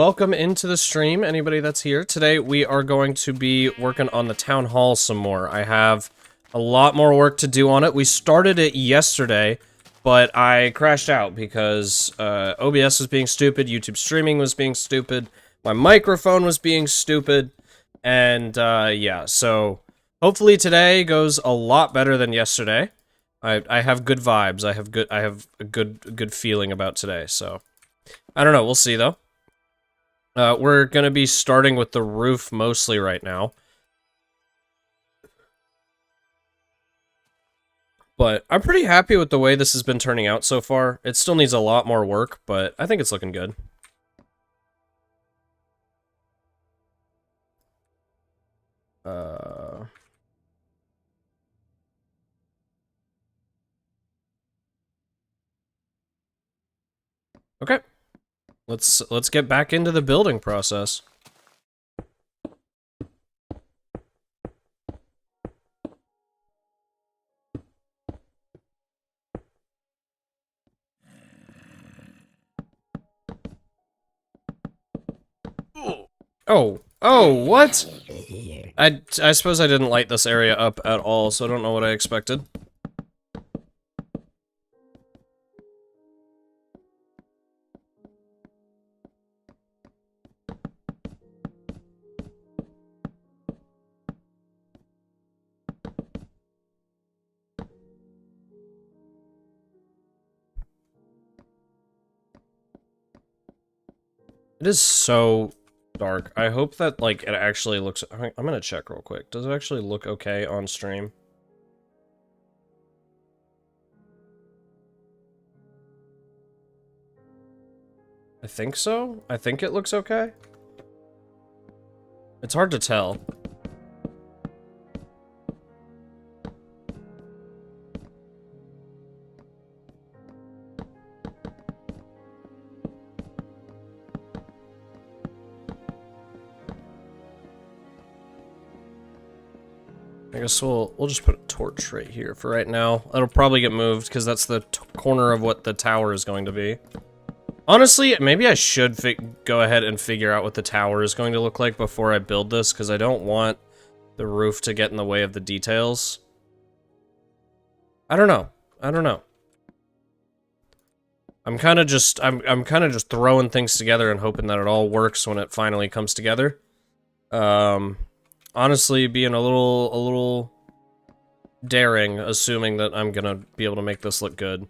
Welcome into the stream, anybody that's here. Today we are going to be working on the town hall some more. I have a lot more work to do on it. We started it yesterday, but I crashed out because OBS was being stupid, YouTube streaming was being stupid, my microphone was being stupid, and yeah, so hopefully today goes a lot better than yesterday. I have good vibes. I have a good feeling about today, so I don't know, we'll see though. We're gonna be starting with the roof mostly right now. But I'm pretty happy with the way this has been turning out so far. It still needs a lot more work, but I think it's looking good. Okay. Let's get back into the building process. Oh, what? I suppose I didn't light this area up at all, so I don't know what I expected. It is so dark. I hope that, like, it actually looks... I'm gonna check real quick. Does it actually look okay on stream? I think so. I think it looks okay. It's hard to tell. I guess we'll just put a torch right here for right now. It'll probably get moved because that's the corner of what the tower is going to be. Honestly, maybe I should go ahead and figure out what the tower is going to look like before I build this, because I don't want the roof to get in the way of the details. I don't know. I don't know. I'm kind of just throwing things together and hoping that it all works when it finally comes together. Honestly, being a little daring, assuming that I'm gonna be able to make this look good,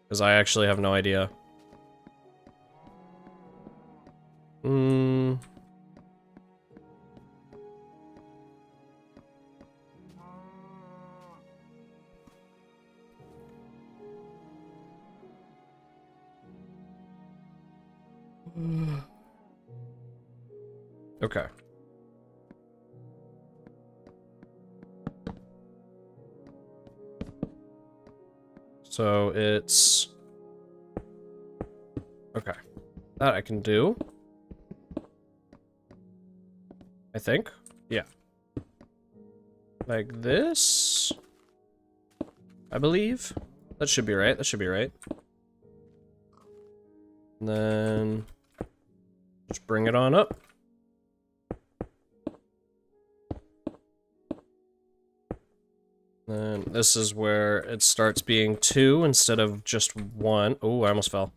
because I actually have no idea. Okay. So it's... Okay. That I can do. I think. Yeah. Like this. I believe. That should be right. That should be right. And then... just bring it on up. Then this is where it starts being 2 instead of just 1. Oh, I almost fell.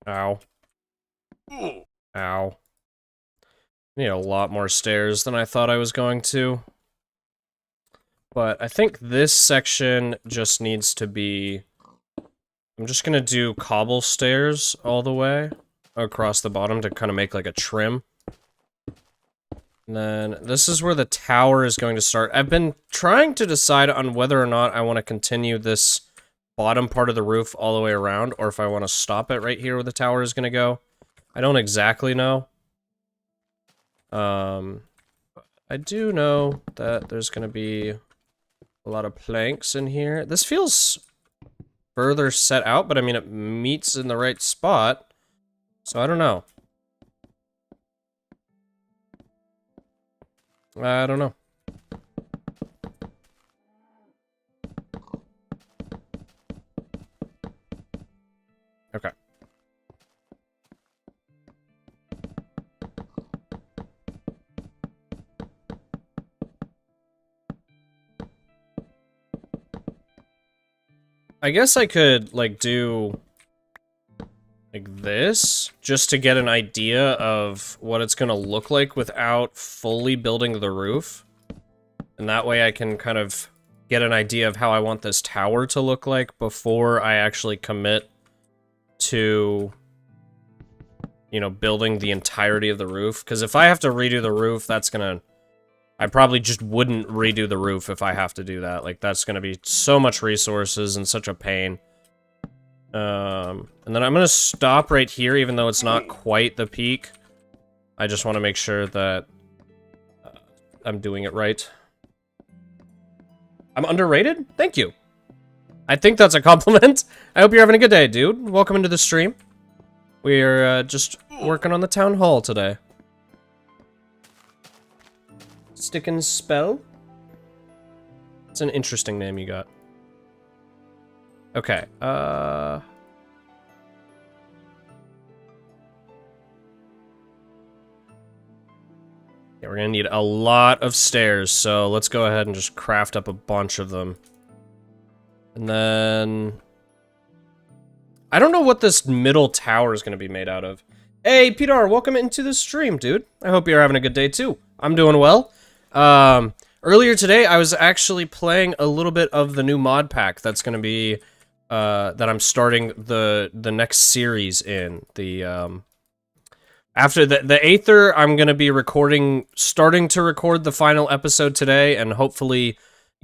Ow. Ow. I need a lot more stairs than I thought I was going to. But I think this section just needs to be... I'm just gonna do cobble stairs all the way across the bottom to kind of make like a trim. And then this is where the tower is going to start. I've been trying to decide on whether or not I want to continue this bottom part of the roof all the way around, or if I want to stop it right here where the tower is gonna go. I don't exactly know. I do know that there's gonna be a lot of planks in here. This feels further set out, but I mean, it meets in the right spot. So I don't know. I don't know. Okay. I guess I could, like, do like this, just to get an idea of what it's gonna look like without fully building the roof. And that way I can kind of get an idea of how I want this tower to look like before I actually commit to, you know, building the entirety of the roof. Because if I have to redo the roof, that's gonna... I probably just wouldn't redo the roof if I have to do that. Like, that's gonna be so much resources and such a pain. And then I'm gonna stop right here, even though it's not quite the peak. I just want to make sure that I'm doing it right. I'm underrated? Thank you. I think that's a compliment. I hope you're having a good day, dude. Welcome into the stream. We're just working on the town hall today. Stick and Spell? It's an interesting name you got. Okay, yeah, we're gonna need a lot of stairs, so let's go ahead and just craft up a bunch of them. And then... I don't know what this middle tower is gonna be made out of. Hey, Peter, welcome into the stream, dude. I hope you're having a good day, too. I'm doing well. Earlier today, I was actually playing a little bit of the new mod pack that's gonna be, that I'm starting the next series in. The, after the Aether, I'm gonna be starting to record the final episode today, and hopefully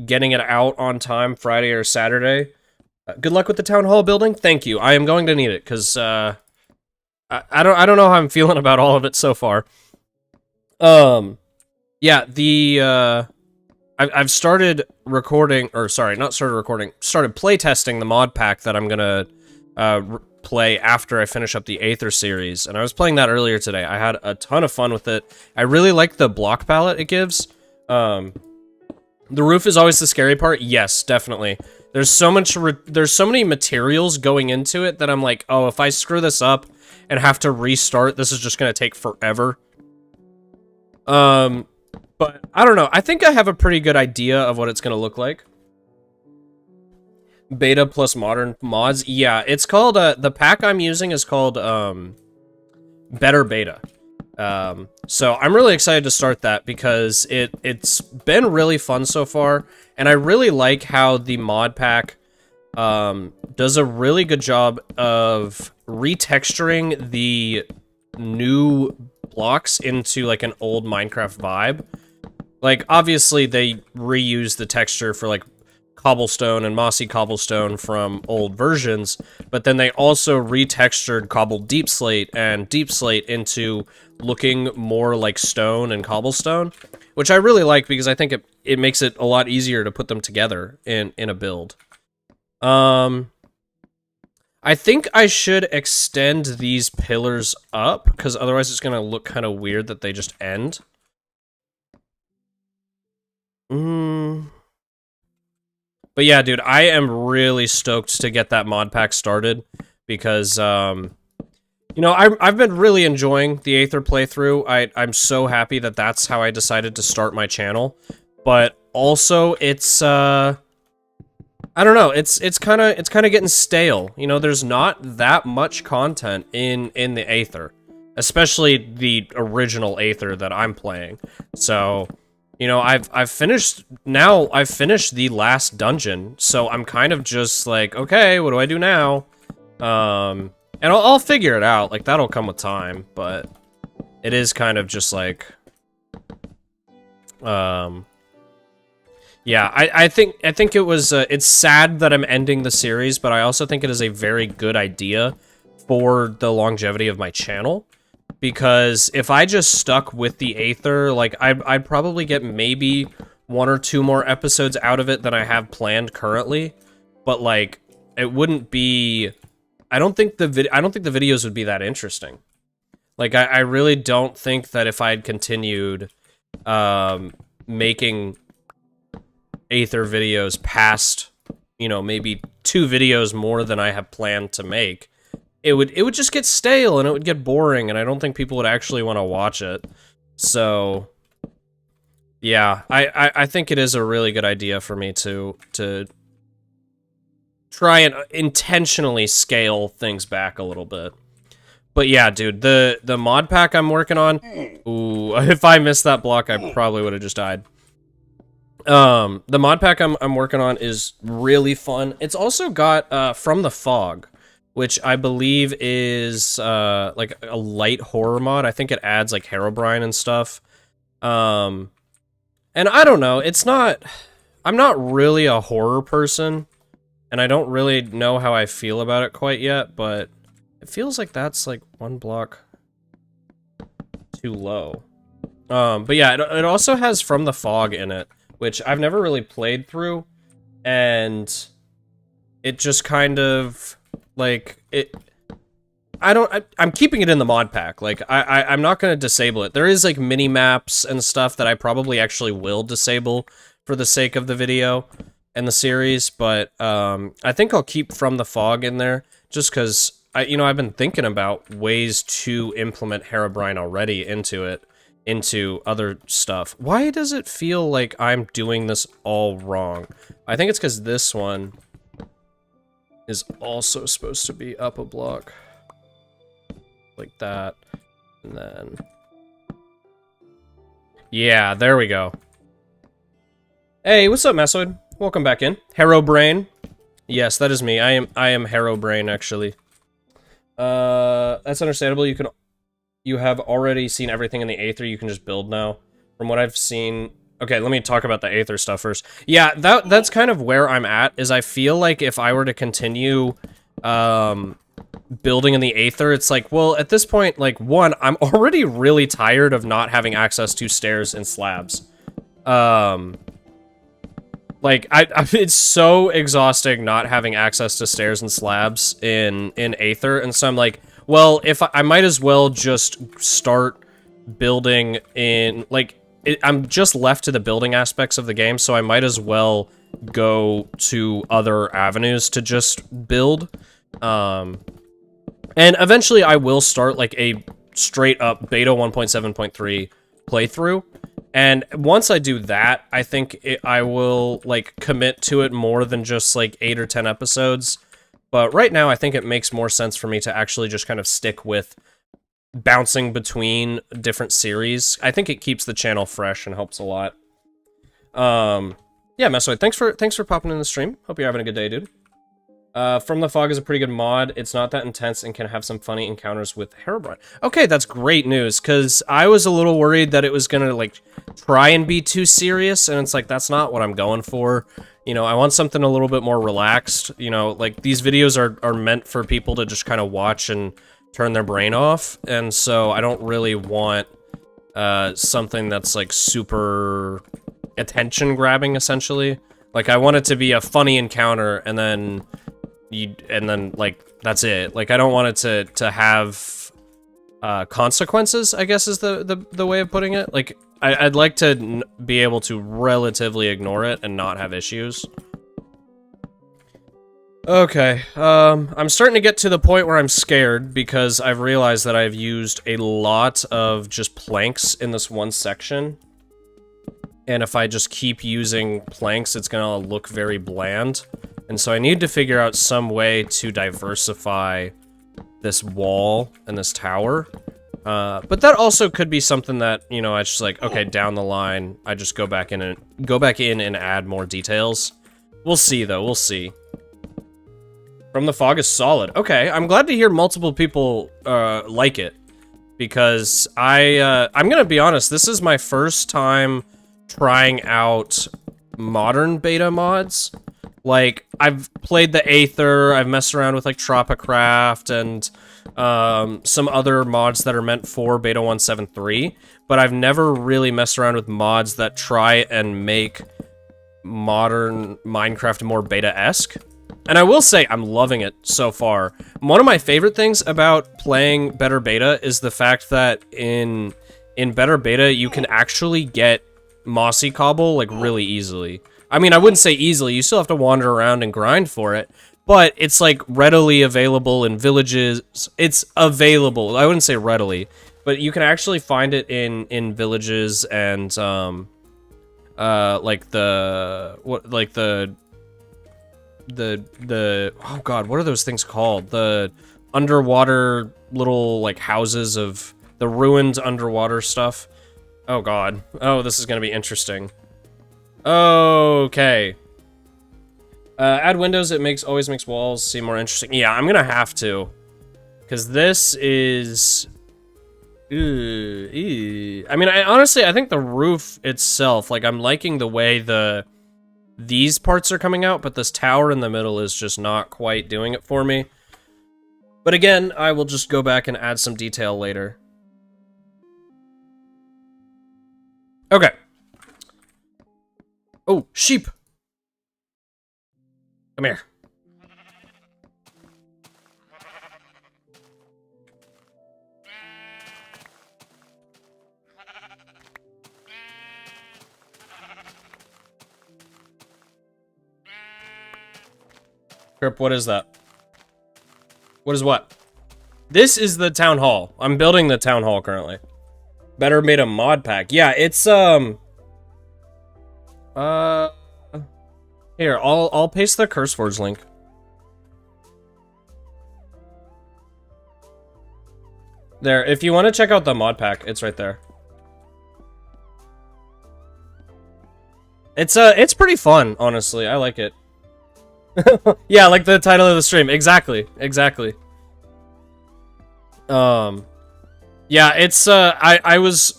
getting it out on time Friday or Saturday. Good luck with the town hall building. Thank you. I am going to need it, because, I don't know how I'm feeling about all of it so far. Yeah, I've started recording, or sorry, not started recording, started playtesting the mod pack that I'm gonna play after I finish up the Aether series, and I was playing that earlier today. I had a ton of fun with it. I really like the block palette it gives. The roof is always the scary part. Yes, definitely. There's so many materials going into it that I'm like, oh, if I screw this up and have to restart, this is just gonna take forever. But I don't know. I think I have a pretty good idea of what it's gonna look like. Beta plus modern mods. Yeah, it's called, the pack I'm using is called, ModernBeta. So I'm really excited to start that because it's been really fun so far, and I really like how the mod pack, does a really good job of retexturing the new blocks into, like, an old Minecraft vibe. Like, obviously, they reuse the texture for, like, cobblestone and mossy cobblestone from old versions, but then they also retextured cobbled deep slate and deep slate into looking more like stone and cobblestone, which I really like because I think it makes it a lot easier to put them together in a build. I think I should extend these pillars up, because otherwise it's gonna look kind of weird that they just end. But yeah, dude, I am really stoked to get that mod pack started, because, you know, I've been really enjoying the Aether playthrough. I'm so happy that that's how I decided to start my channel, but also it's, I don't know, it's kind of getting stale. You know, there's not that much content in the Aether, especially the original Aether that I'm playing. So, you know, I've finished the last dungeon, so I'm kind of just like, okay, what do I do now? And I'll figure it out, like, that'll come with time, but it is kind of just like, yeah, I think it was, it's sad that I'm ending the series, but I also think it is a very good idea for the longevity of my channel. Because if I just stuck with the Aether, like, I'd probably get maybe 1 or 2 more episodes out of it than I have planned currently. But, like, it wouldn't be... I don't think the videos would be that interesting. Like, I really don't think that if I'd continued making Aether videos past, you know, maybe 2 videos more than I have planned to make, it would just get stale and it would get boring, and I don't think people would actually want to watch it. So yeah, I think it is a really good idea for me to try and intentionally scale things back a little bit. But yeah, dude, the mod pack I'm working on, ooh, if I missed that block, I probably would have just died. The mod pack I'm working on is really fun. It's also got From the Fog, which I believe is like a light horror mod. I think it adds like Herobrine and stuff. And I don't know, I'm not really a horror person, and I don't really know how I feel about it quite yet, but it feels like that's like one block too low. But yeah, it also has From the Fog in it, which I've never really played through, and it just kind of, like, I'm keeping it in the mod pack. Like, I'm not gonna disable it. There is, like, mini-maps and stuff that I probably actually will disable for the sake of the video and the series, but, I think I'll keep From the Fog in there, just because, I've been thinking about ways to implement Herobrine already into other stuff. Why does it feel like I'm doing this all wrong? I think it's because this one is also supposed to be up a block. Like that. And then... yeah, there we go. Hey, what's up, Massoid? Welcome back in. Herobrain. Yes, that is me. I am Herobrain, actually. That's understandable. You have already seen everything in the Aether, you can just build now. From what I've seen... okay, let me talk about the Aether stuff first. Yeah, that's kind of where I'm at, is I feel like if I were to continue, building in the Aether, it's like, well, at this point, like, one, I'm already really tired of not having access to stairs and slabs. Like, it's so exhausting not having access to stairs and slabs in Aether, and so I'm like, well, if I might as well just start building in, like, I'm just left to the building aspects of the game, so I might as well go to other avenues to just build. And eventually I will start, like, a straight-up beta 1.7.3 playthrough. And once I do that, I think I will, like, commit to it more than just, like, 8 or 10 episodes. But right now, I think it makes more sense for me to actually just kind of stick with bouncing between different series. I think it keeps the channel fresh and helps a lot. Yeah, Messoid, thanks for popping in the stream. Hope you're having a good day, dude. From the Fog is a pretty good mod. It's not that intense and can have some funny encounters with Herobrine. Okay, that's great news, because I was a little worried that it was gonna, like, try and be too serious, and it's like, that's not what I'm going for. You know, I want something a little bit more relaxed. You know, like, these videos are meant for people to just kind of watch and turn their brain off, and so I don't really want something that's, like, super attention-grabbing, essentially. Like, I want it to be a funny encounter, and then like, that's it. Like, I don't want it to have consequences, I guess is the way of putting it. Like, I'd like to be able to relatively ignore it and not have issues. Okay, I'm starting to get to the point where I'm scared, because I've realized that I've used a lot of just planks in this one section. And if I just keep using planks, it's gonna look very bland. And so I need to figure out some way to diversify this wall and this tower. But that also could be something that, you know, I just like, okay, down the line, I just go back in and add more details. We'll see, though. We'll see. From the Fog is solid. Okay, I'm glad to hear multiple people like it, because I'm gonna be honest. This is my first time trying out modern beta mods. Like, I've played the Aether, I've messed around with, like, Tropicraft, and some other mods that are meant for beta 1.7.3, but I've never really messed around with mods that try and make modern Minecraft more beta-esque. And I will say, I'm loving it so far. One of my favorite things about playing Better Beta is the fact that in Better Beta, you can actually get Mossy Cobble, like, really easily. I mean, I wouldn't say easily, you still have to wander around and grind for it, but it's like readily available in villages. It's available. I wouldn't say readily, but you can actually find it in villages and like the oh god, what are those things called? The underwater little like houses of the ruined underwater stuff. Oh god. Oh, this is gonna be interesting. Okay. Add windows, it always makes walls seem more interesting. Yeah, I'm gonna have to. Because this is... I mean, honestly, I think the roof itself, like, I'm liking the way these parts are coming out, but this tower in the middle is just not quite doing it for me. But again, I will just go back and add some detail later. Okay. Oh, sheep! Come here. Crip, what is that? What is what? This is the town hall. I'm building the town hall currently. ModernBeta mod pack. Yeah, it's here, I'll paste the CurseForge link. There, if you want to check out the mod pack, it's right there. It's pretty fun, honestly. I like it. Yeah, like the title of the stream. Exactly. Yeah, it's I was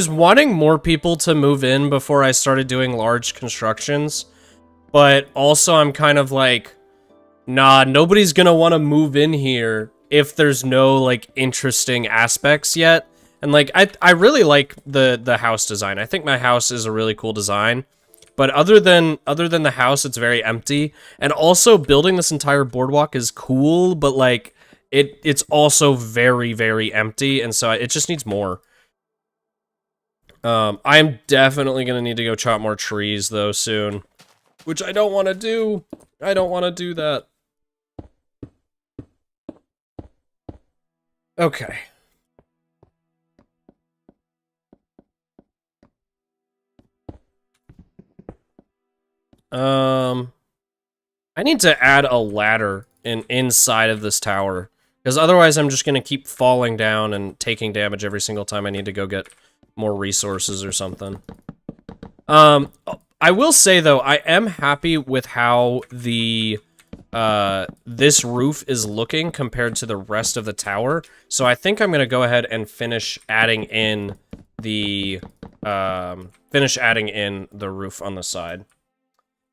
wanting more people to move in before I started doing large constructions, but also I'm kind of like, nah, nobody's gonna want to move in here if there's no like interesting aspects yet. And like I really like the house design. I think my house is a really cool design. But other than the house, it's very empty. And also building this entire boardwalk is cool, but like it's also very, very empty, and so it just needs more. I'm definitely gonna need to go chop more trees though soon, which I don't want to do. I don't want to do that. Okay. I need to add a ladder inside of this tower, because otherwise I'm just gonna keep falling down and taking damage every single time I need to go get more resources or something. I will say though, I am happy with how the this roof is looking compared to the rest of the tower. So I think I'm gonna go ahead and finish adding in the roof on the side.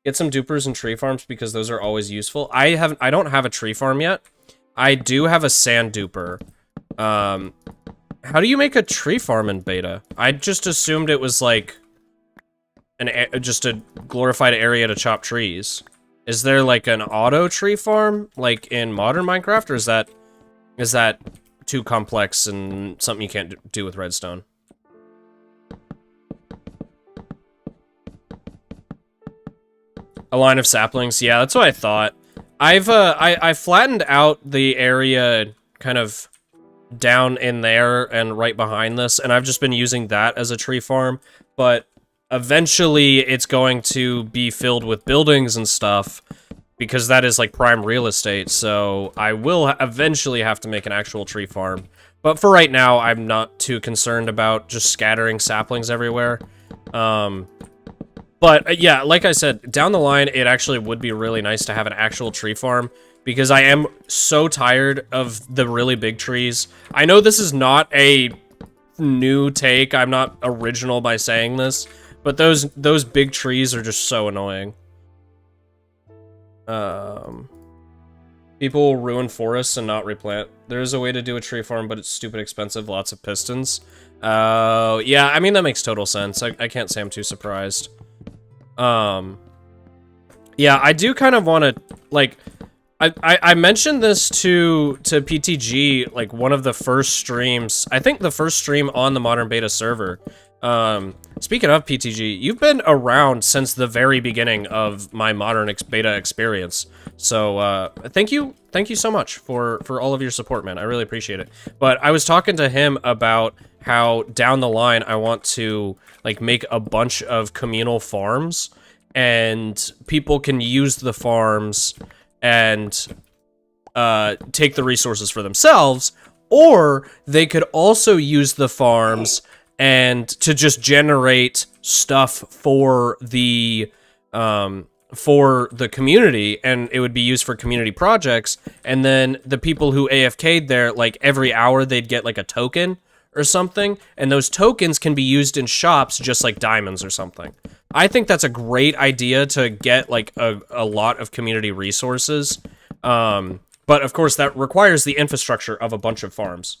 Get some dupers and tree farms because those are always useful. I don't have a tree farm yet. I do have a sand duper. How do you make a tree farm in beta? I just assumed it was like just a glorified area to chop trees. Is there like an auto tree farm like in modern Minecraft, or is that too complex and something you can't do with redstone? A line of saplings, yeah, that's what I thought. I flattened out the area kind of down in there and right behind this, and I've just been using that as a tree farm, but eventually it's going to be filled with buildings and stuff, because that is like prime real estate, so I will eventually have to make an actual tree farm. But for right now, I'm not too concerned about just scattering saplings everywhere. But yeah, like I said, down the line, it actually would be really nice to have an actual tree farm, because I am so tired of the really big trees. I know this is not a new take, I'm not original by saying this, but those big trees are just so annoying. People will ruin forests and not replant. There is a way to do a tree farm, but it's stupid expensive, lots of pistons. Yeah, I mean, that makes total sense. I can't say I'm too surprised. Yeah, I do kind of want to, like, I mentioned this to PTG, like, one of the first streams, I think the first stream on the ModernBeta server. Speaking of PTG, you've been around since the very beginning of my beta experience. So, thank you so much for all of your support, man. I really appreciate it. But I was talking to him about how down the line I want to, like, make a bunch of communal farms, and people can use the farms and, take the resources for themselves, or they could also use the farms and to just generate stuff for the community, and it would be used for community projects, and then the people who AFK'd there, like, every hour they'd get, like, a token or something, and those tokens can be used in shops just like diamonds or something. I think that's a great idea to get, like, a lot of community resources, but of course that requires the infrastructure of a bunch of farms.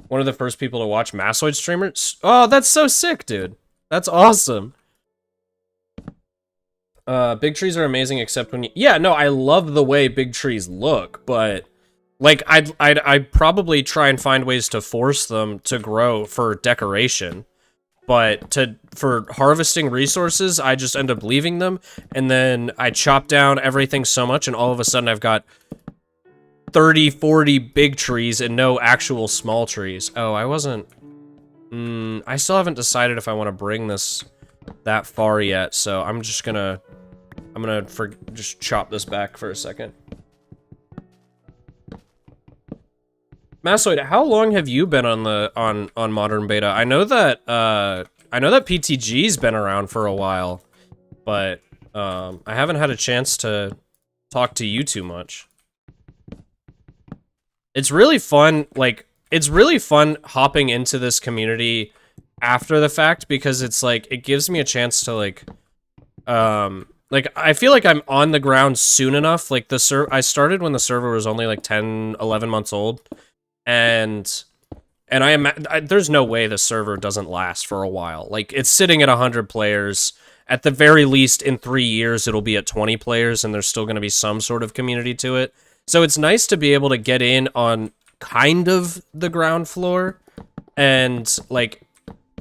One of the first people to watch Massoid streamers. Oh, that's so sick, dude. That's awesome. Big trees are amazing, except when you... Yeah, no, I love the way big trees look, but... Like, I'd probably try and find ways to force them to grow for decoration. But for harvesting resources, I just end up leaving them, and then I chop down everything so much, and all of a sudden I've got 30, 40 big trees and no actual small trees. Oh, I wasn't... I still haven't decided if I want to bring this that far yet, so I'm just gonna... just chop this back for a second. Massoid, how long have you been on Modern Beta? I know that PTG's been around for a while, but I haven't had a chance to talk to you too much. It's really fun, like, it's really fun hopping into this community after the fact, because it's like, it gives me a chance to, like, I feel like I'm on the ground soon enough. Like, I started when the server was only like 10, 11 months old, and there's no way the server doesn't last for a while. Like, it's sitting at 100 players. At the very least, in 3 years, it'll be at 20 players, and there's still going to be some sort of community to it. So it's nice to be able to get in on kind of the ground floor and, like,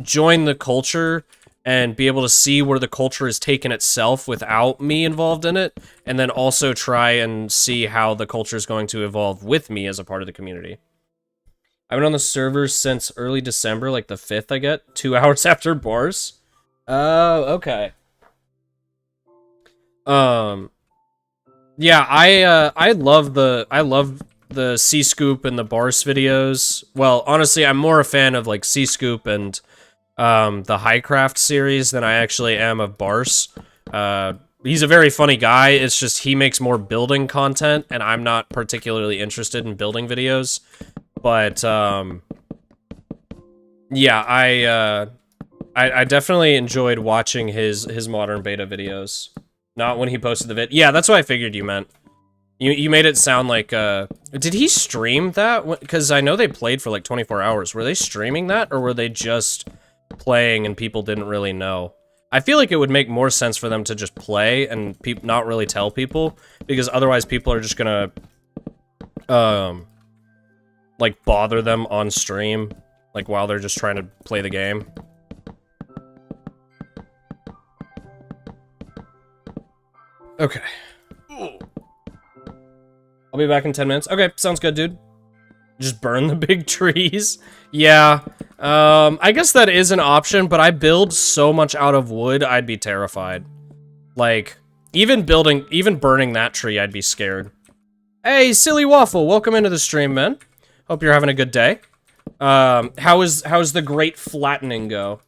join the culture and be able to see where the culture is taken itself without me involved in it, and then also try and see how the culture is going to evolve with me as a part of the community. I've been on the server since early December, like the 5th, I get, 2 hours after bars. Oh, okay. Yeah, I love the C-Scoop and the Bars videos. Well, honestly, I'm more a fan of, like, C-Scoop and the Highcraft series than I actually am of Bars. He's a very funny guy. It's just he makes more building content, and I'm not particularly interested in building videos. But yeah, I definitely enjoyed watching his Modern Beta videos. Not when he posted the vid. Yeah, that's what I figured you meant. You made it sound like, did he stream that? Because I know they played for like 24 hours. Were they streaming that, or were they just playing and people didn't really know? I feel like it would make more sense for them to just play and not really tell people, because otherwise people are just gonna, like, bother them on stream, like, while they're just trying to play the game. Okay. I'll be back in 10 minutes. Okay, sounds good, dude. Just burn the big trees. Yeah. I guess that is an option, but I build so much out of wood, I'd be terrified. Like, even burning that tree, I'd be scared. Hey, Silly Waffle, welcome into the stream, man. Hope you're having a good day. How's the Great Flattening go?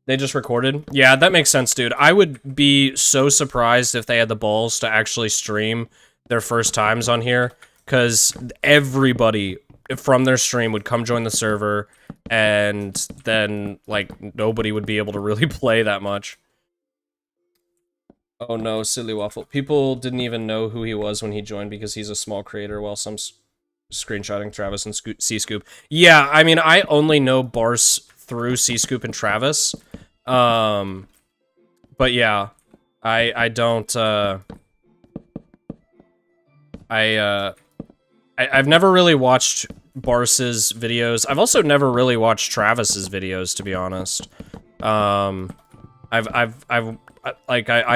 They just recorded? Yeah, that makes sense, dude. I would be so surprised if they had the balls to actually stream their first times on here, because everybody from their stream would come join the server, and then, like, nobody would be able to really play that much. Oh no, Silly Waffle. People didn't even know who he was when he joined because he's a small creator, while some screenshotting Travis and C-Scoop. Yeah, I mean, I only know Bars through C-Scoop and Travis. But yeah, I don't, I've never really watched Bars's videos. I've also never really watched Travis's videos, to be honest. I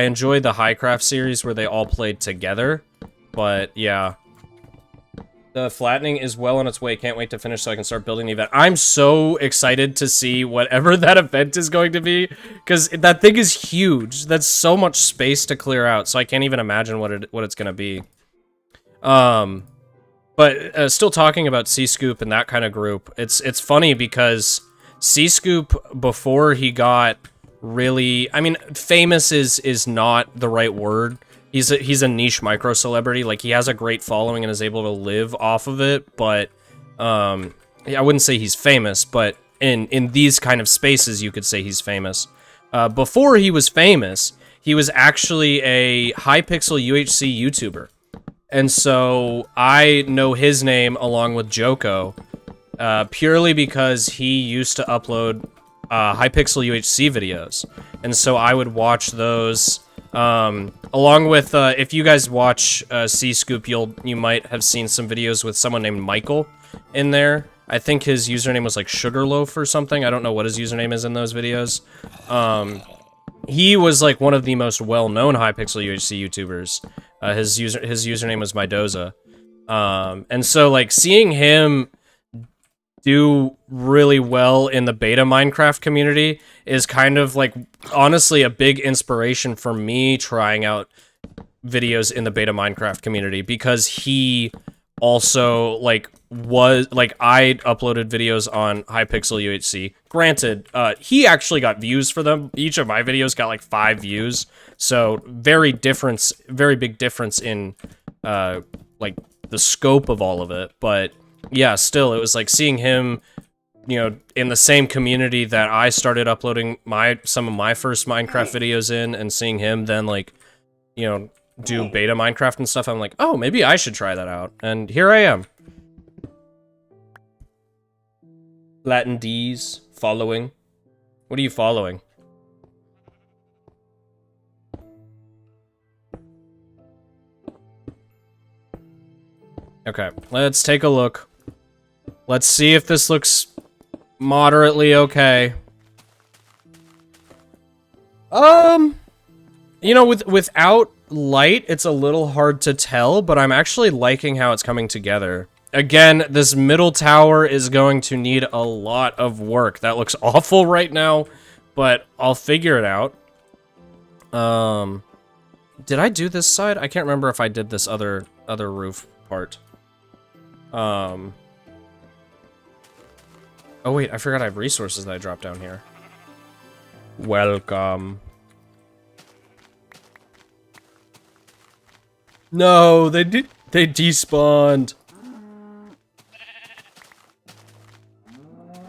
enjoyed the Highcraft series where they all played together, but yeah. The flattening is well on its way. Can't wait to finish so I can start building the event. I'm so excited to see whatever that event is going to be, because that thing is huge. That's so much space to clear out, so I can't even imagine what it's going to be. But still talking about C-Scoop and that kind of group, it's funny because C-Scoop, before he got really, I mean, famous is not the right word. He's a niche micro celebrity. Like, he has a great following and is able to live off of it, but I wouldn't say he's famous, but in these kind of spaces you could say he's famous. Before he was famous, he was actually a Hypixel UHC YouTuber. And so I know his name along with Joko purely because he used to upload Hypixel UHC videos. And so I would watch those along with, if you guys watch C-Scoop, you might have seen some videos with someone named Michael in there. I think his username was like Sugarloaf or something. I don't know what his username is in those videos. He was like one of the most well-known Hypixel UHC YouTubers. His username was Mydoza. And so like seeing him do really well in the beta Minecraft community is kind of like honestly a big inspiration for me trying out videos in the beta Minecraft community, because he also like I uploaded videos on Hypixel UHC. Granted, he actually got views for them. Each of my videos got like 5 views. So very big difference in like the scope of all of it. But yeah, still, it was like seeing him, you know, in the same community that I started uploading some of my first Minecraft videos in, and seeing him then like, you know, do beta Minecraft and stuff. I'm like, oh, maybe I should try that out. And here I am. Latin D's following. What are you following? Okay, let's take a look. Let's see if this looks moderately okay. You know, without light, it's a little hard to tell, but I'm actually liking how it's coming together. Again, this middle tower is going to need a lot of work. That looks awful right now, but I'll figure it out. Did I do this side? I can't remember if I did this other roof part. Oh wait, I forgot I have resources that I dropped down here. Welcome. No, they despawned.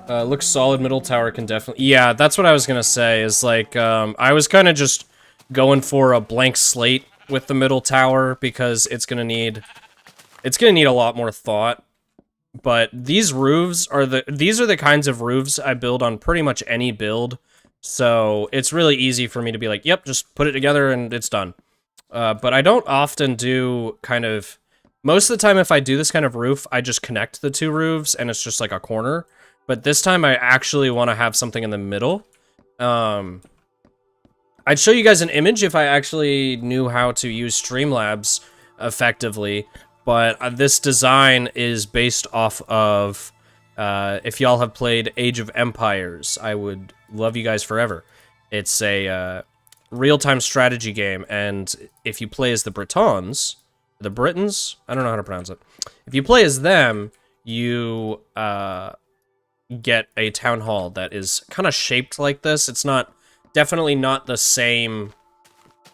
Looks solid. Middle tower can definitely... Yeah, that's what I was gonna say, is like, I was kind of just going for a blank slate with the middle tower, because it's gonna need a lot more thought. But these roofs are these are the kinds of roofs I build on pretty much any build, so it's really easy for me to be like, yep, just put it together and it's done. But I don't often do kind of... Most of the time, if I do this kind of roof, I just connect the two roofs and it's just like a corner. But this time, I actually want to have something in the middle. I'd show you guys an image if I actually knew how to use Streamlabs effectively. But this design is based off of, if y'all have played Age of Empires, I would love you guys forever. It's a real-time strategy game, and if you play as the Britons, I don't know how to pronounce it. If you play as them, you get a town hall that is kind of shaped like this. It's definitely not the same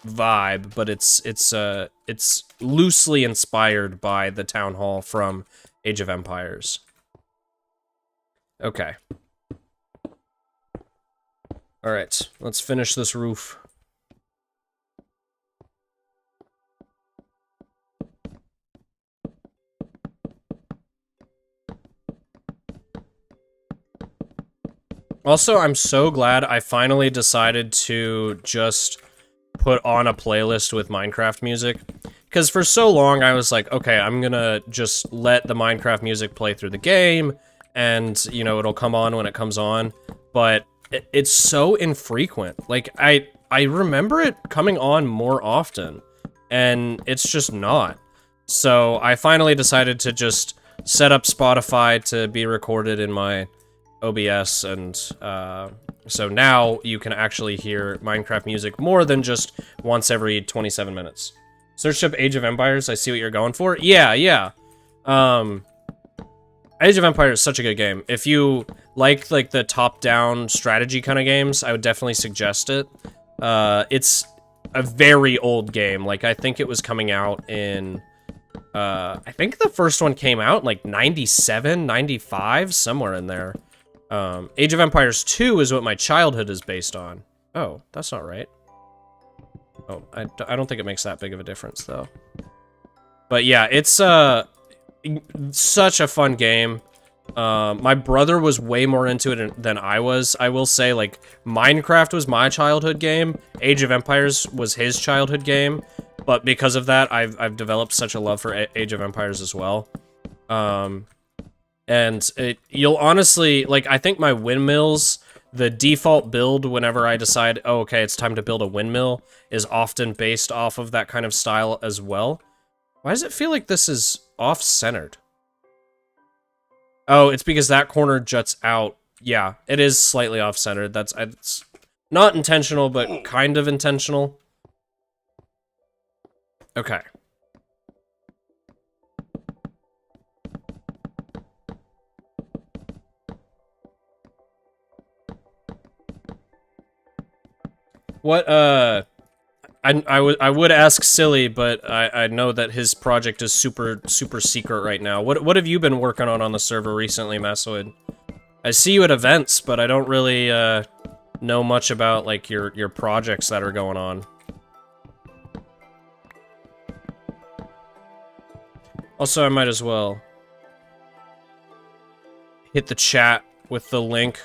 vibe, but it's loosely inspired by the town hall from Age of Empires. Okay. All right, let's finish this roof. Also, I'm so glad I finally decided to just put on a playlist with Minecraft music, because for so long I was like, okay, I'm gonna just let the Minecraft music play through the game, and, you know, it'll come on when it comes on, but it's so infrequent. Like, I remember it coming on more often, and it's just not. So I finally decided to just set up Spotify to be recorded in my OBS, and so now you can actually hear Minecraft music more than just once every 27 minutes. Search up Age of Empires, I see what you're going for. Yeah, yeah. Age of Empires is such a good game. If you like the top-down strategy kind of games, I would definitely suggest it. It's a very old game. Like, I think it was coming out in... I think the first one came out in, like, 97, 95, somewhere in there. Age of Empires 2 is what my childhood is based on. Oh, that's not right. Oh, I don't think it makes that big of a difference, though. But yeah, it's, such a fun game. My brother was way more into it than I was. I will say, like, Minecraft was my childhood game. Age of Empires was his childhood game. But because of that, I've developed such a love for Age of Empires as well. And you'll honestly, like, I think my windmills, the default build whenever I decide, oh, okay, it's time to build a windmill, is often based off of that kind of style as well. Why does it feel like this is off-centered? Oh, it's because that corner juts out. Yeah, it is slightly off-centered. It's not intentional, but kind of intentional. Okay. What, I would ask Silly, but I know that his project is super secret right now. What have you been working on the server recently, Massoid? I see you at events, but I don't really know much about, like, your projects that are going on. Also, I might as well hit the chat with the link.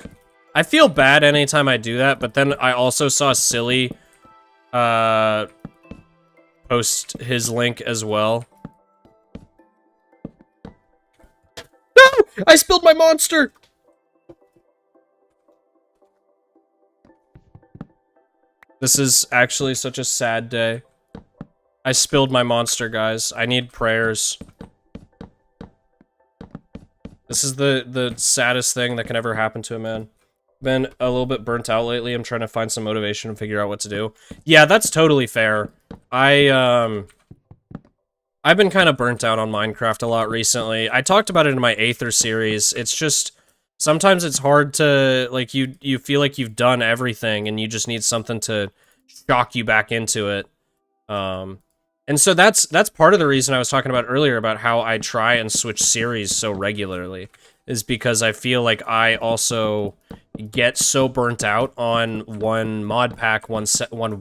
I feel bad anytime I do that, but then I also saw Silly post his link as well. No! I spilled my monster! This is actually such a sad day. I spilled my monster, guys. I need prayers. This is the saddest thing that can ever happen to a man. Been a little bit burnt out lately. I'm trying to find some motivation and figure out what to do. Yeah, that's totally fair. I've been kind of burnt out on Minecraft a lot recently. I talked about it in my Aether series. It's just, sometimes it's hard to, like, you feel like you've done everything and you just need something to shock you back into it. And so that's part of the reason I was talking about earlier about how I try and switch series so regularly, is because I feel like I also get so burnt out on one mod pack, one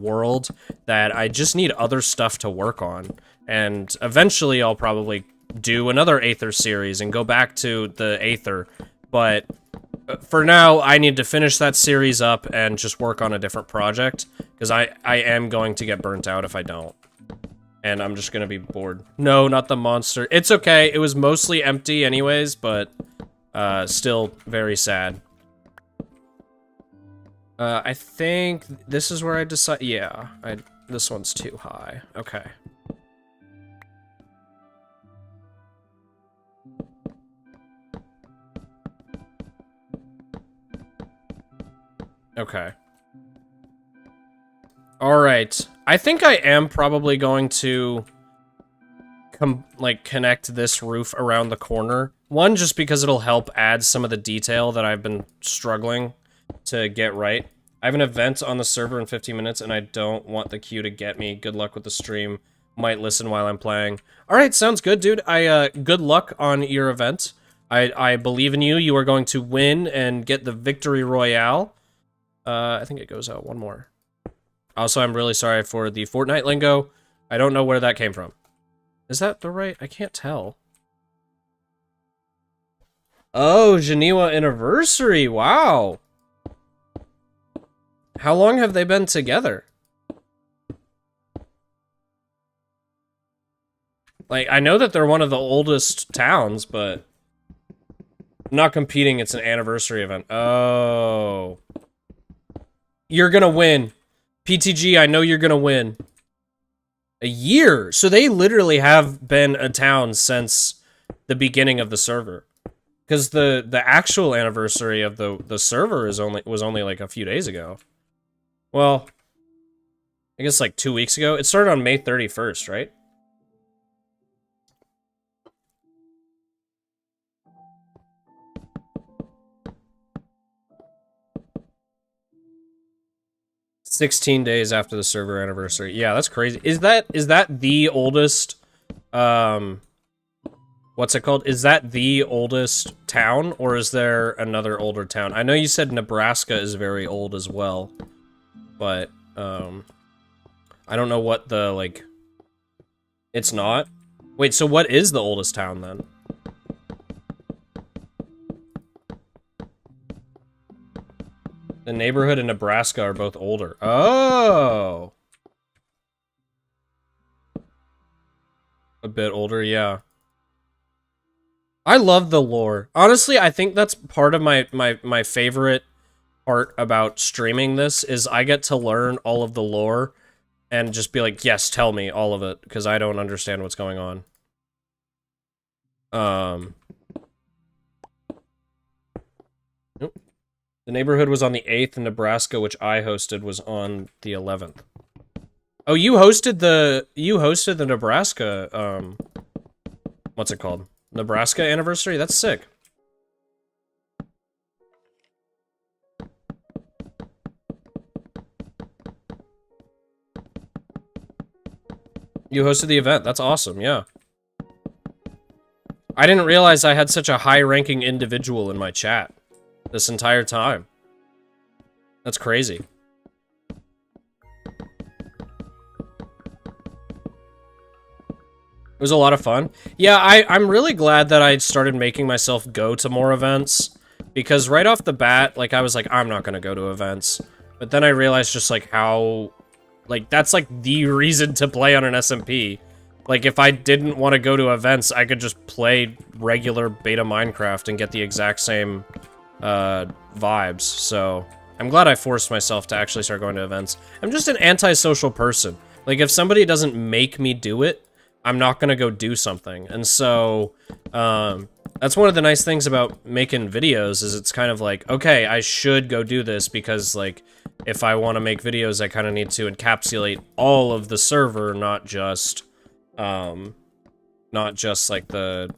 world, that I just need other stuff to work on. And eventually I'll probably do another Aether series and go back to the Aether, but for now I need to finish that series up and just work on a different project, because I am going to get burnt out if I don't. And I'm just gonna be bored. No, not the monster. It's okay, it was mostly empty anyways, but still very sad. I think this is where I decide. Yeah, this one's too high. Okay. Okay. Alright. I think I am probably going to connect this roof around the corner. One, just because it'll help add some of the detail that I've been struggling to get right. I have an event on the server in 15 minutes, and I don't want the queue to get me. Good luck with the stream. Might listen while I'm playing. Alright, sounds good, dude. Good luck on your event. I believe in you. You are going to win and get the victory royale. I think it goes out one more. Also, I'm really sorry for the Fortnite lingo. I don't know where that came from. Is that the right? I can't tell. Oh, Geneva anniversary. Wow. How long have they been together? Like, I know that they're one of the oldest towns, but... I'm not competing, it's an anniversary event. Oh. You're gonna win. PTG, I know you're gonna win. A year? So they literally have been a town since the beginning of the server. Because the actual anniversary of the server was only like a few days ago. Well, I guess like 2 weeks ago. It started on May 31st, right? "16 days after the server anniversary." Yeah, that's crazy. Is that the oldest what's it called? Is that the oldest town, or is there another older town? I know you said Nebraska is very old as well, but I don't know what the, like... It's not? Wait, so what is the oldest town, then? The neighborhood and Nebraska are both older. Oh! A bit older, yeah. I love the lore. Honestly, I think that's part of my favorite part about streaming this, is I get to learn all of the lore and just be like, yes, tell me all of it, because I don't understand what's going on. Nope. The neighborhood was on the 8th, and Nebraska, which I hosted, was on the 11th. Oh, you hosted the Nebraska, what's it called? Nebraska anniversary? That's sick. You hosted the event. That's awesome, yeah. I didn't realize I had such a high-ranking individual in my chat this entire time. That's crazy. It was a lot of fun. Yeah, I'm really glad that I started making myself go to more events, because right off the bat, like, I was like, I'm not gonna go to events. But then I realized just, like, how... Like, that's, like, the reason to play on an SMP. Like, if I didn't want to go to events, I could just play regular beta Minecraft and get the exact same, vibes. So, I'm glad I forced myself to actually start going to events. I'm just an antisocial person. Like, if somebody doesn't make me do it, I'm not gonna go do something. And so, that's one of the nice things about making videos, is it's kind of like, okay, I should go do this, because, like, if I want to make videos, I kind of need to encapsulate all of the server, not just, like, the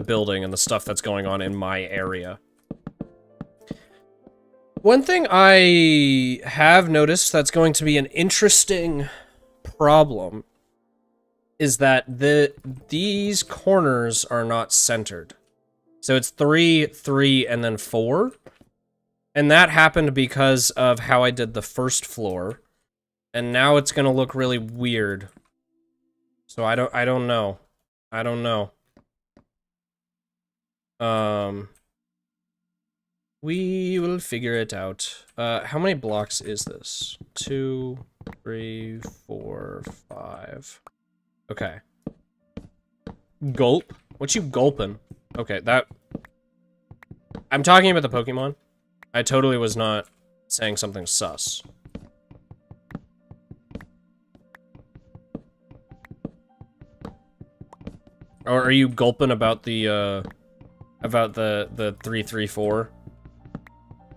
building and the stuff that's going on in my area. One thing I have noticed that's going to be an interesting problem is that these corners are not centered. So it's 3, 3, and then 4. And that happened because of how I did the first floor. And now it's gonna look really weird. So I don't know. I don't know. We will figure it out. How many blocks is this? 2, 3, 4, 5. Okay. Gulp? What you gulping? Okay, that... I'm talking about the Pokemon. I totally was not saying something sus. Or are you gulping about the 334?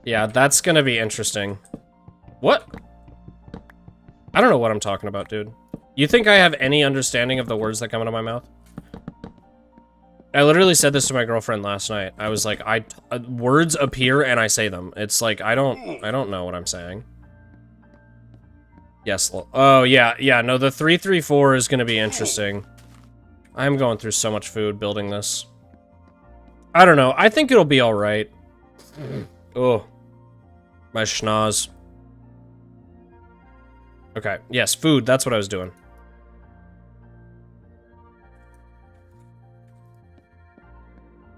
Yeah, that's gonna be interesting. What? I don't know what I'm talking about, dude. You think I have any understanding of the words that come out of my mouth? I literally said this to my girlfriend last night. I was like, words appear and I say them. It's like, I don't know what I'm saying. Yes, oh, yeah, no, the 334 is gonna be interesting. I'm going through so much food building this. I don't know, I think it'll be alright. Oh. My schnoz. Okay, yes, food, that's what I was doing.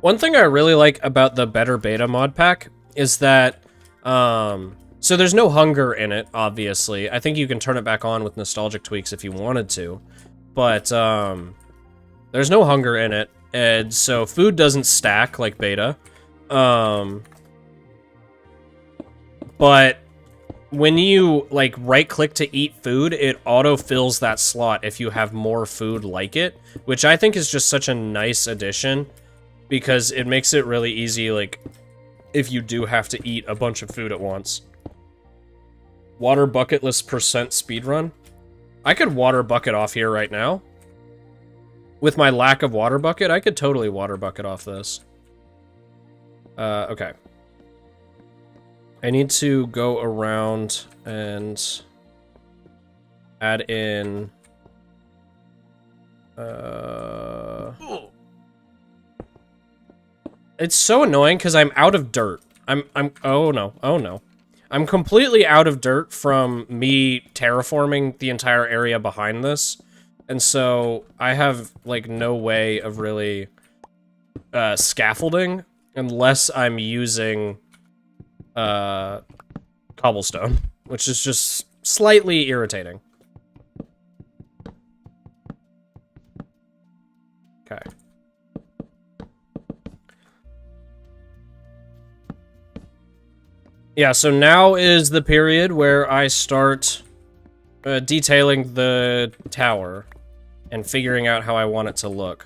One thing I really like about the Better Beta mod pack is that, so there's no hunger in it, obviously. I think you can turn it back on with nostalgic tweaks if you wanted to. but there's no hunger in it, and so food doesn't stack like beta. But when you like right click to eat food, it auto fills that slot if you have more food like it, which I think is just such a nice addition because it makes it really easy, like if you do have to eat a bunch of food at once. Water bucketless % speedrun. I could water bucket off here right now. With my lack of water bucket, I could totally water bucket off this. Okay. I need to go around and add in... It's so annoying because I'm out of dirt. Oh no. I'm completely out of dirt from me terraforming the entire area behind this. And so I have like no way of really scaffolding unless I'm using cobblestone, which is just slightly irritating. Okay. Yeah, so now is the period where I start detailing the tower and figuring out how I want it to look.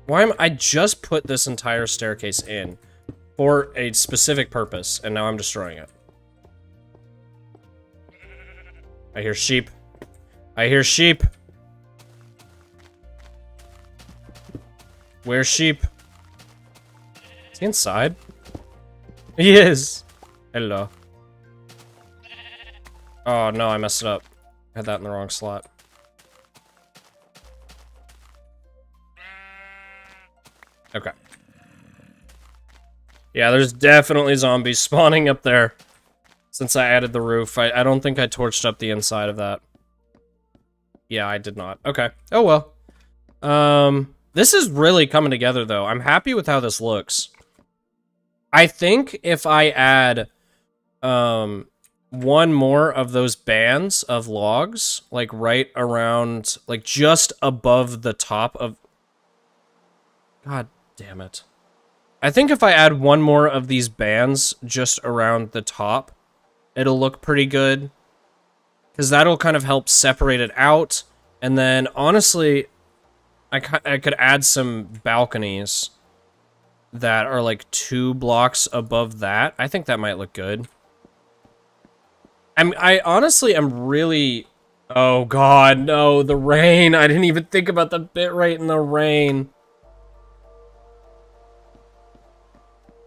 I just put this entire staircase in for a specific purpose, and now I'm destroying it. I hear sheep. I hear sheep. Where's sheep? Is he inside? He is. Hello. Oh no, I messed it up. I had that in the wrong slot. Okay. Yeah, there's definitely zombies spawning up there since I added the roof. I don't think I torched up the inside of that. Yeah, I did not. Okay. Oh well. This is really coming together though. I'm happy with how this looks. I think if I add one more of those bands of logs, like right around, like just above the top of... God damn it. I think if I add one more of these bands just around the top, it'll look pretty good. Because that'll kind of help separate it out. And then, honestly, I could add some balconies that are like 2 blocks above that. I think that might look good. I honestly am really... Oh god, no, the rain. I didn't even think about the bitrate in the rain.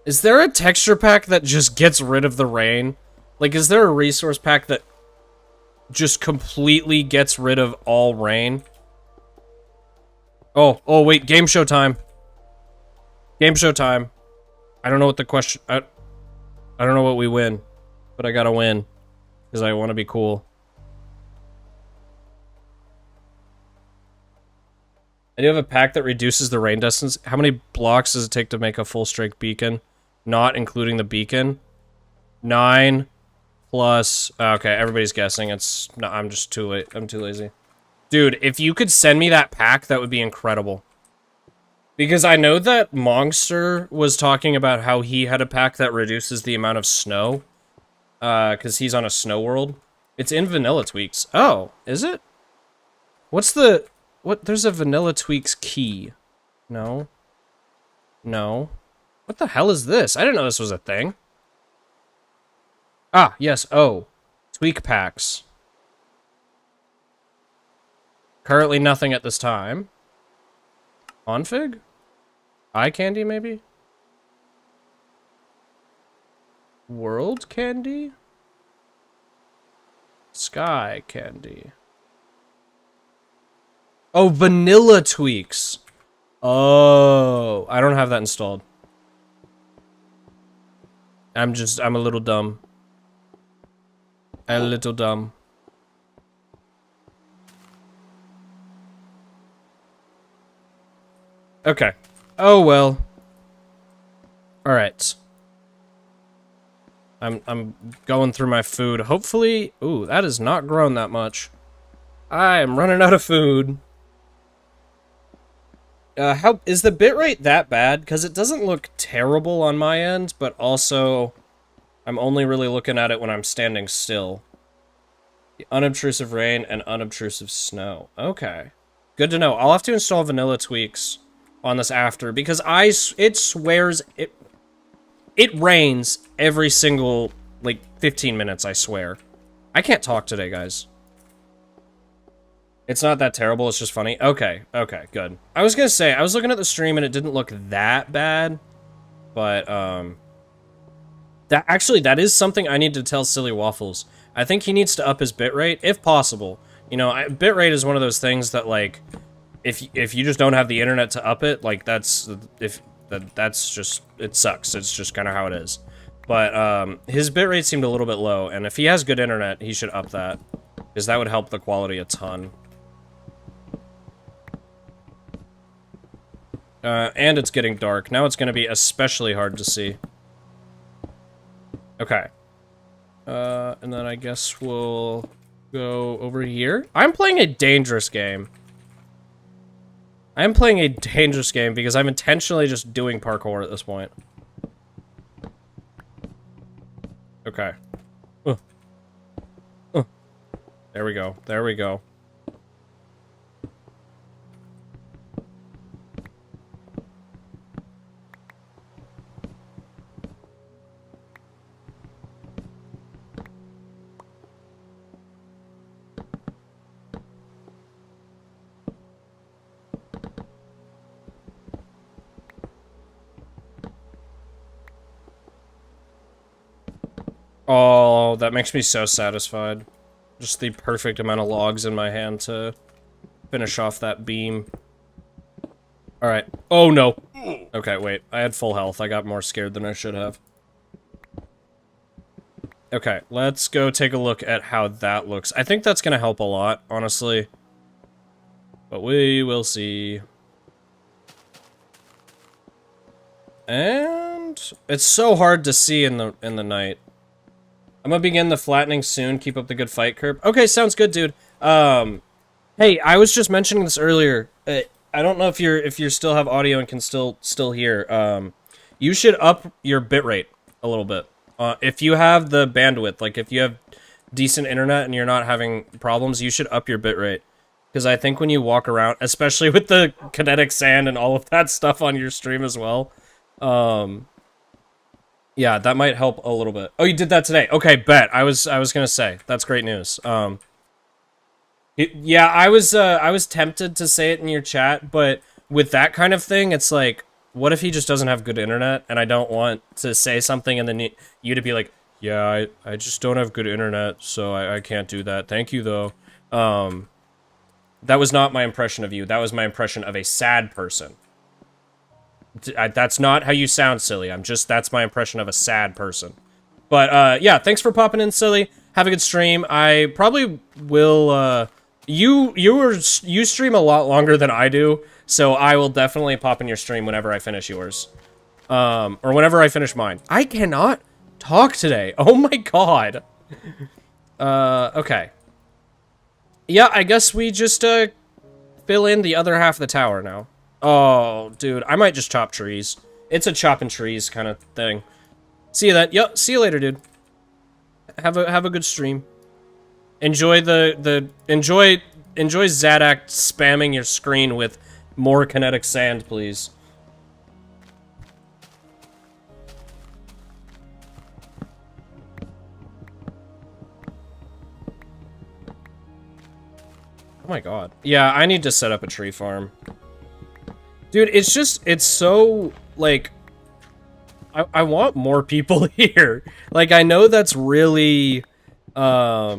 Is there a texture pack that just gets rid of the rain? Like, is there a resource pack that just completely gets rid of all rain? Oh, wait, game show time. Game show time. I don't know what the question... I don't know what we win, but I gotta win. Because I want to be cool. I do have a pack that reduces the rain distance. How many blocks does it take to make a full strength beacon? Not including the beacon. 9 plus... Okay, everybody's guessing. It's... No, I'm just too late. I'm too lazy. Dude, if you could send me that pack, that would be incredible. Because I know that Monster was talking about how he had a pack that reduces the amount of snow. Because he's on a snow world. It's in Vanilla Tweaks. Oh, is it? What's the... What? There's a Vanilla Tweaks key. No. No. What the hell is this? I didn't know this was a thing. Ah, yes. Oh. Tweak packs. Currently nothing at this time. Config? Eye candy, maybe? World candy? Sky candy. Oh, vanilla tweaks. Oh, I don't have that installed. I'm a little dumb. A little dumb. Okay. Oh, well. Alright. I'm going through my food. Hopefully, ooh, that has not grown that much. I am running out of food. How is the bitrate that bad? Because it doesn't look terrible on my end, but also I'm only really looking at it when I'm standing still. The unobtrusive rain and unobtrusive snow. Okay. Good to know. I'll have to install vanilla tweaks on this after, because it swears it rains every single, like, 15 minutes, I swear. I can't talk today, guys. It's not that terrible, it's just funny. Okay, okay, good. I was gonna say, I was looking at the stream and it didn't look that bad, but, that is something I need to tell Silly Waffles. I think he needs to up his bitrate, if possible. You know, bitrate is one of those things that, like, if you just don't have the internet to up it, like, that's just, it sucks. It's just kind of how it is. But, his bitrate seemed a little bit low, and if he has good internet, he should up that, because that would help the quality a ton. And it's getting dark. Now it's going to be especially hard to see. Okay. And then I guess we'll go over here. I'm playing a dangerous game. I'm playing a dangerous game because I'm intentionally just doing parkour at this point. Okay. There we go. There we go. Oh, that makes me so satisfied. Just the perfect amount of logs in my hand to finish off that beam. Alright. Oh, no. Okay, wait. I had full health. I got more scared than I should have. Okay, let's go take a look at how that looks. I think that's gonna help a lot, honestly. But we will see. And it's so hard to see in the night. I'm gonna begin the flattening soon. Keep up the good fight curve. Okay, sounds good, dude. Hey, I was just mentioning this earlier. I don't know if you still have audio and can still hear. You should up your bitrate a little bit. If you have the bandwidth, like if you have decent internet and you're not having problems, you should up your bitrate. Because I think when you walk around, especially with the kinetic sand and all of that stuff on your stream as well, yeah, that might help a little bit. Oh, you did that today. Okay, bet. I was gonna say that's great news. Yeah, I was tempted to say it in your chat, but with that kind of thing, it's like, what if he just doesn't have good internet, and I don't want to say something and then you to be like, yeah, I just don't have good internet, so I can't do that. Thank you though. That was not my impression of you. That was my impression of a sad person. That's not how you sound, Silly. That's my impression of a sad person. But, yeah, thanks for popping in, Silly. Have a good stream. I probably will, you stream a lot longer than I do, so I will definitely pop in your stream whenever I finish yours. Or whenever I finish mine. I cannot talk today. Oh my god. Okay. Yeah, I guess we just, fill in the other half of the tower now. Oh, dude, I might just chop trees. It's a chopping trees kind of thing. See you then. Yep, see you later, dude. Have a good stream. Enjoy enjoy Zadak spamming your screen with more kinetic sand, please. Oh my god. Yeah, I need to set up a tree farm. Dude, it's so, like, I want more people here. Like, I know that's really, I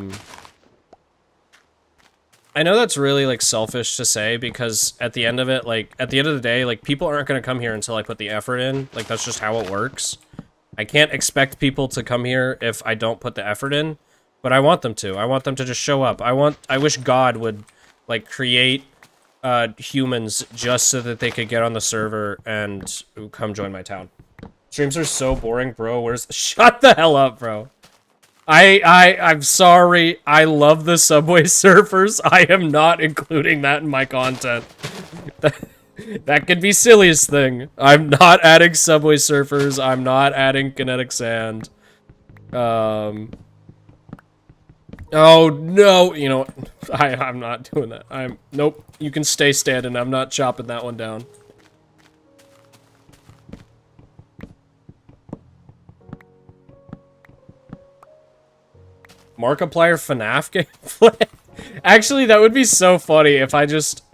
know that's really, like, selfish to say, because at the end of it, like, at the end of the day, like, people aren't gonna come here until I put the effort in. Like, that's just how it works. I can't expect people to come here if I don't put the effort in, but I want them to. I want them to just show up. I wish God would, like, create humans just so that they could get on the server and come join my town. Streams are so boring, bro. Where's... Shut the hell up, bro. I'm sorry. I love the Subway Surfers. I am not including that in my content. That could be silliest thing. I'm not adding Subway Surfers. I'm not adding Kinetic Sand. Oh no, you know, I'm not doing that. Nope. You can stay standing. I'm not chopping that one down. Markiplier FNAF gameplay? Actually, that would be so funny if I just...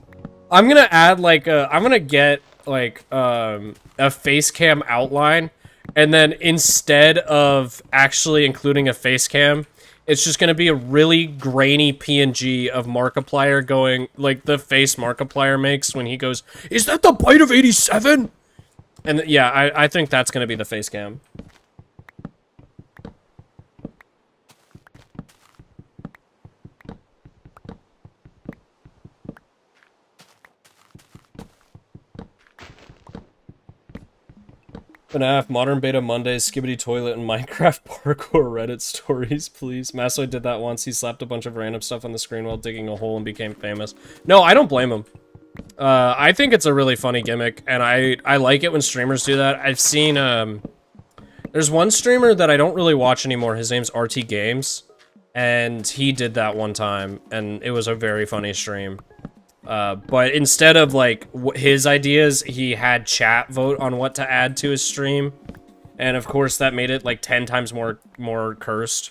I'm gonna add, like, I'm gonna get, like, a face cam outline, and then instead of actually including a face cam, it's just gonna be a really grainy PNG of Markiplier going, like, the face Markiplier makes when he goes, "Is that the bite of 87?" And, yeah, I think that's gonna be the face cam. FNAF, Modern Beta Mondays, Skibbity Toilet, and Minecraft Parkour Reddit stories, please. Massoid did that once. He slapped a bunch of random stuff on the screen while digging a hole and became famous. No, I don't blame him. I think it's a really funny gimmick, and I like it when streamers do that. I've seen, there's one streamer that I don't really watch anymore. His name's RT Games, and he did that one time, and it was a very funny stream. But instead of, like, his ideas, he had chat vote on what to add to his stream. And, of course, that made it, like, 10 times more cursed.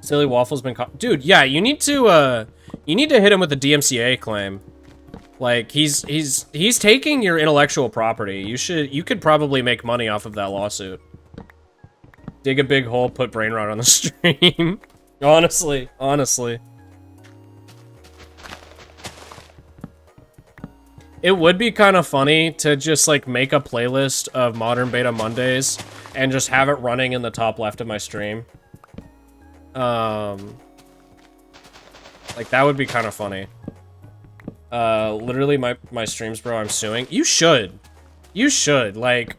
Silly Waffle's been dude, yeah, you need to hit him with a DMCA claim. Like, he's taking your intellectual property. You could probably make money off of that lawsuit. Dig a big hole, put brain rot on the stream. Honestly. It would be kind of funny to just, like, make a playlist of Modern Beta Mondays and just have it running in the top left of my stream. Like, that would be kind of funny. Literally, my streams, bro, I'm suing. You should. You should, like...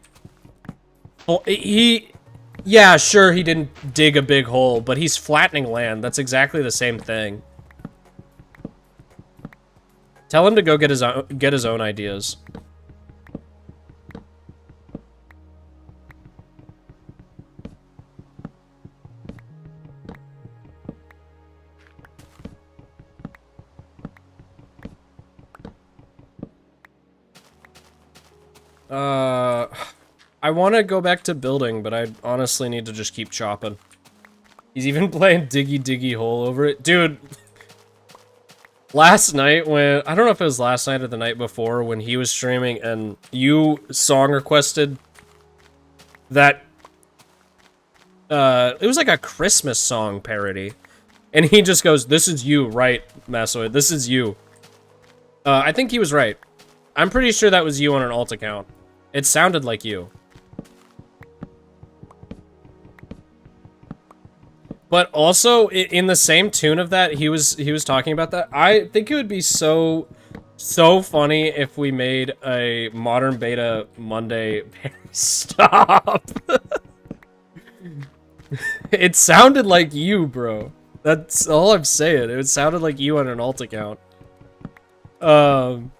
Well, yeah, sure, he didn't dig a big hole, but he's flattening land. That's exactly the same thing. Tell him to go get his own ideas. I want to go back to building, but I honestly need to just keep chopping. He's even playing Diggy Diggy Hole over it. Dude... Last night when, I don't know if it was last night or the night before when he was streaming and you song requested that, it was like a Christmas song parody. And he just goes, "This is you, right, Massoid? This is you." I think he was right. I'm pretty sure that was you on an alt account. It sounded like you. But also, in the same tune of that, he was talking about that. I think it would be so funny if we made a Modern Beta Monday. Stop! It sounded like you, bro. That's all I'm saying. It sounded like you on an alt account. No,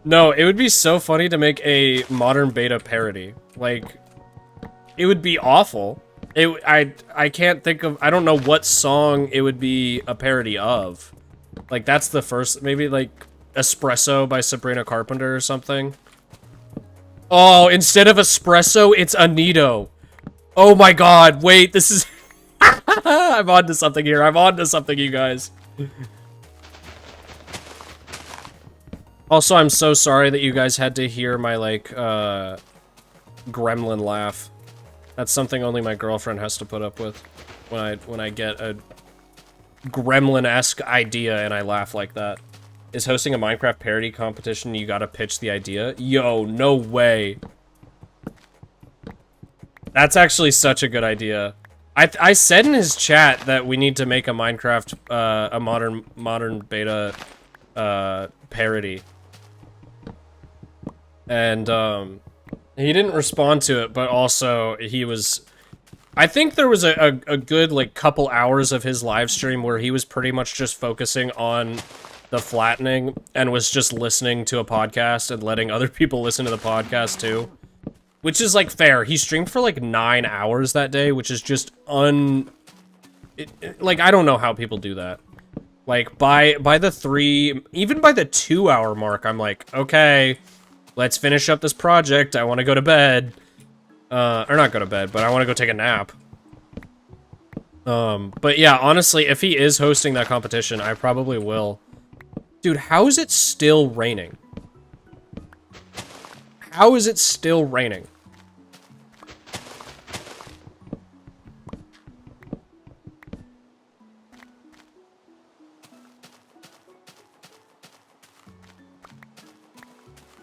it would be so funny to make a Modern Beta parody. Like, it would be awful. I can't think of... I don't know what song it would be a parody of. Like, that's the first... Maybe, like, Espresso by Sabrina Carpenter or something. Oh, instead of Espresso, it's Anito. Oh my god, wait, this is... I'm onto something here. I'm onto something, you guys. Also, I'm so sorry that you guys had to hear my, like, gremlin laugh. That's something only my girlfriend has to put up with when I get a gremlin-esque idea and I laugh like that. Is hosting a Minecraft parody competition, you gotta pitch the idea? Yo, no way. That's actually such a good idea. I said in his chat that we need to make a Minecraft, a modern beta, parody. And, He didn't respond to it, but also he was... I think there was a good, like, couple hours of his live stream where he was pretty much just focusing on the flattening and was just listening to a podcast and letting other people listen to the podcast, too. Which is, like, fair. He streamed for, like, 9 hours that day, which is just like, I don't know how people do that. Like, by the 3... Even by the 2-hour mark, I'm like, okay, let's finish up this project. I want to go to bed. Or not go to bed, but I want to go take a nap. But yeah, honestly, if he is hosting that competition, I probably will. Dude, how is it still raining? How is it still raining?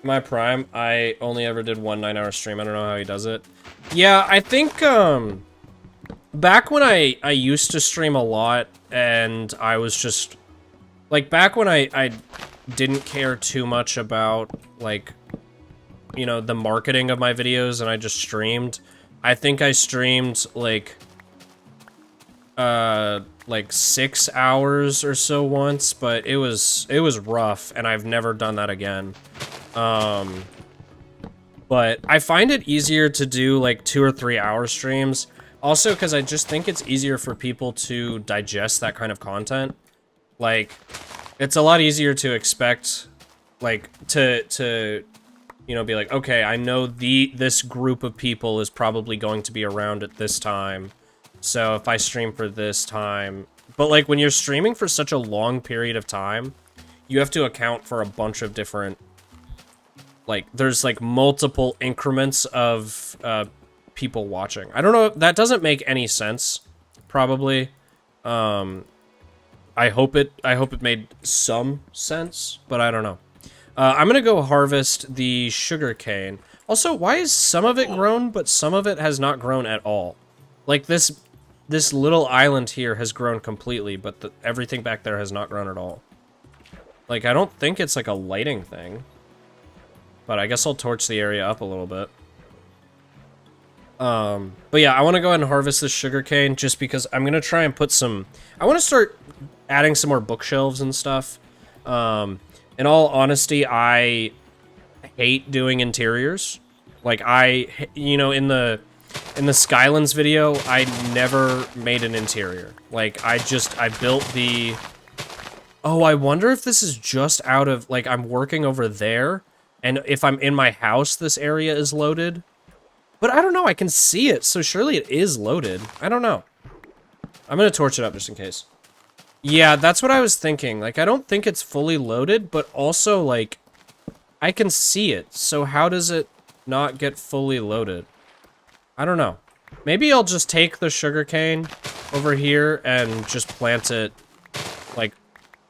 My Prime, I only ever did one 9-hour stream. I don't know how he does it. Yeah, I think, back when I used to stream a lot, and I was just... Like, back when I didn't care too much about, like, you know, the marketing of my videos, and I just streamed, I think I streamed, like 6 hours or so once, but it was rough, and I've never done that again. But I find it easier to do, like, 2 or 3 hour streams, also because I just think it's easier for people to digest that kind of content. Like, it's a lot easier to expect, like, to you know, be like, okay, I know this group of people is probably going to be around at this time, so if I stream for this time... But, like, when you're streaming for such a long period of time, you have to account for a bunch of different... Like, there's, like, multiple increments of, people watching. I don't know, that doesn't make any sense, probably. I hope it made some sense, but I don't know. I'm gonna go harvest the sugar cane. Also, why is some of it grown, but some of it has not grown at all? Like, this little island here has grown completely, but everything back there has not grown at all. Like, I don't think it's, like, a lighting thing. But I guess I'll torch the area up a little bit. But yeah, I want to go ahead and harvest this sugarcane just because I'm going to try and put some... I want to start adding some more bookshelves and stuff. In all honesty, I hate doing interiors. Like, you know, in the Skylands video, I never made an interior. Like, I built the... Oh, I wonder if this is just out of... Like, I'm working over there... And if I'm in my house, this area is loaded. But I don't know, I can see it, so surely it is loaded. I don't know. I'm gonna torch it up just in case. Yeah, that's what I was thinking. Like, I don't think it's fully loaded, but also, like, I can see it. So how does it not get fully loaded? I don't know. Maybe I'll just take the sugarcane over here and just plant it, like,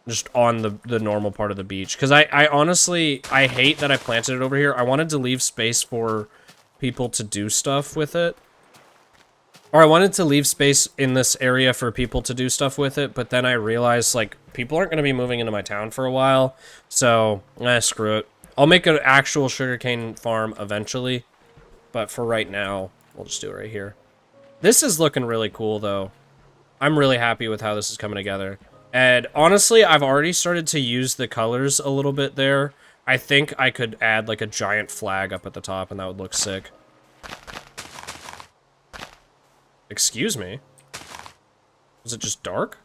just on the normal part of the beach. Because I honestly, I hate that I planted it over here. I wanted to leave space for people to do stuff with it. Or I wanted to leave space in this area for people to do stuff with it, but then I realized, like, people aren't going to be moving into my town for a while. So, screw it. I'll make an actual sugarcane farm eventually. But for right now, we'll just do it right here. This is looking really cool, though. I'm really happy with how this is coming together. And honestly, I've already started to use the colors a little bit there. I think I could add, like, a giant flag up at the top, and that would look sick. Excuse me? Is it just dark?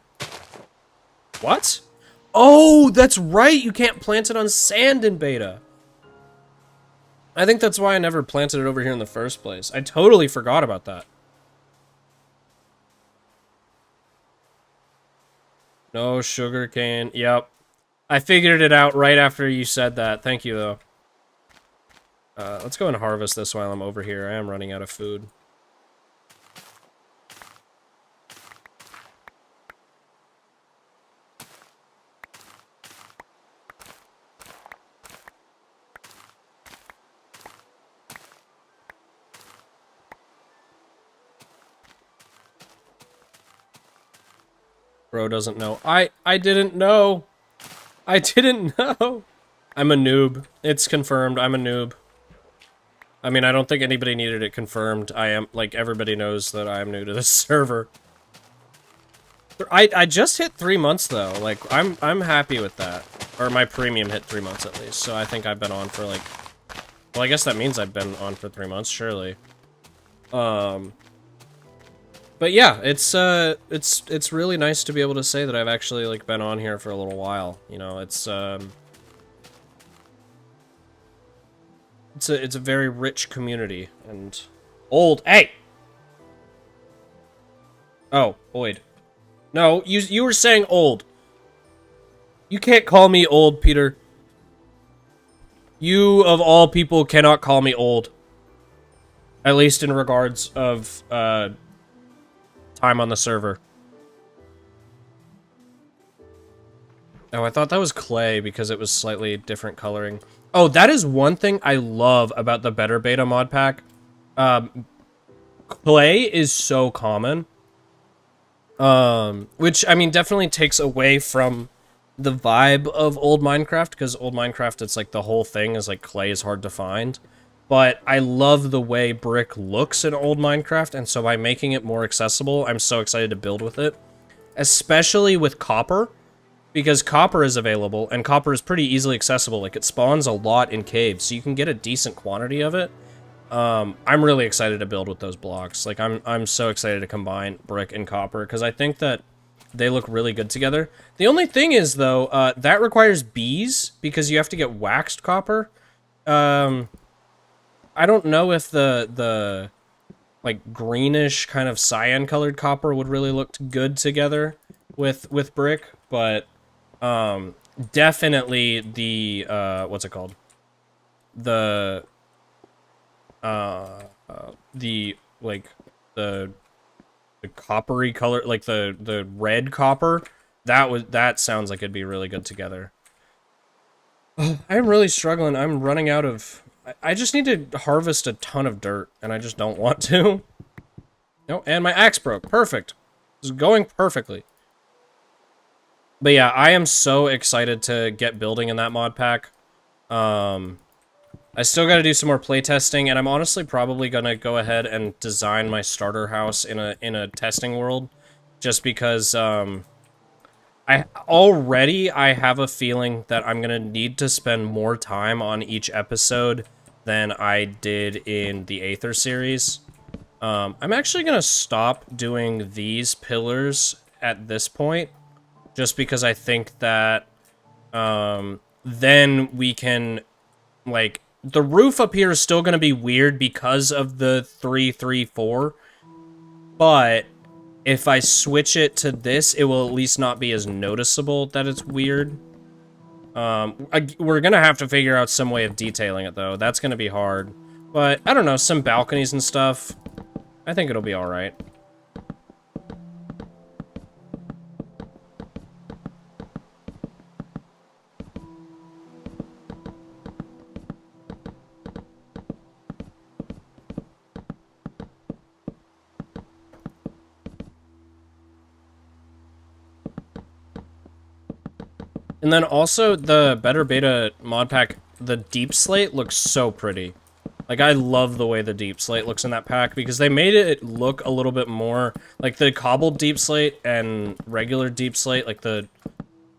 What? Oh, that's right! You can't plant it on sand in beta! I think that's why I never planted it over here in the first place. I totally forgot about that. No sugarcane. Yep. I figured it out right after you said that. Thank you, though. Let's go and harvest this while I'm over here. I am running out of food. Bro doesn't know. I didn't know. I didn't know. I'm a noob. It's confirmed. I'm a noob. I mean, I don't think anybody needed it confirmed. I am, like, everybody knows that I am new to this server. I just hit 3 months, though. Like, I'm happy with that. Or my premium hit 3 months, at least. So I think I've been on for, like... Well, I guess that means I've been on for 3 months, surely. But yeah, it's really nice to be able to say that I've actually, like, been on here for a little while. You know, it's a very rich community, and... Old! Hey! Oh, Boyd. No, you were saying old. You can't call me old, Peter. You, of all people, cannot call me old. At least in regards of, time on the server. Oh, I thought that was clay because it was slightly different coloring. Oh, that is one thing I love about the ModernBeta mod pack. Clay is so common. Which, I mean, definitely takes away from the vibe of old Minecraft, because old Minecraft, it's like the whole thing is like clay is hard to find. But I love the way brick looks in old Minecraft, and so by making it more accessible, I'm so excited to build with it. Especially with copper, because copper is available, and copper is pretty easily accessible. Like, it spawns a lot in caves, so you can get a decent quantity of it. I'm really excited to build with those blocks. Like, I'm so excited to combine brick and copper, because I think that they look really good together. The only thing is, though, that requires bees, because you have to get waxed copper. I don't know if the like, greenish kind of cyan-colored copper would really look good together with brick, but, definitely the, what's it called? The like the coppery color, like the red copper, that sounds like it'd be really good together. I'm really struggling. I'm running out of... I just need to harvest a ton of dirt, and I just don't want to. No, and my axe broke. Perfect. It's going perfectly. But yeah, I am so excited to get building in that mod pack. I still gotta do some more playtesting, and I'm honestly probably gonna go ahead and design my starter house in a testing world, just because, I have a feeling that I'm gonna need to spend more time on each episode than I did in the Aether series. I'm actually gonna stop doing these pillars at this point, just because I think that, then we can, like... The roof up here is still going to be weird because of the 3-3-4, but if I switch it to this, it will at least not be as noticeable that it's weird. We're going to have to figure out some way of detailing it, though. That's going to be hard. But, I don't know, some balconies and stuff. I think it'll be alright. And then also, the ModernBeta mod pack, the deep slate looks so pretty. Like, I love the way the deep slate looks in that pack, because they made it look a little bit more... Like, the cobbled deep slate and regular deep slate, like,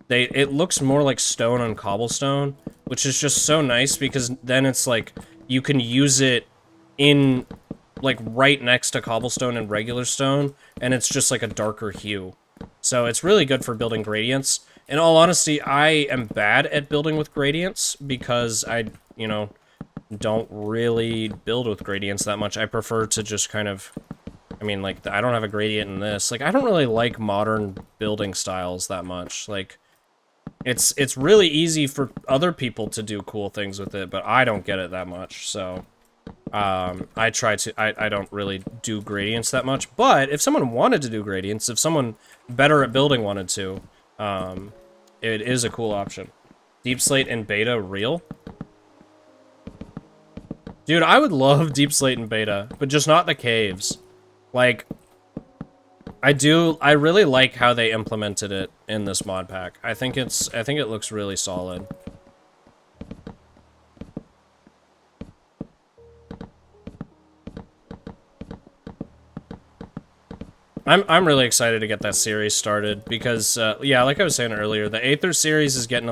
it looks more like stone on cobblestone, which is just so nice, because then it's like, you can use it in, like, right next to cobblestone and regular stone, and it's just like a darker hue. So it's really good for building gradients. In all honesty, I am bad at building with gradients because I, you know, don't really build with gradients that much. I prefer to just kind of, I mean, like, I don't have a gradient in this. Like, I don't really like modern building styles that much. Like, it's really easy for other people to do cool things with it, but I don't get it that much, so... I don't really do gradients that much, but if someone wanted to do gradients, if someone better at building wanted to, it is a cool option. Deep slate and beta real? Dude, I would love deep slate and beta, but just not the caves. Like, I really like how they implemented it in this mod pack. I think it looks really solid. I'm really excited to get that series started because, yeah, like I was saying earlier, the Aether series is getting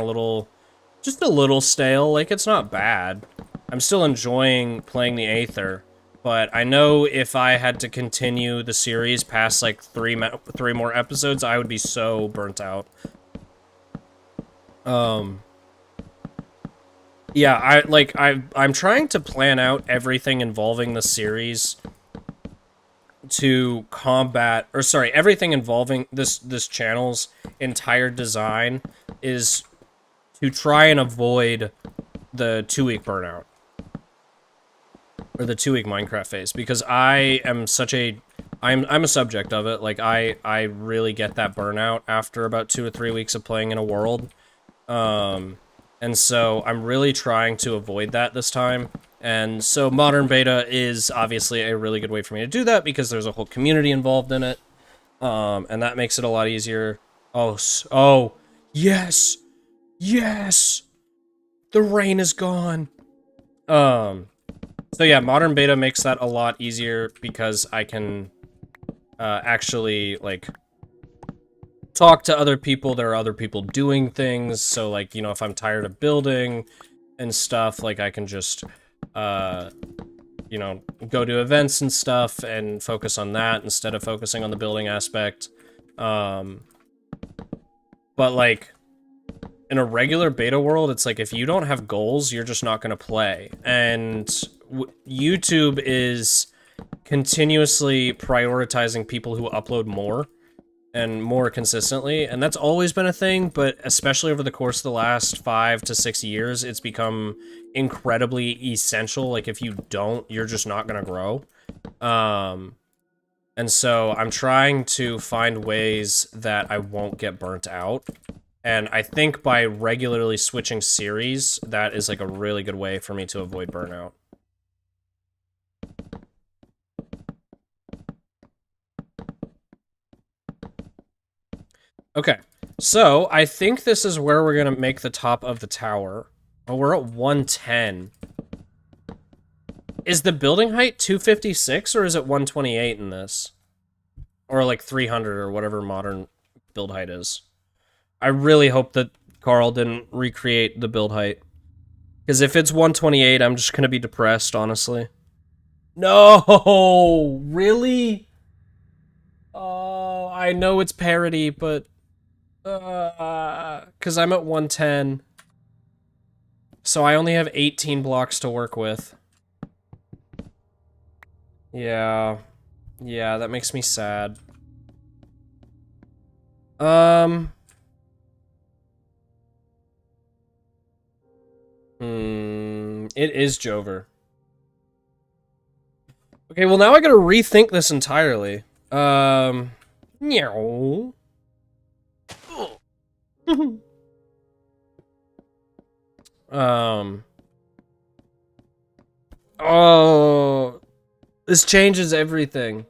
just a little stale. Like, it's not bad. I'm still enjoying playing the Aether, but I know if I had to continue the series past, like, three more episodes, I would be so burnt out. Yeah, I'm trying to plan out everything involving the series to combat, or sorry, everything involving this channel's entire design is to try and avoid the 2-week burnout or the 2-week Minecraft phase, because I am such a I'm a subject of it. Like I really get that burnout after about 2 or 3 weeks of playing in a world. And so I'm really trying to avoid that this time. And so Modern Beta is obviously a really good way for me to do that because there's a whole community involved in it. And that makes it a lot easier. Oh, yes, yes, the rain is gone. So yeah, Modern Beta makes that a lot easier because I can, actually, like, talk to other people. There are other people doing things, so, like, you know, if I'm tired of building and stuff, like, I can just, you know, go to events and stuff and focus on that instead of focusing on the building aspect. But, like, in a regular beta world, it's like, if you don't have goals, you're just not gonna play. And YouTube is continuously prioritizing people who upload more and more consistently, and that's always been a thing, but especially over the course of the last 5 to 6 years, it's become incredibly essential. Like, if you don't, you're just not gonna grow. And so I'm trying to find ways that I won't get burnt out, and I think by regularly switching series, that is, like, a really good way for me to avoid burnout. Okay, so I think this is where we're gonna make the top of the tower. Oh, we're at 110. Is the building height 256 or is it 128 in this? Or like 300 or whatever modern build height is. I really hope that Carl didn't recreate the build height. Because if it's 128, I'm just gonna be depressed, honestly. No! Really? Oh, I know it's parody, but... Because I'm at 110. So I only have 18 blocks to work with. Yeah. Yeah, that makes me sad. It is Jover. Okay, well now I gotta rethink this entirely. Meow. Oh, this changes everything.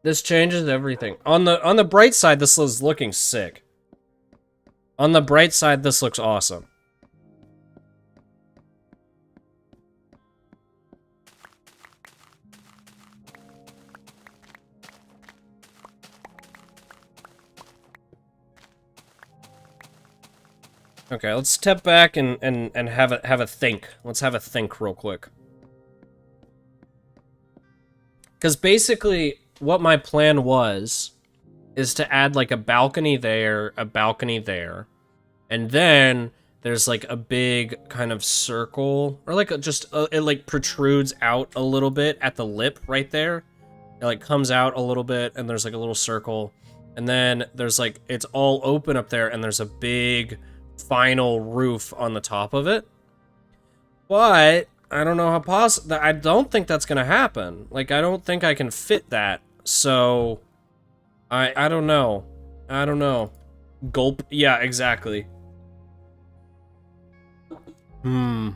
This changes everything. On the bright side, this is looking sick. On the bright side, this looks awesome. Okay, let's step back and have a think. Let's have a think real quick. Because basically, what my plan was is to add like a balcony there, and then there's like a big kind of circle, or like it like protrudes out a little bit at the lip right there. It like comes out a little bit, and there's like a little circle, and then there's like, it's all open up there, and there's a big final roof on the top of it. But I don't know how possible. I don't think that's gonna happen. Like, I don't think I can fit that. So I don't know. I don't know. Gulp. Yeah, exactly. Hmm.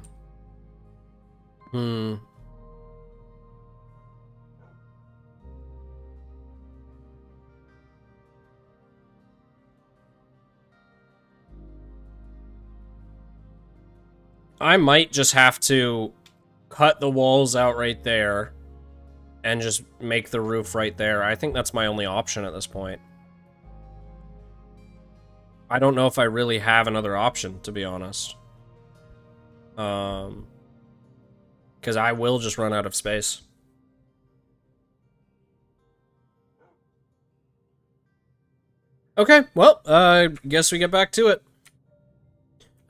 I might just have to cut the walls out right there and just make the roof right there. I think that's my only option at this point. I don't know if I really have another option, to be honest. Because I will just run out of space. Okay, well, guess we get back to it.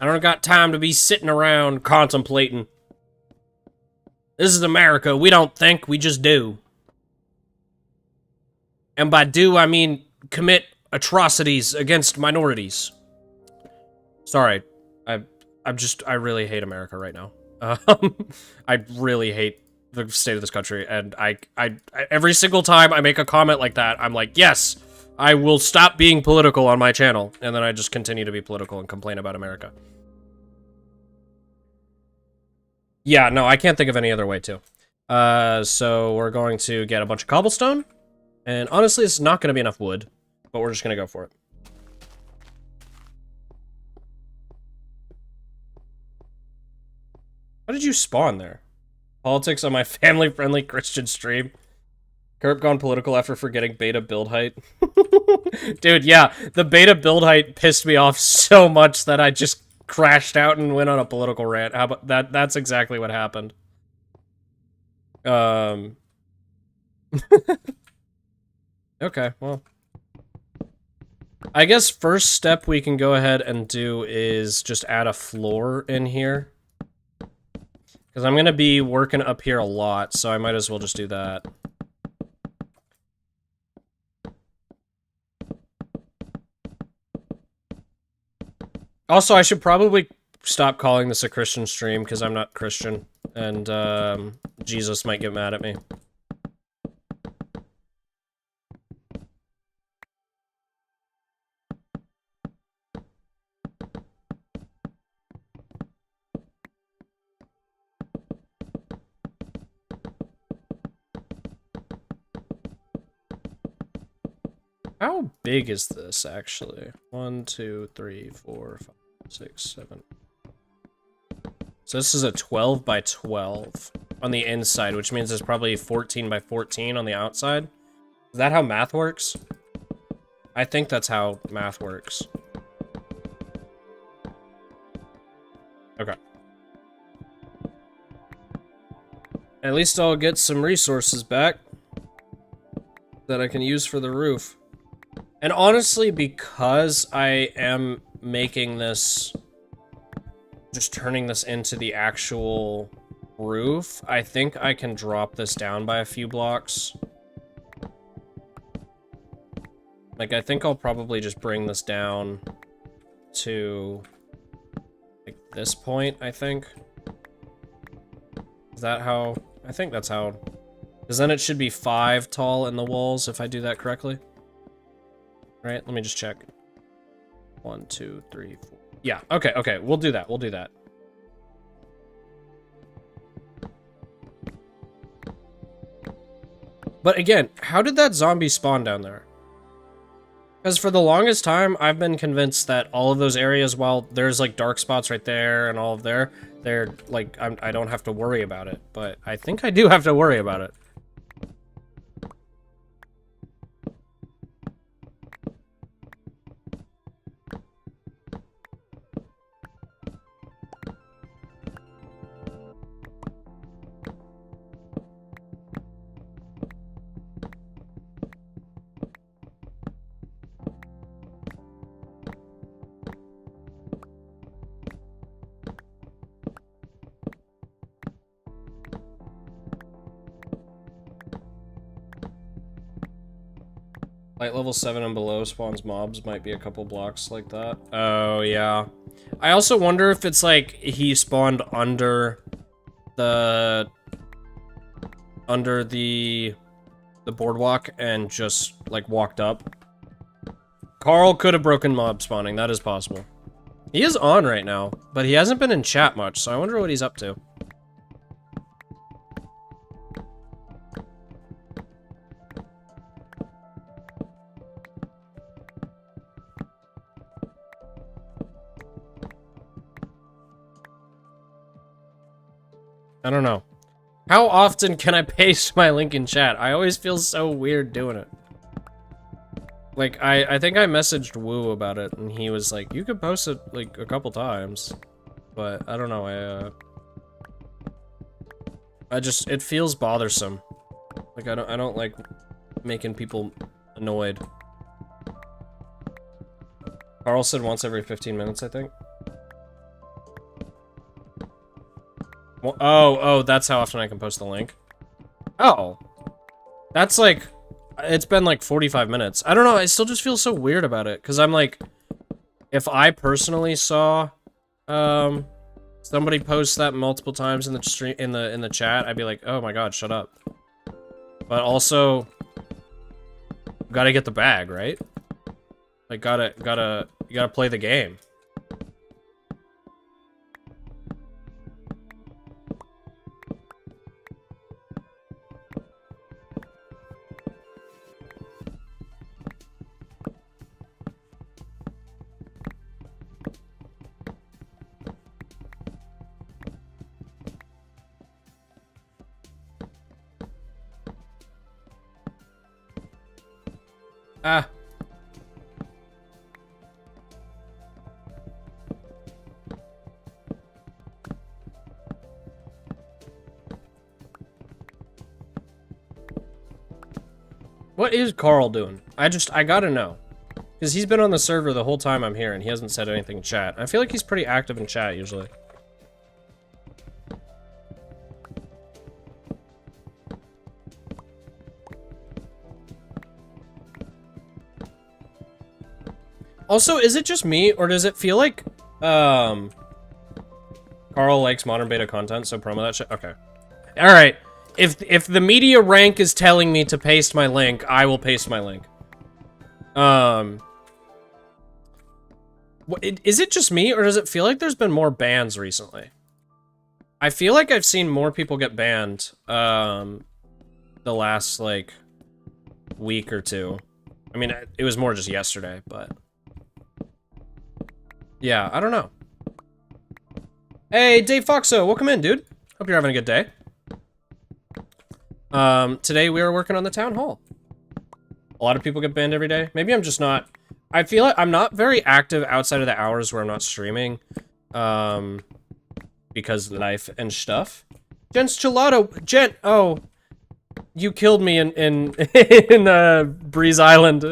I don't got time to be sitting around contemplating. This is America. We don't think, we just do. And by do, I mean commit atrocities against minorities. Sorry, I really hate America right now. I really hate the state of this country, and I every single time I make a comment like that, I'm like, yes, I will stop being political on my channel, and then I just continue to be political and complain about America. Yeah, no, I can't think of any other way to. So we're going to get a bunch of cobblestone, and honestly, it's not going to be enough wood, but we're just going to go for it. How did you spawn there? Politics on my family-friendly Christian stream. Kerp gone political after forgetting beta build height. Dude, yeah, the beta build height pissed me off so much that I just crashed out and went on a political rant. How about that? That's exactly what happened. Okay, well. I guess first step we can go ahead and do is just add a floor in here. Because I'm going to be working up here a lot, so I might as well just do that. Also, I should probably stop calling this a Christian stream, because I'm not Christian, and Jesus might get mad at me. How big is this, actually? 1, 2, 3, 4, 5, 6, 7. So this is a 12 by 12 on the inside, which means it's probably 14 by 14 on the outside. Is that how math works? I think that's how math works. Okay. At least I'll get some resources back that I can use for the roof. And honestly, because I am making this, just turning this into the actual roof, I think I can drop this down by a few blocks. Like, I think I'll probably just bring this down to, like, this point, I think. Is that how? I think that's how. Because then it should be 5 tall in the walls, if I do that correctly. Right, let me just check. 1, 2, 3, 4. Yeah, okay, okay, we'll do that, we'll do that. But again, how did that zombie spawn down there? Because for the longest time, I've been convinced that all of those areas, while there's like dark spots right there and all of there, they're like, I don't have to worry about it. But I think I do have to worry about it. Light level 7 and below spawns mobs, might be a couple blocks like that. Oh, yeah. I also wonder if it's like he spawned under the boardwalk and just like walked up. Carl could have broken mob spawning, that is possible. He is on right now, but he hasn't been in chat much, so I wonder what he's up to. I don't know. How often can I paste my link in chat? I always feel so weird doing it. Like, I think I messaged Woo about it, and he was like, you could post it, like, a couple times. But, I don't know, it feels bothersome. Like, I don't like making people annoyed. Carl said once every 15 minutes, I think. Well, oh, that's how often I can post the link. Oh. That's like... It's been like 45 minutes. I don't know, I still just feel so weird about it, because I'm like... If I personally saw... somebody post that multiple times in the stream, in the chat, I'd be like, oh my god, shut up. But also... Gotta get the bag, right? Like, you gotta play the game. Ah. What is Carl doing? I gotta know. Because he's been on the server the whole time I'm here and he hasn't said anything in chat. I feel like he's pretty active in chat usually. Also, is it just me, or does it feel like, Carl likes modern beta content, so promo that shit? Okay. Alright. If the media rank is telling me to paste my link, I will paste my link. Is it just me, or does it feel like there's been more bans recently? I feel like I've seen more people get banned, the last, like, week or two. I mean, it was more just yesterday, but... Yeah, I don't know. Hey, Dave Foxo, welcome in, dude. Hope you're having a good day. Today we are working on the town hall. A lot of people get banned every day. Maybe I'm just not... I feel like I'm not very active outside of the hours where I'm not streaming. Because life and stuff. Gents Gelato, oh. You killed me in Breeze Island.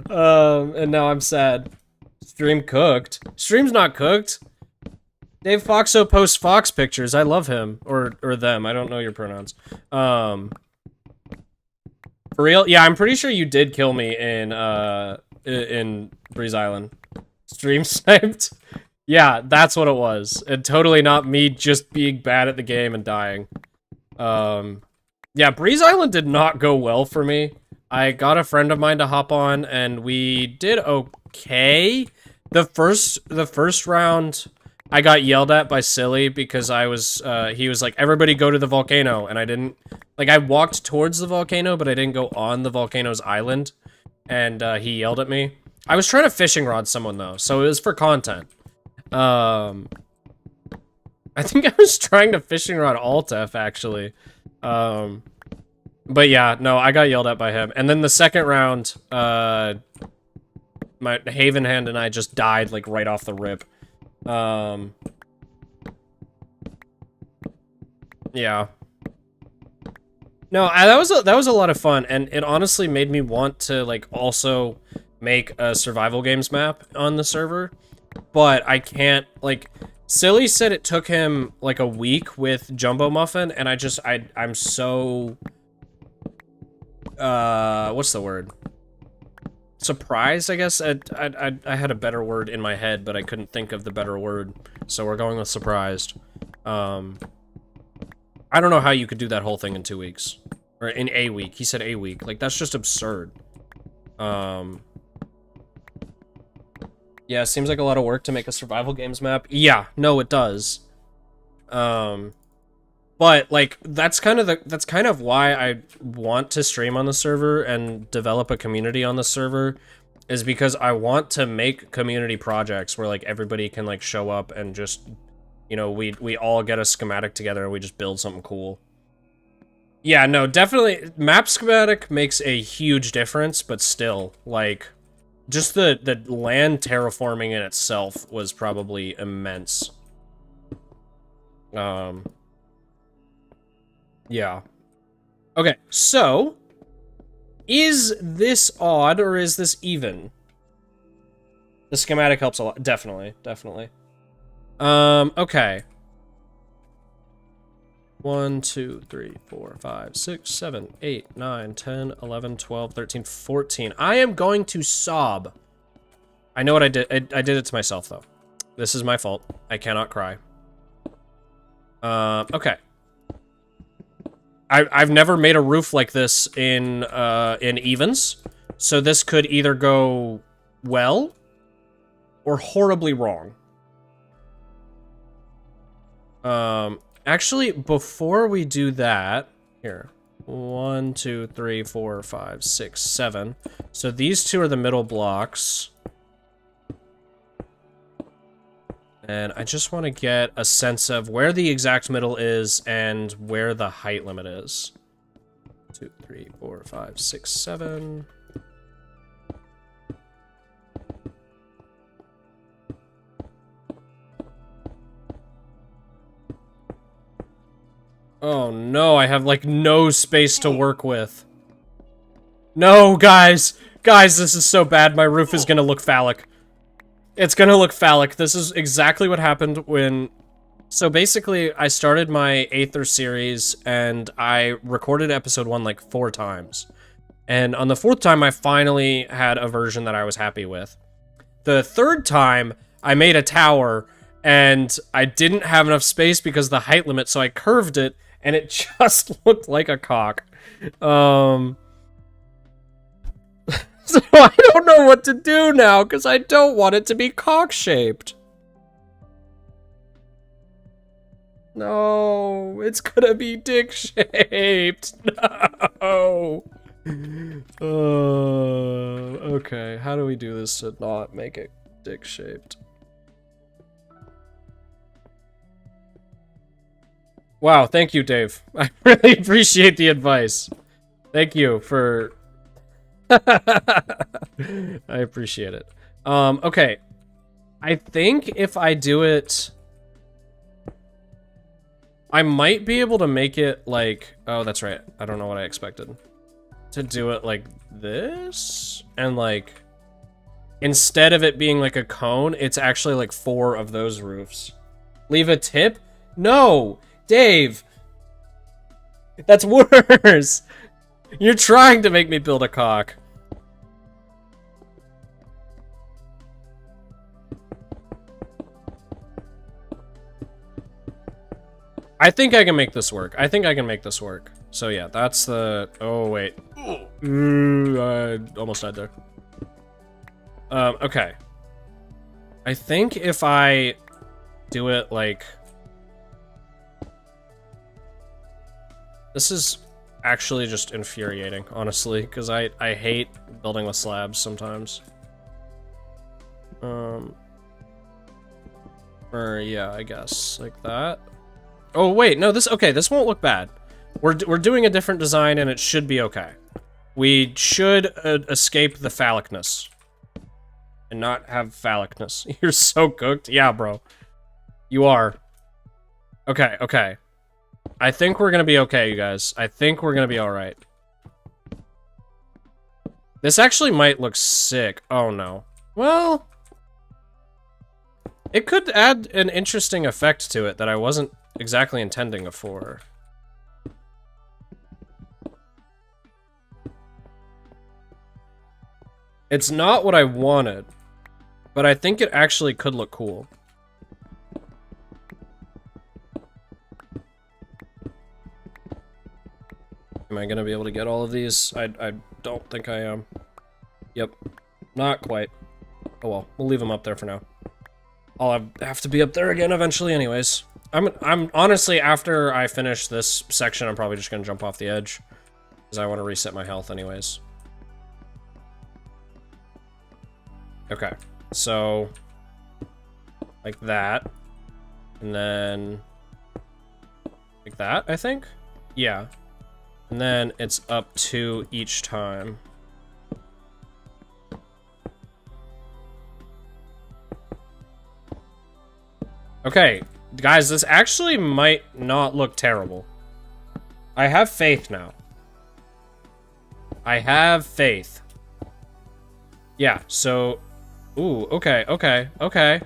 And now I'm sad. Stream cooked. Stream's not cooked. Dave Foxo posts fox pictures. I love him. Or them. I don't know your pronouns. For real? Yeah, I'm pretty sure you did kill me in Breeze Island. Stream sniped? Yeah, that's what it was. And totally not me just being bad at the game and dying. Yeah, Breeze Island did not go well for me. I got a friend of mine to hop on, and we did okay. The first round, I got yelled at by Silly because he was like, everybody go to the volcano, and I didn't, like, I walked towards the volcano, but I didn't go on the volcano's island, and he yelled at me. I was trying to fishing rod someone, though, so it was for content. I think I was trying to fishing rod Altef, actually. But yeah, no, I got yelled at by him. And then the second round, my Haven Hand and I just died, like, right off the rip. Yeah. No, that was a lot of fun, and it honestly made me want to, like, also make a survival games map on the server. But I can't, like, Silly said it took him, like, a week with Jumbo Muffin, and I'm so... what's the word? Surprised, I guess? I had a better word in my head, but I couldn't think of the better word, so we're going with surprised. I don't know how you could do that whole thing in 2 weeks. Or in a week. He said a week. Like, that's just absurd. Yeah, it seems like a lot of work to make a survival games map. Yeah, no, it does. But, like, that's kind of why I want to stream on the server and develop a community on the server, is because I want to make community projects where, like, everybody can, like, show up and just, you know, we all get a schematic together and we just build something cool. Yeah, no, definitely, map schematic makes a huge difference, but still, like, just the land terraforming in itself was probably immense. Yeah. Okay, so, is this odd or is this even? The schematic helps a lot. Definitely, definitely. Okay. 1, 2, 3, 4, 5, 6, 7, 8, 9, 10, 11, 12, 13, 14. I am going to sob. I know what I did. I did it to myself, though. This is my fault. I cannot cry. Okay. I've never made a roof like this in evens, so this could either go well or horribly wrong. Actually, before we do that, here, 1, 2, 3, 4, 5, 6, 7. So these two are the middle blocks. And I just want to get a sense of where the exact middle is and where the height limit is. 2, 3, 4, 5, 6, 7. Oh no, I have like no space to work with. No, guys! Guys, this is so bad. My roof is gonna look phallic. It's gonna look phallic. This is exactly what happened when... So basically, I started my Aether series, and I recorded episode 1 like 4 times. And on the 4th time, I finally had a version that I was happy with. The 3rd time, I made a tower, and I didn't have enough space because of the height limit, so I curved it, and it just looked like a cock. So I don't know what to do now, because I don't want it to be cock-shaped. No, it's gonna be dick-shaped. No. Okay, how do we do this to not make it dick-shaped? Wow, thank you, Dave. I really appreciate the advice. Thank you for... I appreciate it. Okay. I think if I do it... I might be able to make it like... Oh, that's right. I don't know what I expected. To do it like this? And like... Instead of it being like a cone, it's actually like 4 of those roofs. Leave a tip? No! Dave! That's worse! You're trying to make me build a cock. I think I can make this work. I think I can make this work. So yeah, that's the... Oh, wait. I almost died there. Okay. I think if I do it like... This is actually just infuriating, honestly, because I hate building with slabs sometimes. Or yeah, I guess, like that. Oh, wait, no, this won't look bad. We're doing a different design, and it should be okay. We should escape the phallicness. And not have phallicness. You're so cooked. Yeah, bro. You are. Okay, okay. I think we're gonna be okay, you guys. I think we're gonna be alright. This actually might look sick. Oh, no. Well... It could add an interesting effect to it that I wasn't exactly intending for. It's not what I wanted, but I think it actually could look cool. Am I gonna be able to get all of these? I don't think I am. Yep. Not quite. Oh well, we'll leave them up there for now. I'll have to be up there again eventually anyways. I'm honestly, after I finish this section, I'm probably just gonna jump off the edge. Because I want to reset my health anyways. Okay. So... like that. And then like that, I think? Yeah. And then it's up 2 each time. Okay, guys, this actually might not look terrible. I have faith now. I have faith. Yeah, so... Ooh, okay, okay, okay.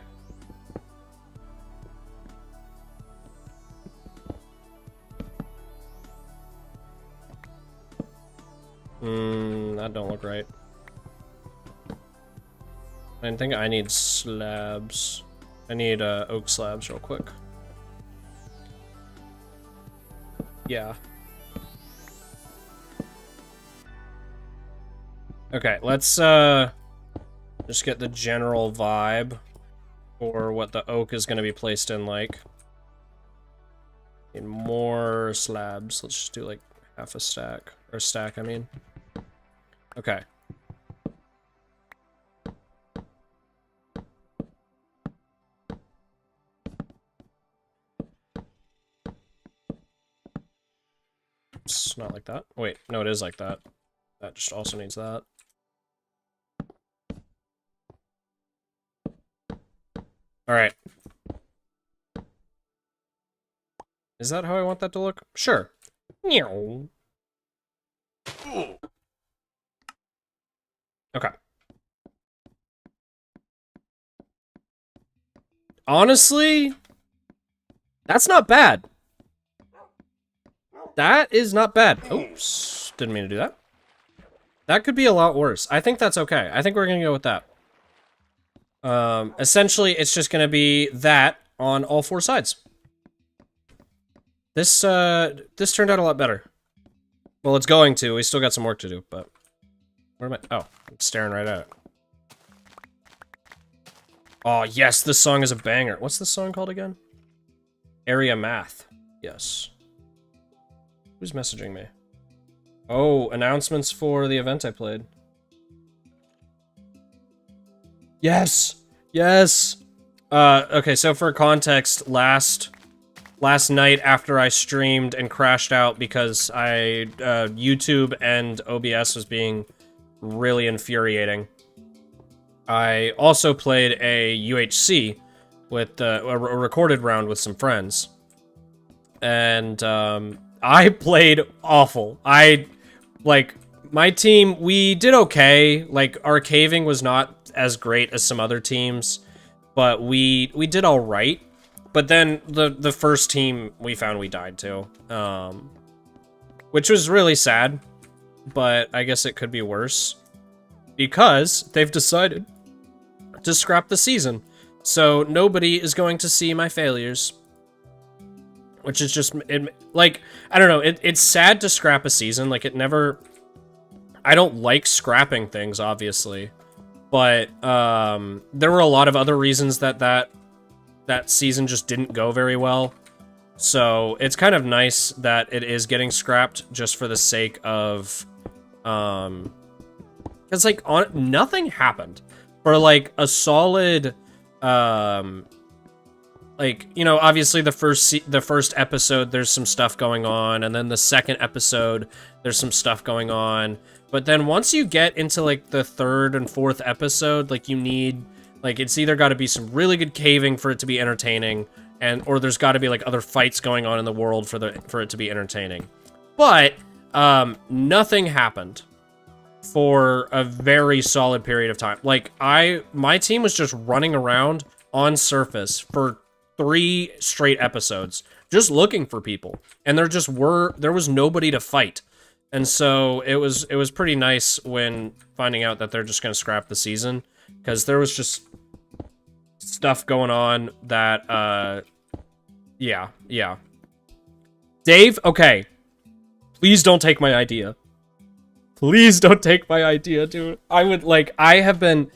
That don't look right. I think I need slabs. I need oak slabs real quick. Yeah. Okay, let's just get the general vibe for what the oak is going to be placed in like. Need more slabs. Let's just do like half a stack. Or stack, I mean. Okay. It's not like that. Wait, no, it is like that. That just also needs that. Alright. Is that how I want that to look? Sure. Okay. Honestly, that's not bad. That is not bad. Oops, didn't mean to do that. That could be a lot worse. I think that's okay. I think we're gonna go with that. Essentially, it's just gonna be that on all 4 sides. This turned out a lot better. Well, it's going to. We still got some work to do, but... Where am I? Oh, I'm staring right at it. Oh, yes, this song is a banger. What's this song called again? Area Math. Yes. Who's messaging me? Oh, announcements for the event I played. Yes! Yes! Okay, so for context, last night after I streamed and crashed out because YouTube and OBS was being really infuriating, I also played a UHC with a recorded round with some friends. And, I played awful. My team, we did okay. Like, our caving was not as great as some other teams, but we did alright. But then, the first team we found we died to. Which was really sad, but I guess it could be worse. Because they've decided to scrap the season. So, nobody is going to see my failures. Which is just, like, I don't know, it's sad to scrap a season, like, it never, I don't like scrapping things, obviously, but, there were a lot of other reasons that season just didn't go very well, so it's kind of nice that it is getting scrapped just for the sake of, it's like, nothing happened for, like, a solid, like, you know, obviously the first episode, there's some stuff going on, and then the second episode, there's some stuff going on. But then once you get into, like, the 3rd and 4th episode, like, you need, like, it's either got to be some really good caving for it to be entertaining, or there's got to be, like, other fights going on in the world for it to be entertaining. But, nothing happened for a very solid period of time. Like, my team was just running around on surface for 3 straight episodes, just looking for people, and there was nobody to fight, and so it was pretty nice when finding out that they're just gonna scrap the season, because there was just stuff going on that, yeah. Dave, okay, please don't take my idea. Please don't take my idea, dude. I would, like, I have been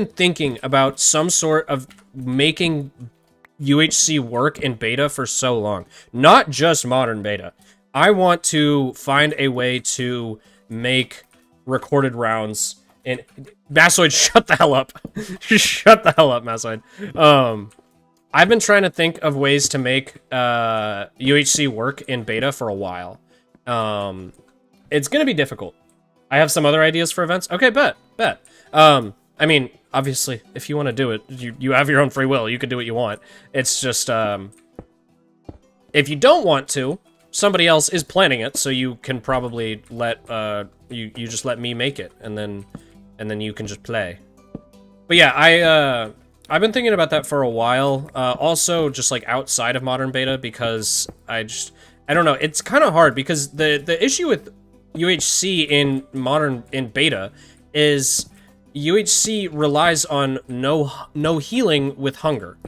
thinking about some sort of making UHC work in beta for so long. Not just modern beta. I want to find a way to make recorded rounds in... Massoid, shut the hell up. Shut the hell up, Massoid. I've been trying to think of ways to make UHC work in beta for a while. It's gonna be difficult. I have some other ideas for events. Okay, bet. I mean, obviously, if you want to do it, you have your own free will. You can do what you want. It's just, if you don't want to, somebody else is planning it, so you can probably let, you just let me make it, and then you can just play. But yeah, I've been thinking about that for a while. Also, just like outside of modern beta, because I don't know. It's kind of hard because the issue with UHC in beta is UHC relies on no healing with hunger.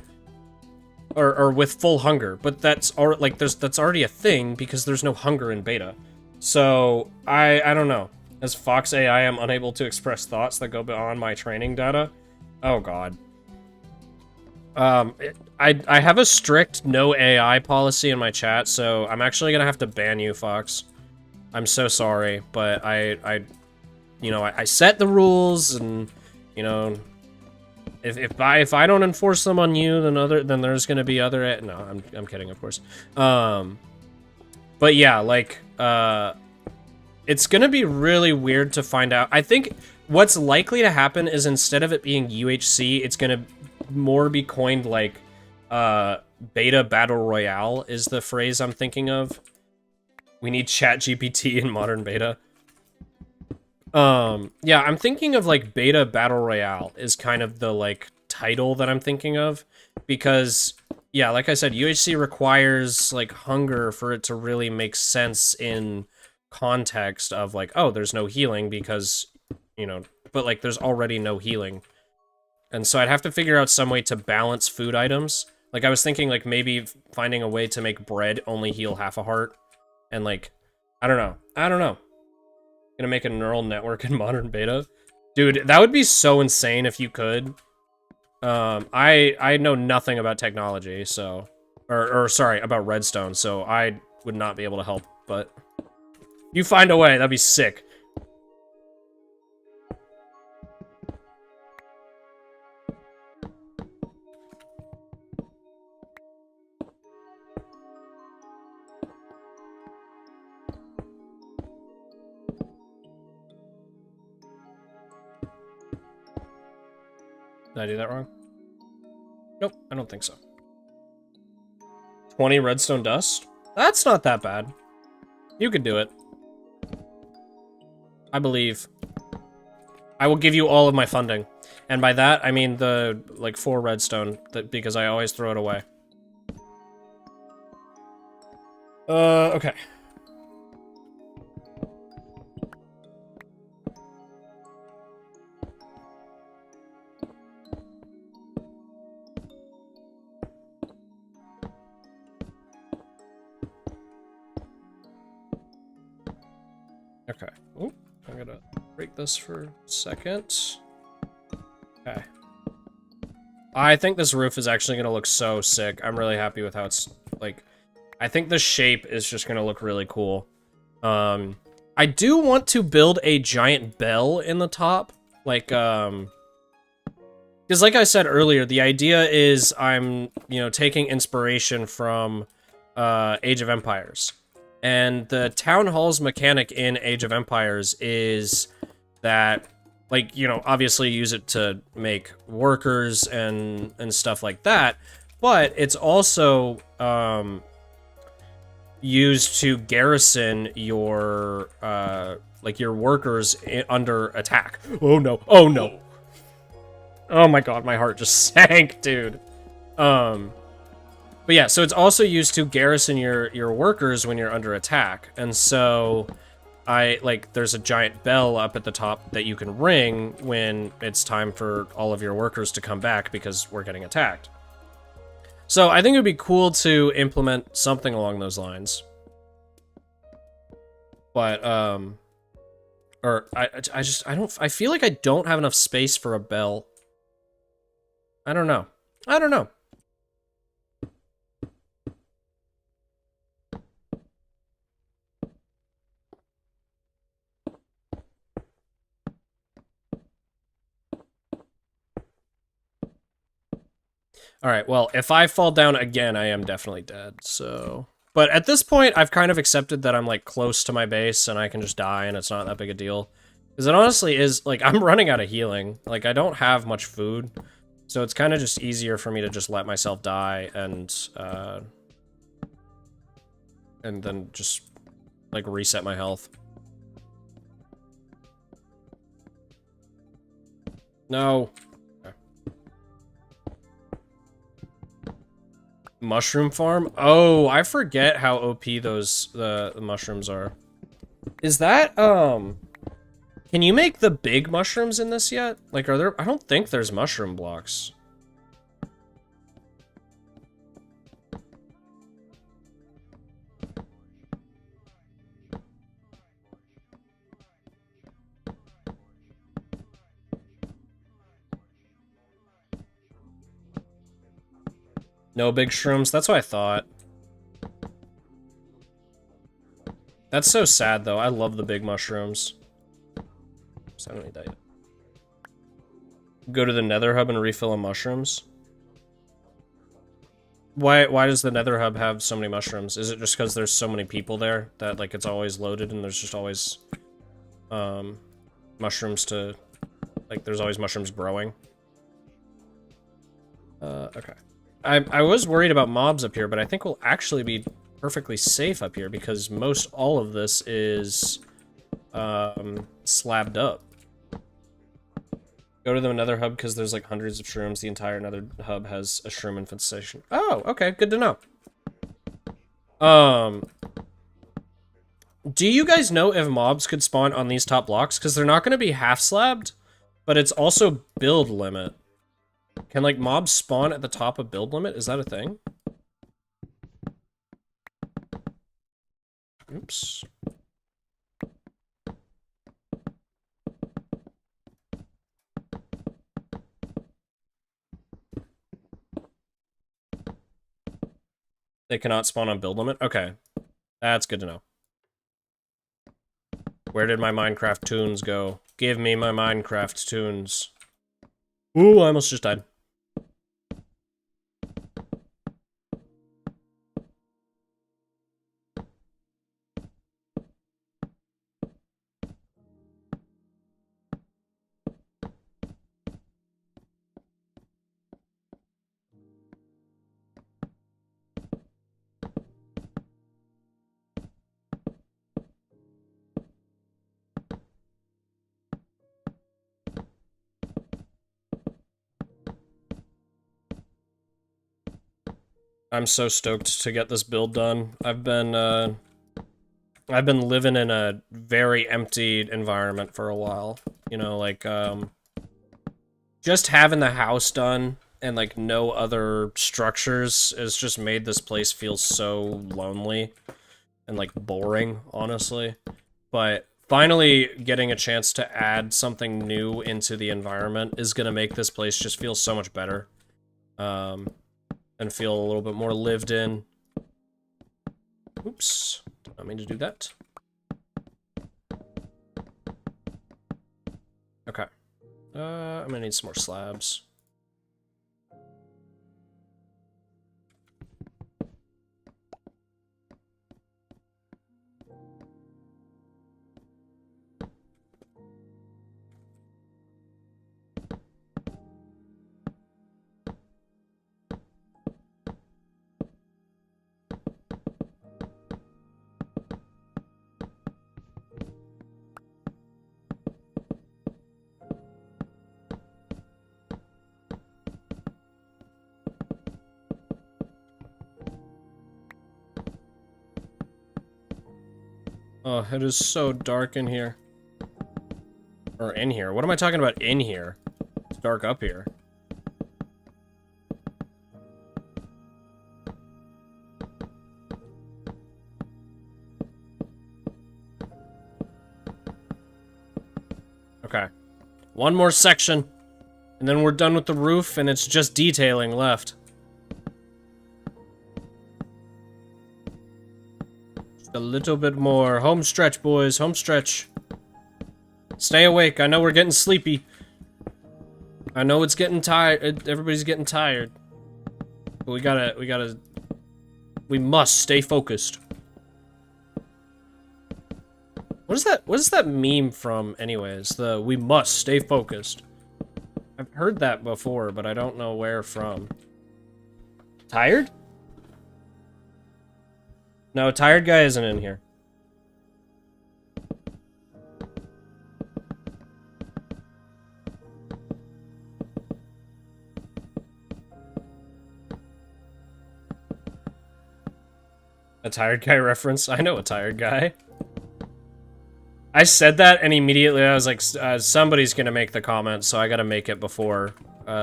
Or with full hunger, but that's already a thing because there's no hunger in beta. So I don't know. As Fox AI, I'm unable to express thoughts that go beyond my training data. Oh god. I have a strict no AI policy in my chat, so I'm actually gonna have to ban you, Fox. I'm so sorry, but I set the rules, and you know, if I don't enforce them on you, then there's gonna be other. No, I'm kidding, of course. But yeah, like it's gonna be really weird to find out. I think what's likely to happen is instead of it being UHC, it's gonna more be coined like beta battle royale is the phrase I'm thinking of. We need ChatGPT in modern beta. Yeah, I'm thinking of like beta battle royale is kind of the like title that I'm thinking of, because yeah, like I said, UHC requires like hunger for it to really make sense in context of like, oh, there's no healing because, you know, but like there's already no healing. And so I'd have to figure out some way to balance food items. Like I was thinking like maybe finding a way to make bread only heal half a heart. And like, I don't know. Gonna make a neural network in modern beta. Dude, that would be so insane if you could. I know nothing about technology, so... Or sorry, about redstone, so I would not be able to help, but... You find a way, that'd be sick. Did I do that wrong? Nope, I don't think so. 20 redstone dust? That's not that bad. You could do it. I believe. I will give you all of my funding. And by that, I mean the, like, 4 redstone, because I always throw it away. Okay. Okay. Ooh, I'm gonna break this for a second. Okay. I think this roof is actually gonna look so sick. I'm really happy with how it's, like... I think the shape is just gonna look really cool. I do want to build a giant bell in the top. Like, because like I said earlier, the idea is I'm, you know, taking inspiration from Age of Empires. And the town hall's mechanic in Age of Empires is that, like, you know, obviously use it to make workers and stuff like that, but it's also used to garrison your like your workers under attack. Oh no! Oh no! Oh my god, my heart just sank, dude. But yeah, so it's also used to garrison your workers when you're under attack, and so there's a giant bell up at the top that you can ring when it's time for all of your workers to come back because we're getting attacked. So I think it would be cool to implement something along those lines. But, I feel like I don't have enough space for a bell. I don't know. Alright, well, if I fall down again, I am definitely dead, so... But at this point, I've kind of accepted that I'm, like, close to my base, and I can just die, and it's not that big a deal. Because it honestly is, like, I'm running out of healing. Like, I don't have much food, so it's kind of just easier for me to just let myself die, and then just, like, reset my health. No. Okay. Mushroom farm? Oh, I forget how OP those the mushrooms are. Is that can you make the big mushrooms in this yet? Like, are there? I don't think there's mushroom blocks. No big shrooms? That's what I thought. That's so sad, though. I love the big mushrooms. So I don't need that yet. Go to the Nether Hub and refill on mushrooms? Why does the Nether Hub have so many mushrooms? Is it just because there's so many people there that, like, it's always loaded and there's just always, mushrooms to... Like, there's always mushrooms growing? Okay. I was worried about mobs up here, but I think we'll actually be perfectly safe up here because most all of this is slabbed up. Go to the Nether Hub because there's like hundreds of shrooms. The entire Nether Hub has a shroom infestation. Oh, okay, good to know. Do you guys know if mobs could spawn on these top blocks? Because they're not going to be half slabbed, but it's also build limit. Can, like, mobs spawn at the top of build limit? Is that a thing? Oops. They cannot spawn on build limit? Okay. That's good to know. Where did my Minecraft tunes go? Give me my Minecraft tunes. Ooh, I almost just died. I'm so stoked to get this build done. I've been living in a very empty environment for a while. You know, like, just having the house done and, like, no other structures has just made this place feel so lonely and, like, boring, honestly. But finally getting a chance to add something new into the environment is gonna make this place just feel so much better. And feel a little bit more lived in. Oops, didn't mean to do that. Okay. I'm gonna need some more slabs. Oh, it is so dark in here. Or in here. What am I talking about in here? It's dark up here. Okay. One more section. And then we're done with the roof, and it's just detailing left. A little bit more. Home stretch, boys. Home stretch. Stay awake. I know we're getting sleepy. I know it's getting tired. Everybody's getting tired. But we must stay focused. What is that meme from anyways? The we must stay focused. I've heard that before, but I don't know where from. Tired? No, tired guy isn't in here. A tired guy reference? I know a tired guy. I said that and immediately I was like, somebody's gonna make the comment, so I gotta make it before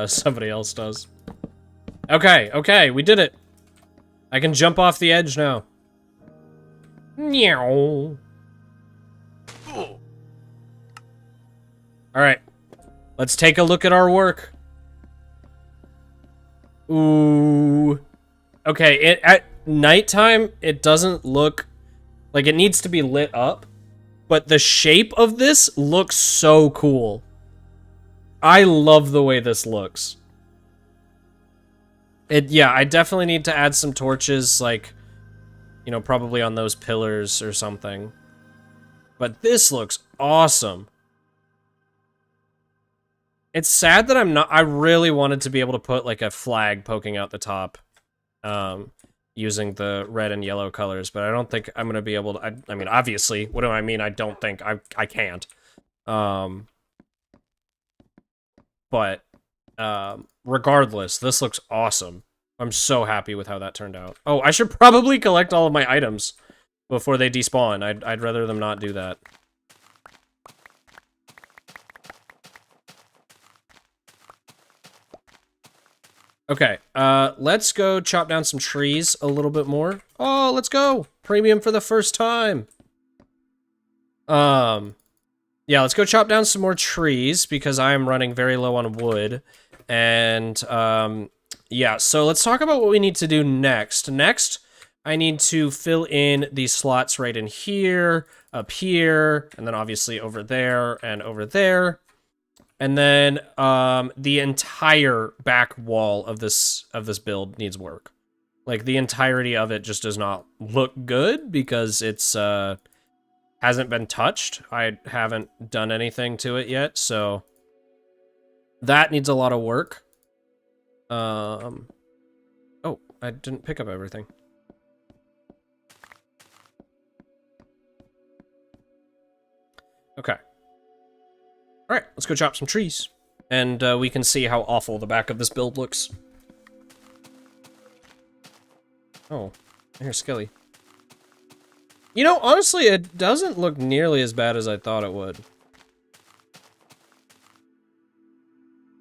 somebody else does. Okay, we did it. I can jump off the edge now. Meow. Alright. Let's take a look at our work. Ooh. Okay, at nighttime, it doesn't look like it needs to be lit up. But the shape of this looks so cool. I love the way this looks. Yeah, I definitely need to add some torches, like, you know, probably on those pillars or something. But this looks awesome. It's sad that I really wanted to be able to put, like, a flag poking out the top. Using the red and yellow colors, but I don't think I'm gonna be able to. I mean, obviously, what do I mean? I don't think I can't. But regardless, this looks awesome. I'm so happy with how that turned out. Oh, I should probably collect all of my items before they despawn. I'd rather them not do that. Okay, let's go chop down some trees a little bit more. Oh, let's go! Premium for the first time! Yeah, let's go chop down some more trees, because I am running very low on wood. And, yeah, so let's talk about what we need to do next. Next, I need to fill in these slots right in here, up here, and then obviously over there, and over there. And then the entire back wall of this build needs work. Like the entirety of it just does not look good because it's hasn't been touched. I haven't done anything to it yet, so that needs a lot of work. Oh, I didn't pick up everything. Okay. Alright, let's go chop some trees. And we can see how awful the back of this build looks. Oh, I hear Skilly. You know, honestly, it doesn't look nearly as bad as I thought it would.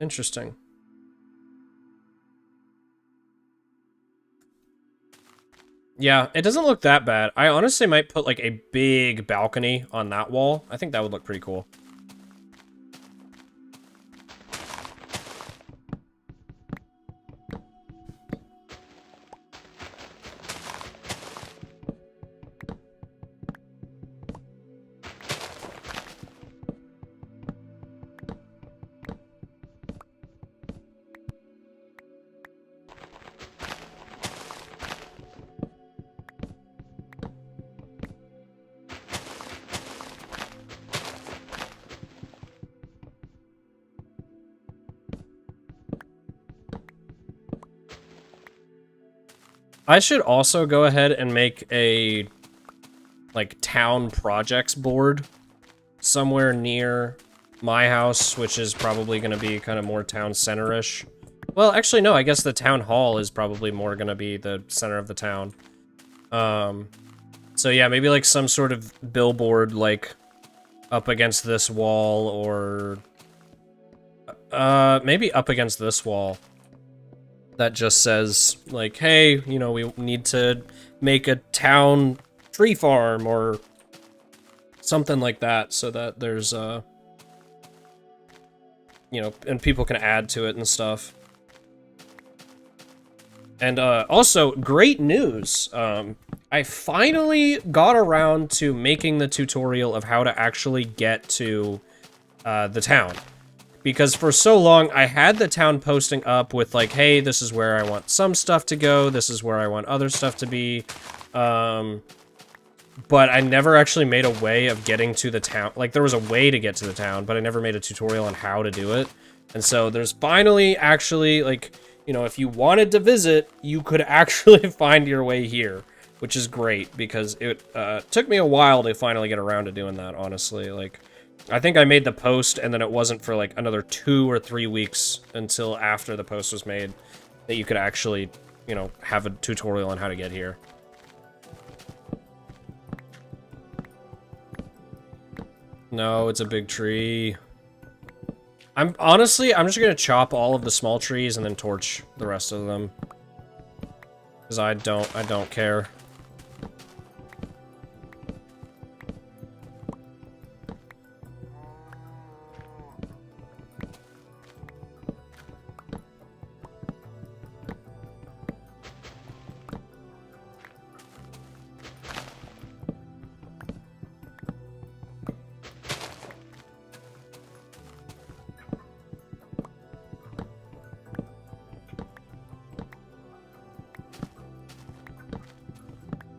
Interesting. Yeah, it doesn't look that bad. I honestly might put, like, a big balcony on that wall. I think that would look pretty cool. I should also go ahead and make a, like, town projects board somewhere near my house, which is probably going to be kind of more town center-ish. Well, actually, no, I guess the town hall is probably more going to be the center of the town. So yeah, maybe, like, some sort of billboard, like, up against this wall, or... maybe up against this wall. That just says, like, hey, you know, we need to make a town tree farm, or something like that, so that there's, you know, and people can add to it and stuff. And, also, great news! I finally got around to making the tutorial of how to actually get to, the town. because for so long I had the town posting up with like, hey, this is where I want some stuff to go, this is where I want other stuff to be, but I never actually made a way of getting to the town. Like, there was a way to get to the town, but I never made a tutorial on how to do it. And so there's finally actually, like, you know, if you wanted to visit, you could actually find your way here, which is great, because it took me a while to finally get around to doing that, honestly. Like, I think I made the post, and then it wasn't for, like, another 2 or 3 weeks until after the post was made that you could actually, you know, have a tutorial on how to get here. No, it's a big tree. Honestly, I'm just gonna chop all of the small trees and then torch the rest of them. Because I don't care.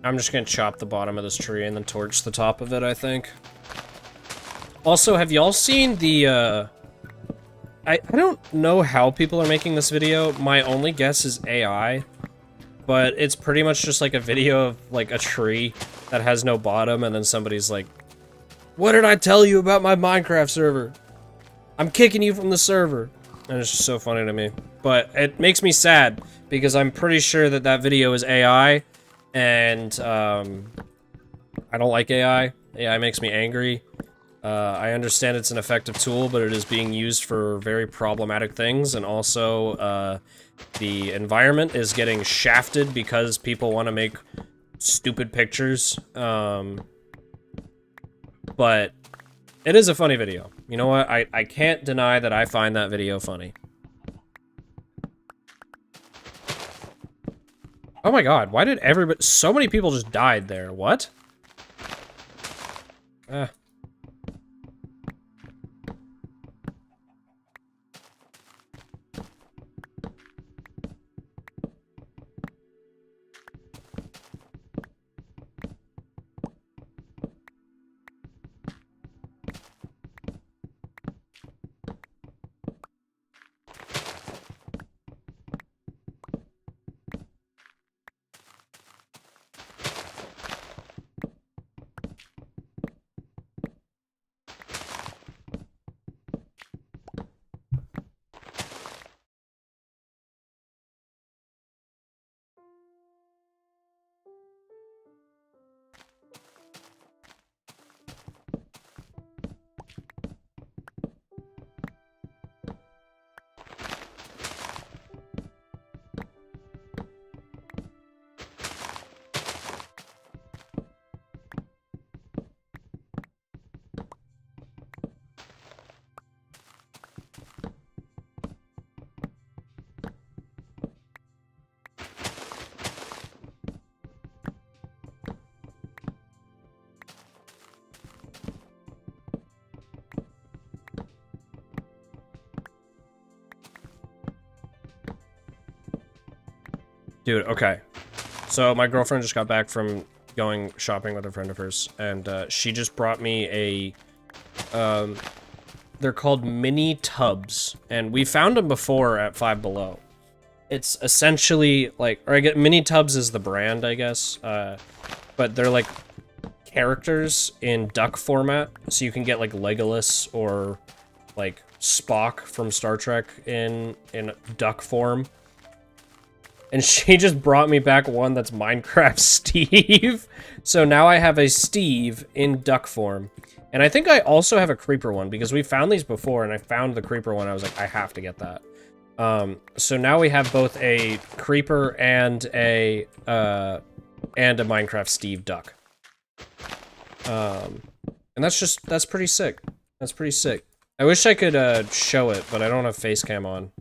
I'm just gonna chop the bottom of this tree and then torch the top of it, I think. Also, have y'all seen the, I don't know how people are making this video. My only guess is AI. But it's pretty much just like a video of, like, a tree that has no bottom, and then somebody's like, what did I tell you about my Minecraft server? I'm kicking you from the server. And it's just so funny to me. But it makes me sad, because I'm pretty sure that that video is AI. And, I don't like AI. AI makes me angry. I understand it's an effective tool, but it is being used for very problematic things, and also, the environment is getting shafted because people want to make stupid pictures. But it is a funny video. You know what? I can't deny that I find that video funny. Oh my god, why did everybody... So many people just died there. What? Dude, okay. So my girlfriend just got back from going shopping with a friend of hers, and she just brought me a, they're called mini tubs, and we found them before at Five Below. It's essentially like, or I get mini tubs is the brand, I guess, but they're like characters in duck format, so you can get like Legolas or like Spock from Star Trek in duck form. And she just brought me back one that's Minecraft Steve. So now I have a Steve in duck form. And I think I also have a creeper one, because we found these before, and I found the creeper one. I was like, I have to get that. So now we have both a creeper and a Minecraft Steve duck. And that's pretty sick. That's pretty sick. I wish I could show it, but I don't have face cam on.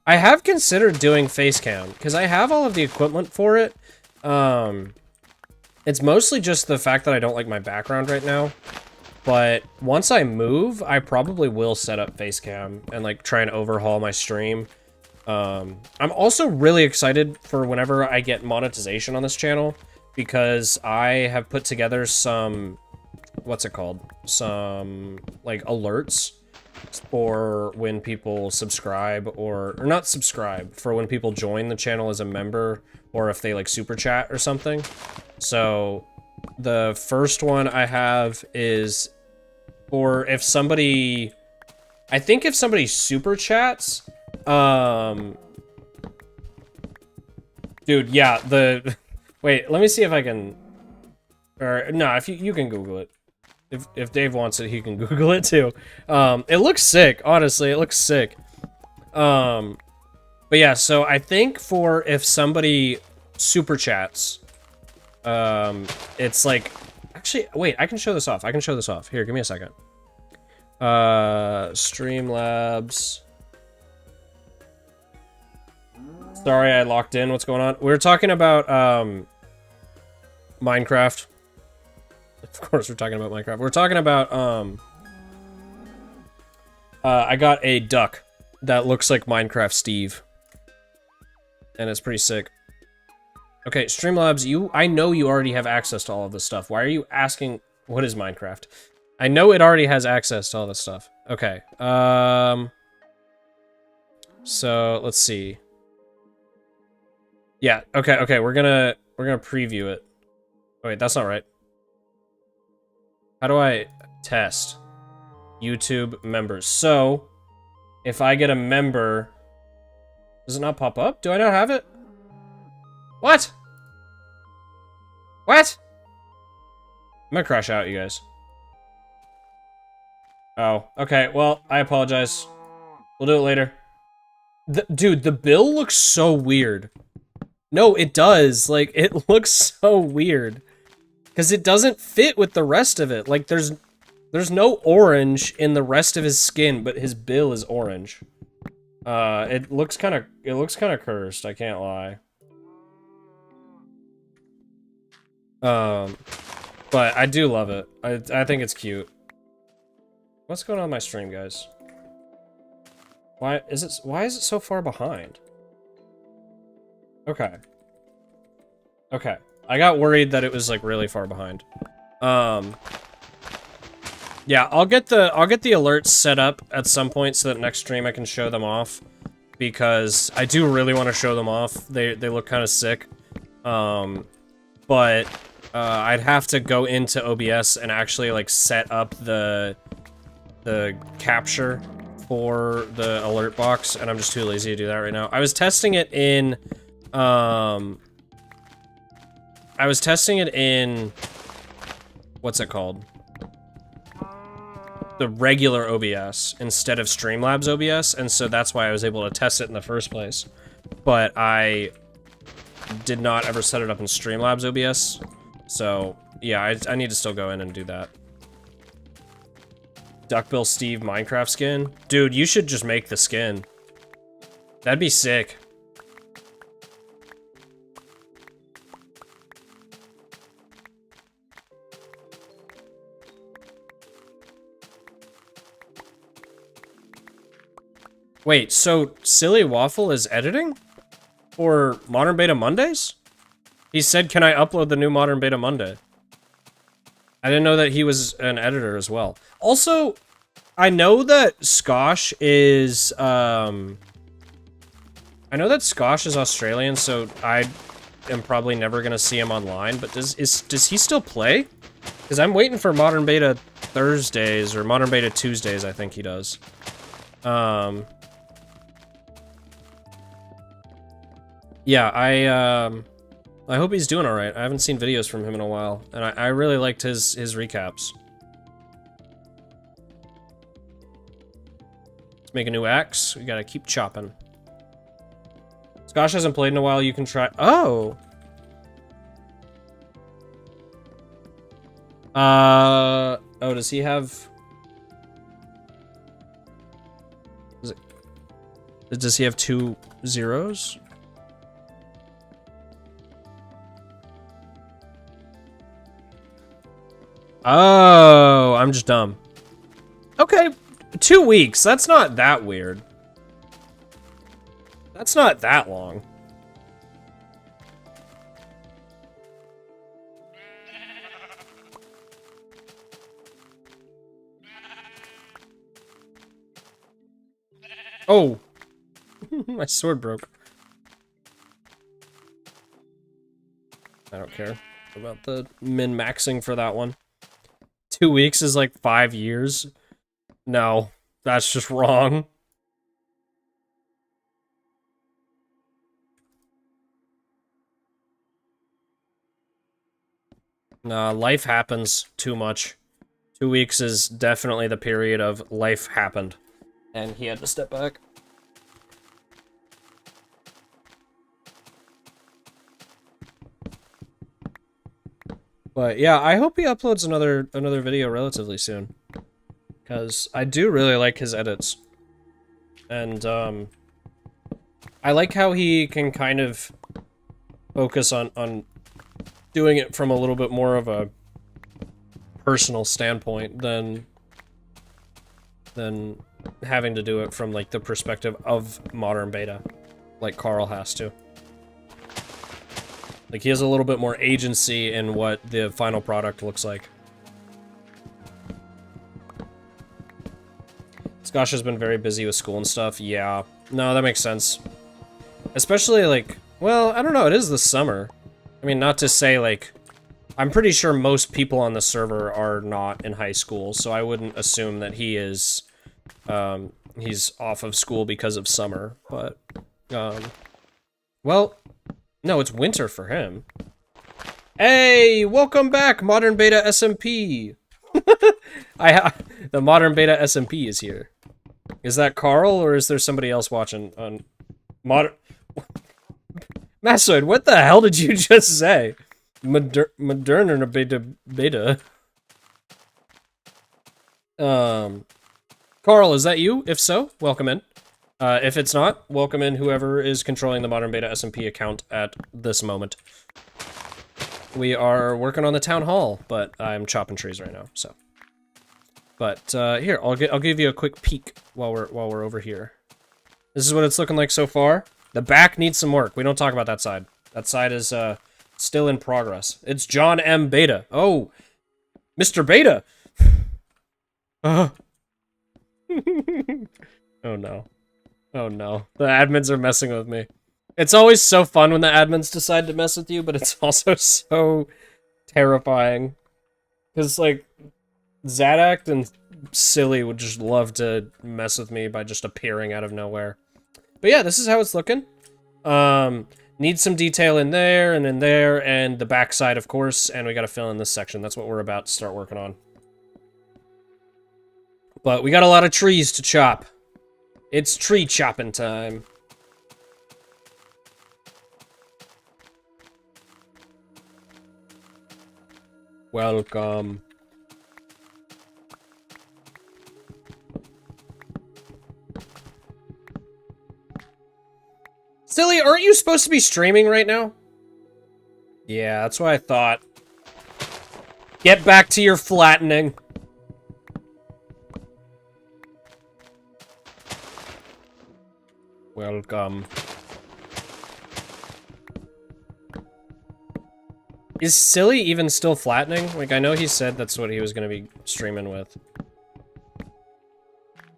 I have considered doing face cam, because I have all of the equipment for it. It's mostly just the fact that I don't like my background right now. But once I move, I probably will set up Facecam and like try and overhaul my stream. I'm also really excited for whenever I get monetization on this channel, because I have put together some, what's it called? Some like alerts for when people subscribe or not subscribe, for when people join the channel as a member, or if they like super chat or something. So the first one I have is, or if somebody, I think if somebody super chats, dude, yeah, wait, let me see if I can, or no, if you can Google it. If Dave wants it, he can Google it too. It looks sick, honestly, it looks sick. But yeah, so I think for if somebody super chats, it's like, actually, wait, I can show this off. Here, give me a second. Streamlabs. Sorry, I locked in. What's going on? We were talking about, Minecraft. Of course we're talking about Minecraft. We're talking about, I got a duck that looks like Minecraft Steve. And it's pretty sick. Okay, Streamlabs, I know you already have access to all of this stuff. Why are you asking, what is Minecraft? I know it already has access to all this stuff. Okay, so, let's see. Yeah, okay, we're gonna preview it. Oh, wait, that's not right. How do I test YouTube members? So, if I get a member, does it not pop up? Do I not have it? What? What? I'm gonna crash out, you guys. Oh, okay, well, I apologize. We'll do it later. Dude, the bill looks so weird. No, it does. Like, it looks so weird. Because it doesn't fit with the rest of it. Like, there's no orange in the rest of his skin, but his bill is orange. It looks kind of cursed, I can't lie. But I do love it. I think it's cute. What's going on my stream, guys? Why is it so far behind? Okay. Okay. I got worried that it was like really far behind. Yeah, I'll get the alerts set up at some point so that next stream I can show them off, because I do really want to show them off. They look kind of sick. But I'd have to go into OBS and actually like set up the capture for the alert box, and I'm just too lazy to do that right now. I was testing it in what's it called? The regular OBS instead of Streamlabs OBS, and so that's why I was able to test it in the first place. But I did not ever set it up in Streamlabs OBS, so yeah, I need to still go in and do that. Duckbill Steve Minecraft skin? Dude, you should just make the skin. That'd be sick. Wait, so Silly Waffle is editing? For Modern Beta Mondays? He said, can I upload the new Modern Beta Monday? I didn't know that he was an editor as well. Also, I know that Skosh is, Australian, so I am probably never gonna see him online, but does he still play? Because I'm waiting for Modern Beta Thursdays, or Modern Beta Tuesdays, I think he does. Yeah, I hope he's doing alright. I haven't seen videos from him in a while, and I really liked his recaps. Let's make a new axe. We gotta keep chopping. Skosh hasn't played in a while, you can try- Oh! Oh, does he have... Does he have 2 zeros? Oh, I'm just dumb. Okay, 2 weeks. That's not that weird. That's not that long. Oh, my sword broke. I don't care about the min-maxing for that one. 2 weeks is like 5 years. No, that's just wrong. Nah, life happens too much. 2 weeks is definitely the period of life happened. And he had to step back. But yeah, I hope he uploads another video relatively soon. Because I do really like his edits. And, I like how he can kind of focus on doing it from a little bit more of a personal standpoint than having to do it from, like, the perspective of modern beta, like Carl has to. Like, he has a little bit more agency in what the final product looks like. Skosh has been very busy with school and stuff. Yeah. No, that makes sense. Especially, like, well, I don't know, it is the summer. I mean, not to say, like, I'm pretty sure most people on the server are not in high school, so I wouldn't assume that he is, he's off of school because of summer, but, well, no, it's winter for him. Hey, welcome back, Modern Beta SMP! The Modern Beta SMP is here. Is that Carl, or is there somebody else watching on Modern... Massoid, what the hell did you just say? Modern Beta. Carl, is that you? If so, welcome in. If it's not, welcome in whoever is controlling the Modern Beta SMP account at this moment. We are working on the town hall, but I'm chopping trees right now, so. But here, I'll give you a quick peek while we're over here. This is what it's looking like so far. The back needs some work. We don't talk about that side. That side is still in progress. It's John M. Beta. Oh, Mr. Beta. Oh no. Oh no. The admins are messing with me. It's always so fun when the admins decide to mess with you, but it's also so terrifying. Because, like, Zadak and Silly would just love to mess with me by just appearing out of nowhere. But yeah, this is how it's looking. Needs some detail in there, and the backside, of course, and we gotta fill in this section. That's what we're about to start working on. But we got a lot of trees to chop. It's tree chopping time. Welcome. Silly, aren't you supposed to be streaming right now? Yeah, that's what I thought. Get back to your flattening. Welcome. Is Silly even still flattening? Like, I know he said that's what he was gonna be streaming with.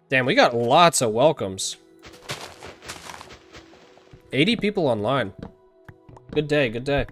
Damn, we got lots of welcomes. 80 people online. Good day, good day.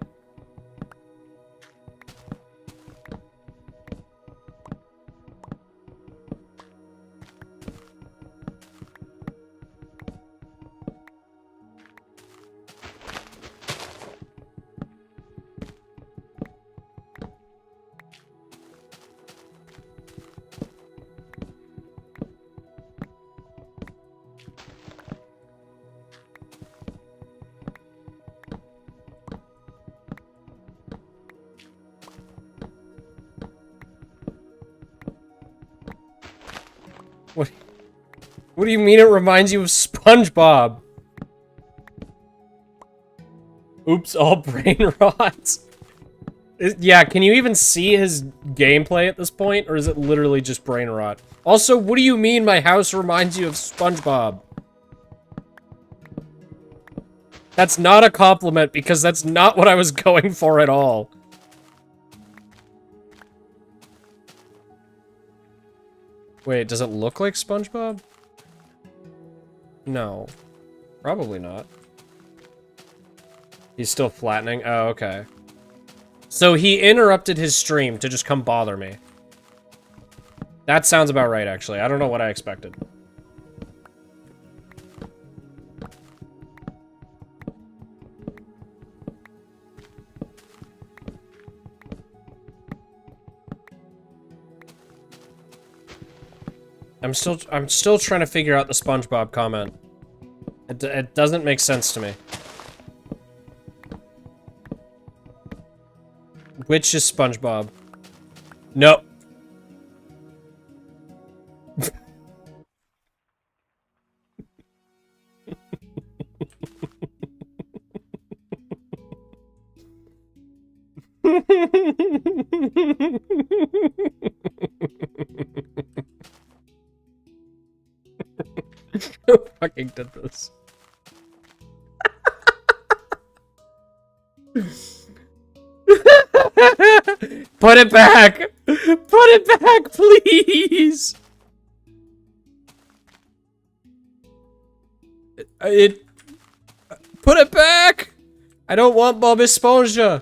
What do you mean it reminds you of SpongeBob? Oops, all brain rot. Yeah, can you even see his gameplay at this point, or is it literally just brain rot? Also, what do you mean my house reminds you of SpongeBob? That's not a compliment, because that's not what I was going for at all. Wait, does it look like SpongeBob? No. Probably not. He's still flattening? Oh, okay. So he interrupted his stream to just come bother me. That sounds about right, actually. I don't know what I expected. I'm still trying to figure out the SpongeBob comment. It doesn't make sense to me. Which is SpongeBob? No. Who fucking did this? Put it back! Put it back, please! Put it back! I don't want Bob Esponja!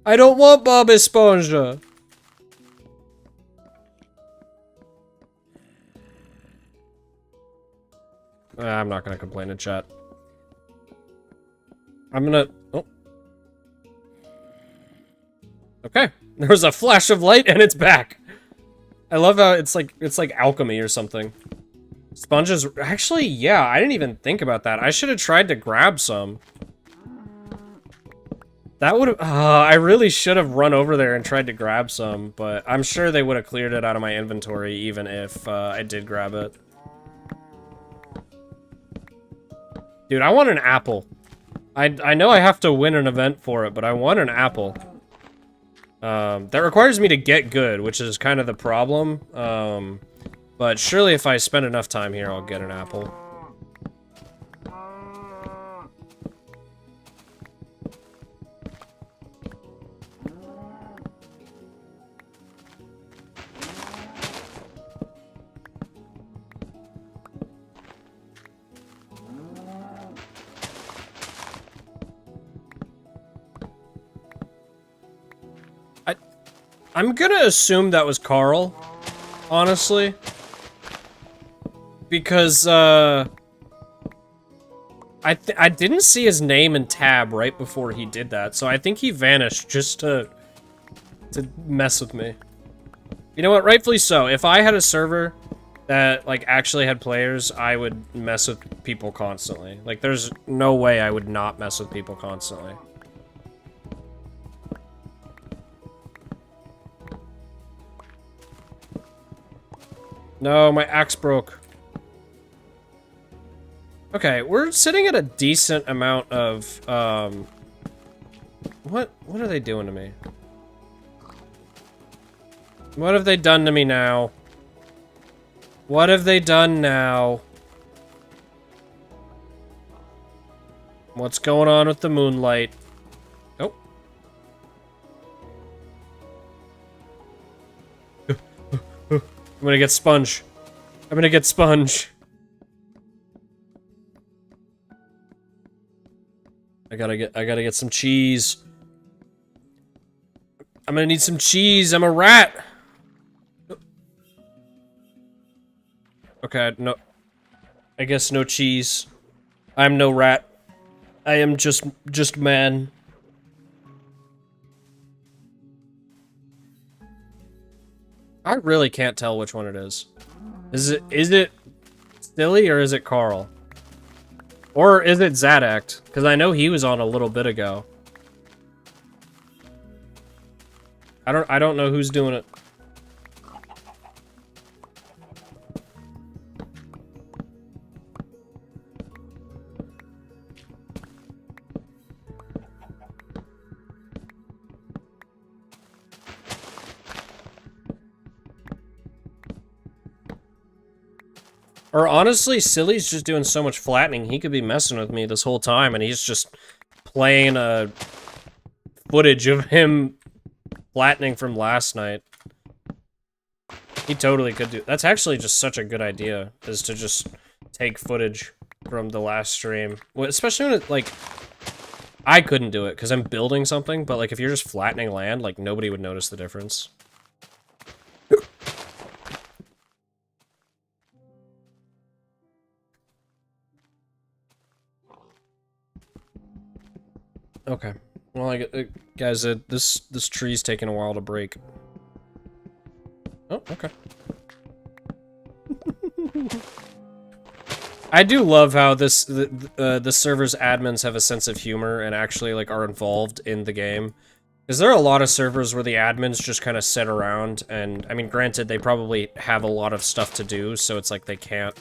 I don't want Bob Esponja! I'm not gonna complain in chat. I'm gonna... Oh. Okay. There was a flash of light and it's back. I love how it's like alchemy or something. Sponges... Actually, yeah, I didn't even think about that. I should have tried to grab some. That would have... I really should have run over there and tried to grab some, but I'm sure they would have cleared it out of my inventory even if I did grab it. Dude, I want an apple. I know I have to win an event for it, but I want an apple. That requires me to get good, which is kind of the problem. But surely if I spend enough time here, I'll get an apple. I'm gonna assume that was Carl, honestly. Because, I didn't see his name and tab right before he did that, so I think he vanished just to mess with me. You know what, rightfully so. If I had a server that, like, actually had players, I would mess with people constantly. Like, there's no way I would not mess with people constantly. No, my axe broke. Okay, we're sitting at a decent amount of, What are they doing to me? What have they done to me now? What have they done now? What's going on with the moonlight? Oh. I'm gonna get sponge. I'm gonna get sponge. I gotta get some cheese. I'm gonna need some cheese. I'm a rat. Okay, no. I guess no cheese. I'm no rat. I am just man. I really can't tell which one it is. Is it Silly or is it Carl? Or is it Zadact? Because I know he was on a little bit ago. I don't know who's doing it. Or honestly, Silly's just doing so much flattening, he could be messing with me this whole time, and he's just playing a footage of him flattening from last night. He totally could do. That's actually just such a good idea, is to just take footage from the last stream. Well, especially when it, like, I couldn't do it because I'm building something, but like if you're just flattening land, like nobody would notice the difference. Okay. Well, guys, this tree's taking a while to break. Oh, okay. I do love how the server's admins have a sense of humor and actually like are involved in the game. Because there are a lot of servers where the admins just kind of sit around, and I mean, granted, they probably have a lot of stuff to do, so it's like they can't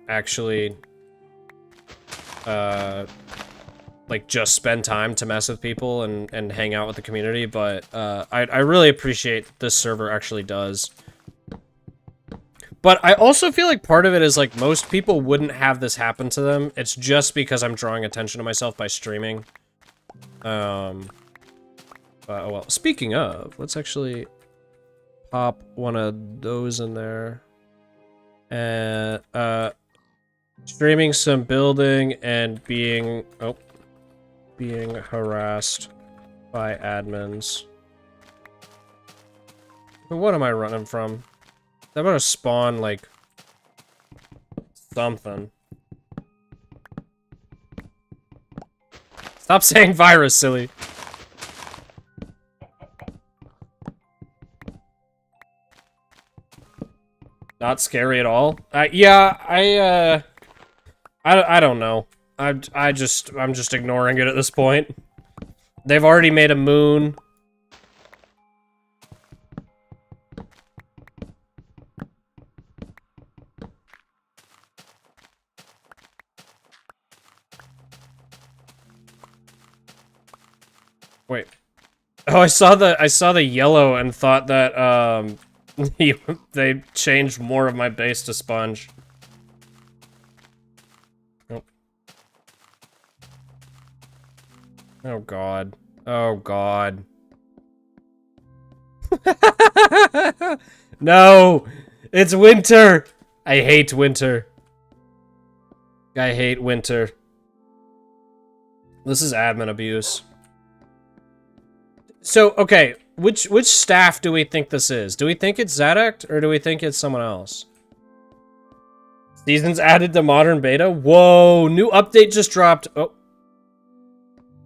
actually like just spend time to mess with people and hang out with the community, but I really appreciate this server actually does. But I also feel like part of it is like most people wouldn't have this happen to them. It's just because I'm drawing attention to myself by streaming. Oh well, speaking of, let's actually pop one of those in there. And streaming some building and being harassed by admins. What am I running from? I'm about to spawn, like, something. Stop saying virus, silly. Not scary at all? Yeah, I don't know. I'm just ignoring it at this point. They've already made a moon. Wait. Oh, I saw the yellow and thought that they changed more of my base to sponge. Nope. Oh god. Oh god. No! It's winter! I hate winter. I hate winter. This is admin abuse. So, okay, which staff do we think this is? Do we think it's Zadok, or do we think it's someone else? Seasons added to Modern Beta? Whoa, new update just dropped. Oh.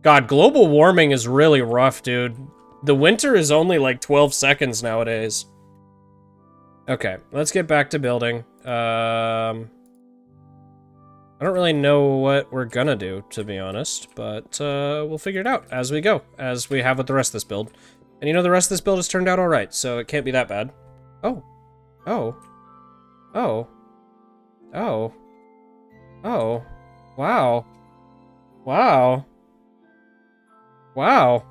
God, global warming is really rough, dude. The winter is only like 12 seconds nowadays. Okay, let's get back to building. I don't really know what we're gonna do, to be honest, but we'll figure it out as we go, as we have with the rest of this build. And you know, the rest of this build has turned out alright, so it can't be that bad. Oh. Oh. Oh. Oh. Oh. Wow. Wow. Wow.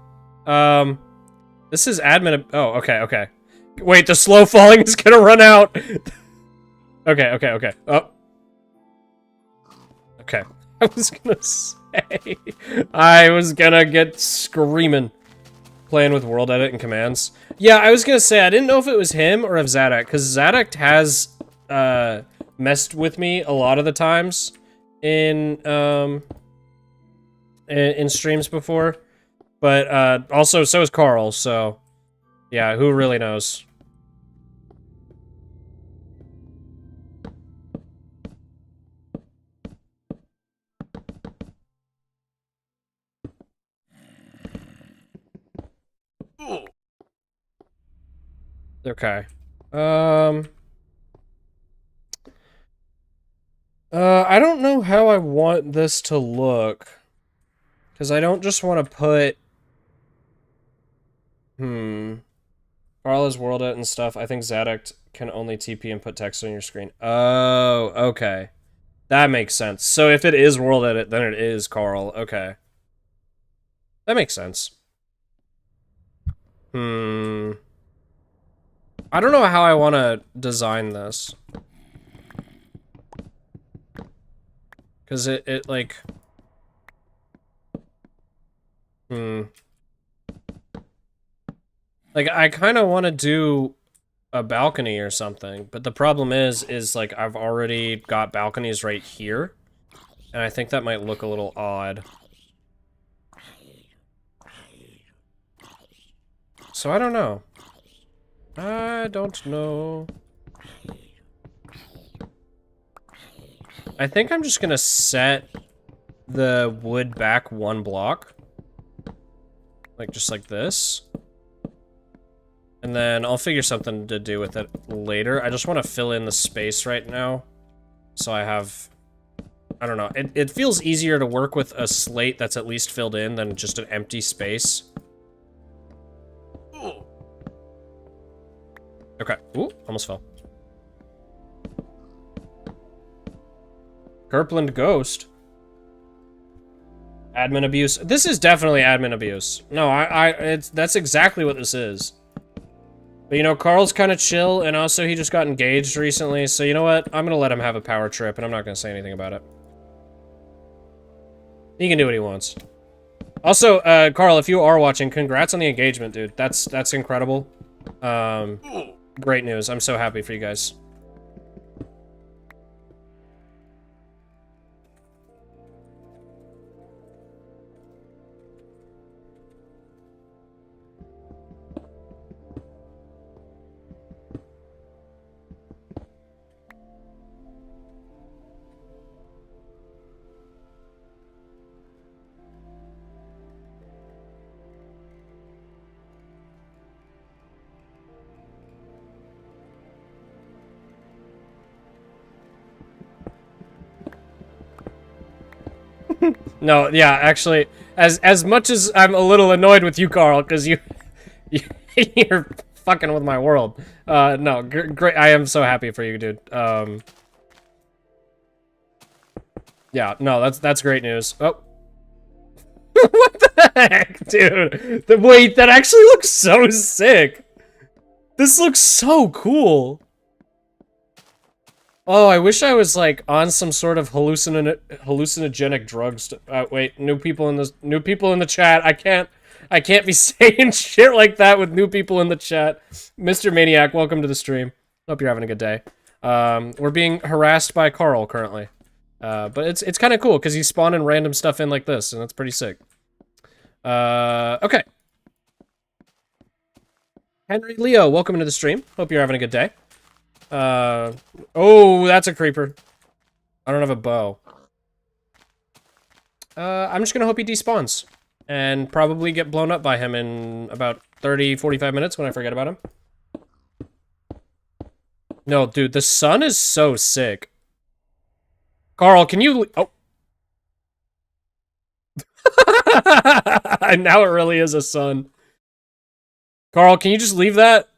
This is admin. Oh, okay, okay. Wait, the slow falling is gonna run out. Okay, okay, okay. Oh. Okay. I was gonna say. I was gonna get screaming. Playing with world edit and commands. Yeah, I was gonna say, I didn't know if it was him or if Zadok, because Zadok has, messed with me a lot of the times in streams before. But, also, so is Carl, so, yeah, who really knows? Okay. I don't know how I want this to look. Because I don't just want to put... Carl is world edit and stuff. I think Zadok can only TP and put text on your screen. Oh, okay. That makes sense. So if it is world edit, then it is Carl. Okay. That makes sense. I I don't know how I want to design this. Because it like... Like, I kind of want to do a balcony or something, but the problem is like, I've already got balconies right here, and I think that might look a little odd. So I don't know. I don't know. I think I'm just gonna set the wood back 1 block. Like, just like this. And then I'll figure something to do with it later. I just want to fill in the space right now. So I have... I don't know. It feels easier to work with a slate that's at least filled in than just an empty space. Okay. Ooh, almost fell. Kirpland Ghost. Admin abuse. This is definitely admin abuse. No, that's exactly what this is. But you know, Carl's kind of chill, and also he just got engaged recently, so you know what? I'm gonna let him have a power trip, and I'm not gonna say anything about it. He can do what he wants. Also, Carl, if you are watching, congrats on the engagement, dude. That's incredible. Great news. I'm so happy for you guys. No, yeah, actually, as much as I'm a little annoyed with you, Carl, because you're fucking with my world. No, great. I am so happy for you, dude. Yeah, no, that's great news. Oh. What the heck, dude? Wait, that actually looks so sick. This looks so cool. Oh, I wish I was like on some sort of hallucinogenic drugs. Wait, new people in the chat. I can't be saying shit like that with new people in the chat. Mr. Maniac, welcome to the stream. Hope you're having a good day. We're being harassed by Carl currently. But it's kind of cool because he's spawning random stuff in like this, and it's pretty sick. Okay. Henry Leo, welcome to the stream. Hope you're having a good day. Oh, that's a creeper. I don't have a bow. I'm just gonna hope he despawns. And probably get blown up by him in about 30-45 minutes when I forget about him. No, dude, the sun is so sick. Carl, can you... Oh. Now it really is a sun. Carl, can you just leave that?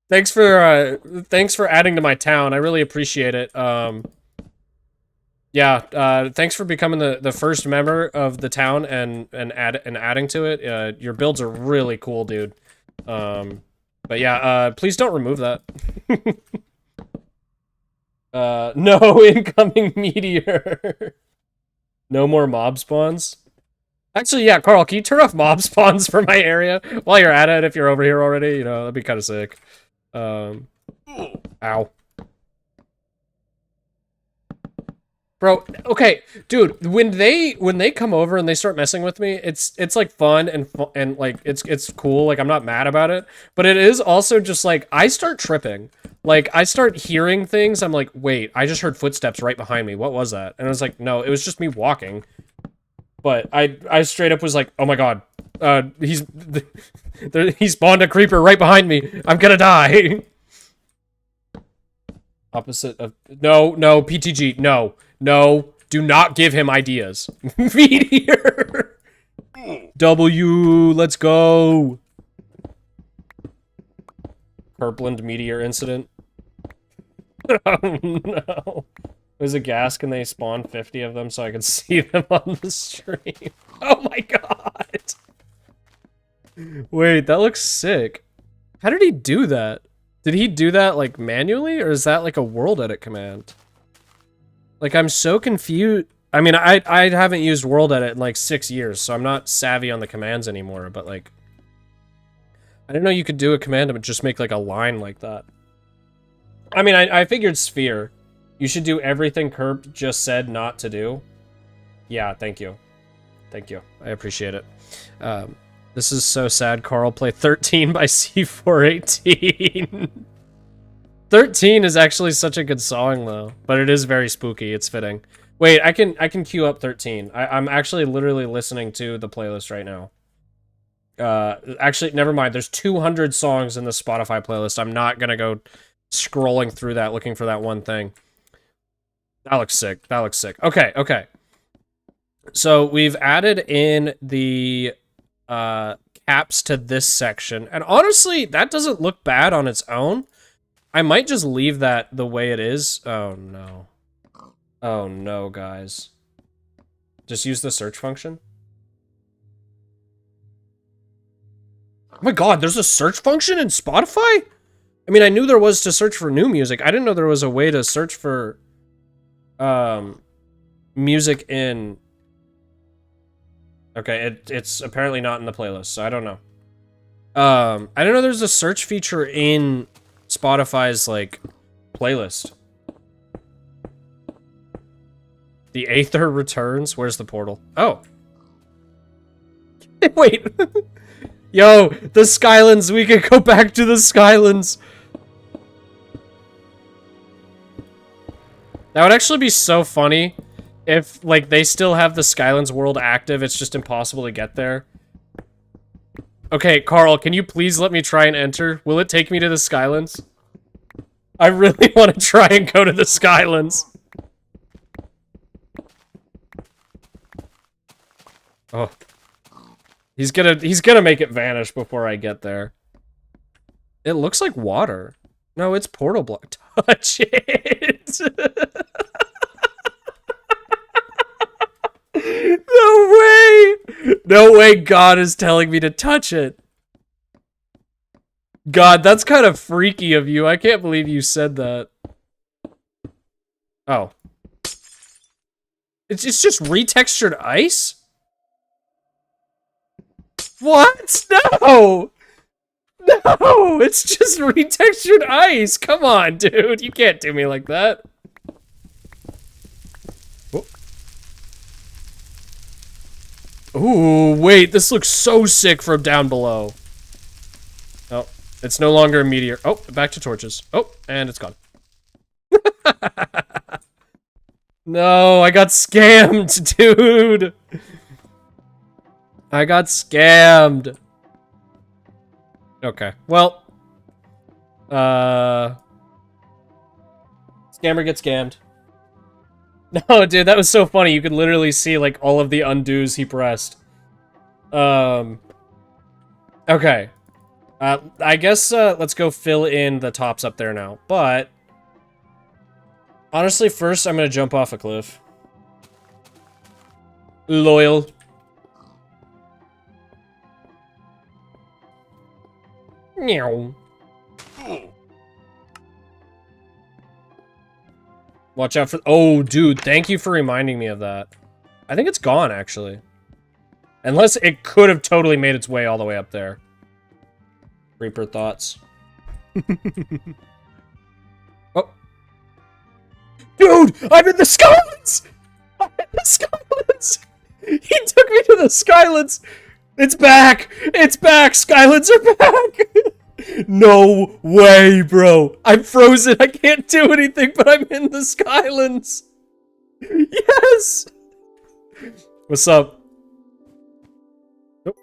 Thanks for adding to my town. I really appreciate it. Yeah, thanks for becoming the first member of the town and adding to it. Your builds are really cool, dude. But yeah, please don't remove that. No incoming meteor. No more mob spawns. Actually, yeah, Carl, can you turn off mob spawns for my area while you're at it? If you're over here already, you know, that'd be kind of sick. Ow. Bro, okay, dude, when they come over and they start messing with me, it's like fun and like it's cool, like I'm not mad about it, but it is also just like I start tripping. Like I start hearing things, I'm like, "Wait, I just heard footsteps right behind me. What was that?" And I was like, "No, it was just me walking." But I straight up was like, "Oh my god. He spawned a creeper right behind me. I'm gonna die." Opposite of... No, PTG, no. No, do not give him ideas. Meteor! W, let's go. Kirpland meteor incident. Oh no. There's a gas, can they spawn 50 of them so I can see them on the stream? Oh my god! Wait, that looks sick. How did he do that? Did he do that, like, manually, or is that, like, a world edit command? Like, I'm so confused. I mean, I haven't used world edit in, like, 6 years, so I'm not savvy on the commands anymore, but, like... I didn't know you could do a command and just make, like, a line like that. I mean, I figured sphere. You should do everything Kerp just said not to do. Yeah, thank you. Thank you. I appreciate it. This is so sad. Carl play 13 by C418. 13 is actually such a good song, though. But it is very spooky. It's fitting. Wait, I can queue up 13. I'm actually literally listening to the playlist right now. Actually, never mind. There's 200 songs in the Spotify playlist. I'm not gonna go scrolling through that looking for that one thing. That looks sick. That looks sick. Okay, okay. So we've added in the caps to this section. And honestly, that doesn't look bad on its own. I might just leave that the way it is. Oh, no. Oh, no, guys. Just use the search function. Oh my god, there's a search function in Spotify? I mean, I knew there was to search for new music. I didn't know there was a way to search for music in... Okay, it's apparently not in the playlist, so I don't know. I didn't know there's a search feature in Spotify's, like, playlist. The Aether returns? Where's the portal? Oh. Wait. Yo, the Skylands, we could go back to the Skylands. That would actually be so funny if, like, they still have the Skylands world active, it's just impossible to get there. Okay, Carl, can you please let me try and enter? Will it take me to the Skylands? I really want to try and go to the Skylands. Oh. He's gonna make it vanish before I get there. It looks like water. No, it's portal block. Touch it! No way! No way God is telling me to touch it. God, that's kind of freaky of you. I can't believe you said that. Oh. It's just retextured ice? What? No! No! It's just retextured ice! Come on, dude. You can't do me like that. Ooh, wait. This looks so sick from down below. Oh, it's no longer a meteor. Oh, back to torches. Oh, and it's gone. No, I got scammed, dude. I got scammed. Okay, well. Scammer gets scammed. No, dude, that was so funny. You could literally see, like, all of the undos he pressed. Okay. I guess, let's go fill in the tops up there now. But, honestly, first, I'm gonna jump off a cliff. Loyal. Meow. Watch out for... Oh, dude, thank you for reminding me of that. I think it's gone, actually. Unless it could have totally made its way all the way up there. Reaper thoughts. Oh. Dude, I'm in the Skylands! I'm in the Skylands! He took me to the Skylands! It's back! It's back! Skylands are back! No way, bro. I'm frozen. I can't do anything, but I'm in the Skylands. Yes! What's up? Oh.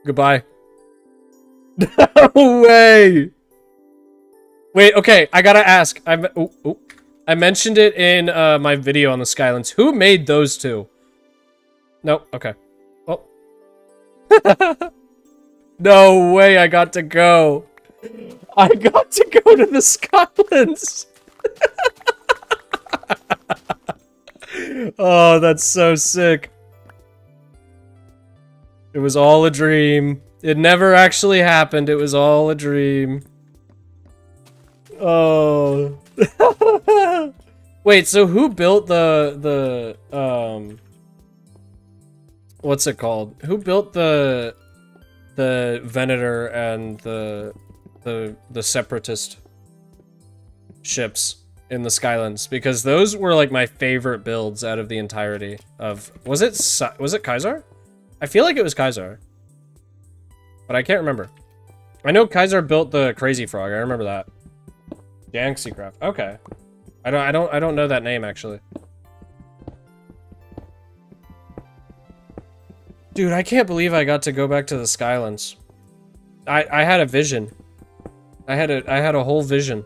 Goodbye. No way! Wait, okay. I gotta ask. I mentioned it in my video on the Skylands. Who made those two? Nope. Okay. Oh. No way I got to go. I got to go to the Skylands. Oh, that's so sick. It was all a dream. It never actually happened. It was all a dream. Oh. Wait, so who built the what's it called? Who built the Venator and the separatist ships in the Skylands? Because those were like my favorite builds out of the entirety of, was it Kaiser? I feel like it was Kaiser, but I can't remember. I know Kaiser built the Crazy Frog. I remember that. Yanxi Craft. Okay. I don't know that name actually. Dude, I can't believe I got to go back to the Skylands. I had a vision. I had a whole vision.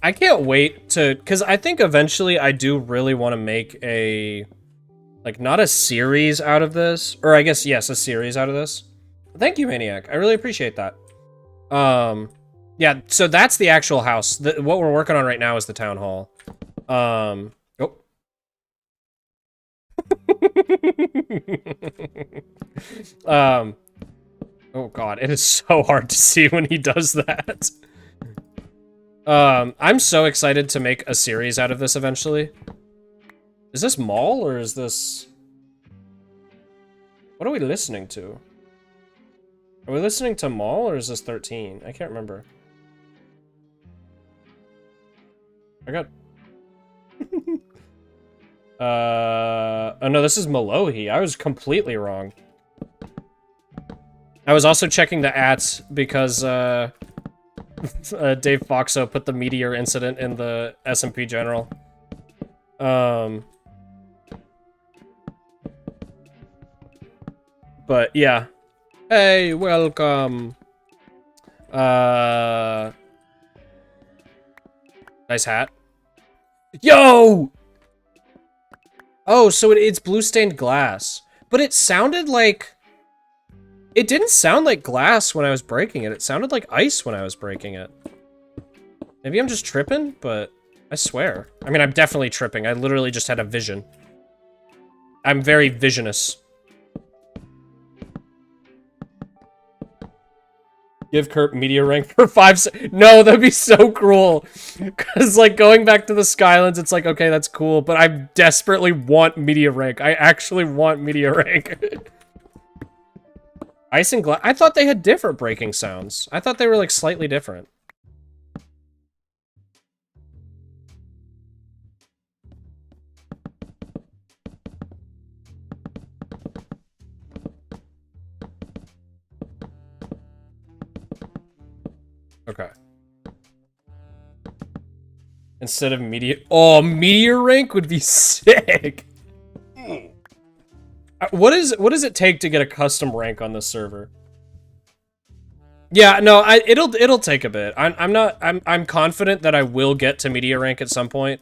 I can't wait to, because I think eventually I do really want to make a, like, not a series out of this, or I guess, yes, a series out of this. Thank you, Maniac. I really appreciate that. Yeah, so that's the actual house. What we're working on right now is the town hall. Oh. Oh god, it is so hard to see when he does that. I'm so excited to make a series out of this eventually. Is this Mall or is this... What are we listening to? Are we listening to Mall or is this 13? I can't remember. I got... Oh no, this is Malohi. I was completely wrong. I was also checking the ats because, Dave Foxo put the meteor incident in the SMP general. But yeah. Hey, welcome. Nice hat. Yo! Oh, so it's blue stained glass. But it sounded like... It didn't sound like glass when I was breaking it. It sounded like ice when I was breaking it. Maybe I'm just tripping, but I swear. I mean, I'm definitely tripping. I literally just had a vision. I'm very visionous. Give Kurt meteor rank for 5 seconds. No, that'd be so cruel. Because, like, going back to the Skylands, it's like, okay, that's cool, but I desperately want meteor rank. I actually want meteor rank. Ice and glass. I thought they had different breaking sounds. I thought they were, like, slightly different. Okay. Instead of meteor... Oh, meteor rank would be sick! What does it take to get a custom rank on this server? Yeah, no, it'll take a bit. I'm confident that I will get to meteor rank at some point.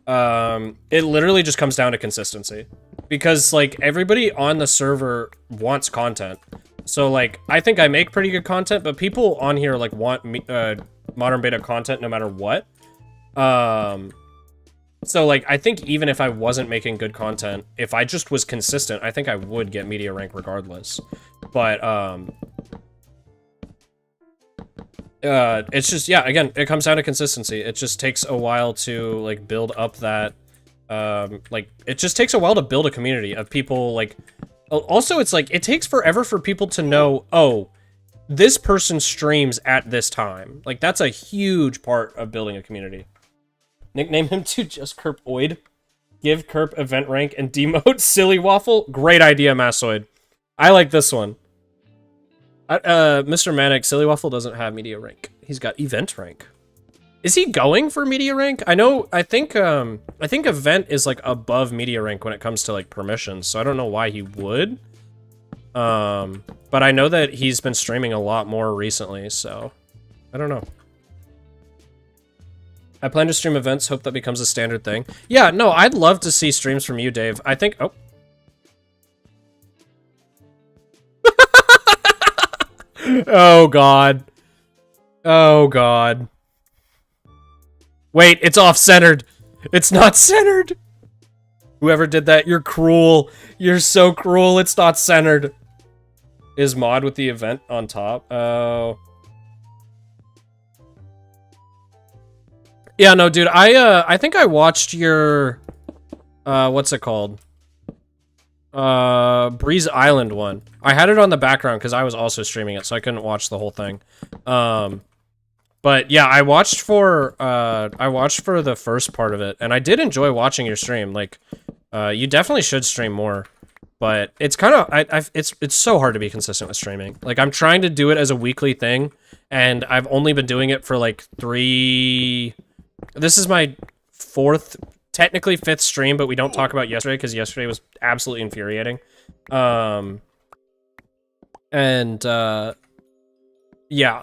It literally just comes down to consistency. Because, like, everybody on the server wants content. So, like, I think I make pretty good content, but people on here, like, want modern beta content no matter what. So, like, I think even if I wasn't making good content, if I just was consistent, I think I would get media rank regardless. But, it's just, yeah, again, it comes down to consistency. It just takes a while to, like, build up that, like, it just takes a while to build a community of people, like, also, it's like, it takes forever for people to know, oh, this person streams at this time. Like, that's a huge part of building a community. Nickname him to just Kerp Oid. Give Kerp event rank and demote Silly Waffle. Great idea, Massoid. I like this one. Mr. Manic, Silly Waffle doesn't have media rank. He's got event rank. Is he going for media rank? I think event is like above media rank when it comes to like permissions, so I don't know why he would. But I know that he's been streaming a lot more recently, so I don't know. I plan to stream events, hope that becomes a standard thing. Yeah, no, I'd love to see streams from you, Dave. I think, oh. Oh, God. Oh, God. Wait, it's off-centered. It's not centered. Whoever did that, you're cruel. You're so cruel, it's not centered. Is mod with the event on top? Oh. Yeah, no, dude, I think I watched your, what's it called? Breeze Island one. I had it on the background because I was also streaming it, so I couldn't watch the whole thing. But yeah, I watched for the first part of it, and I did enjoy watching your stream. Like, you definitely should stream more. But it's kind of, it's so hard to be consistent with streaming. Like, I'm trying to do it as a weekly thing, and I've only been doing it for like this is my technically fifth stream, but we don't talk about yesterday because yesterday was absolutely infuriating. Yeah,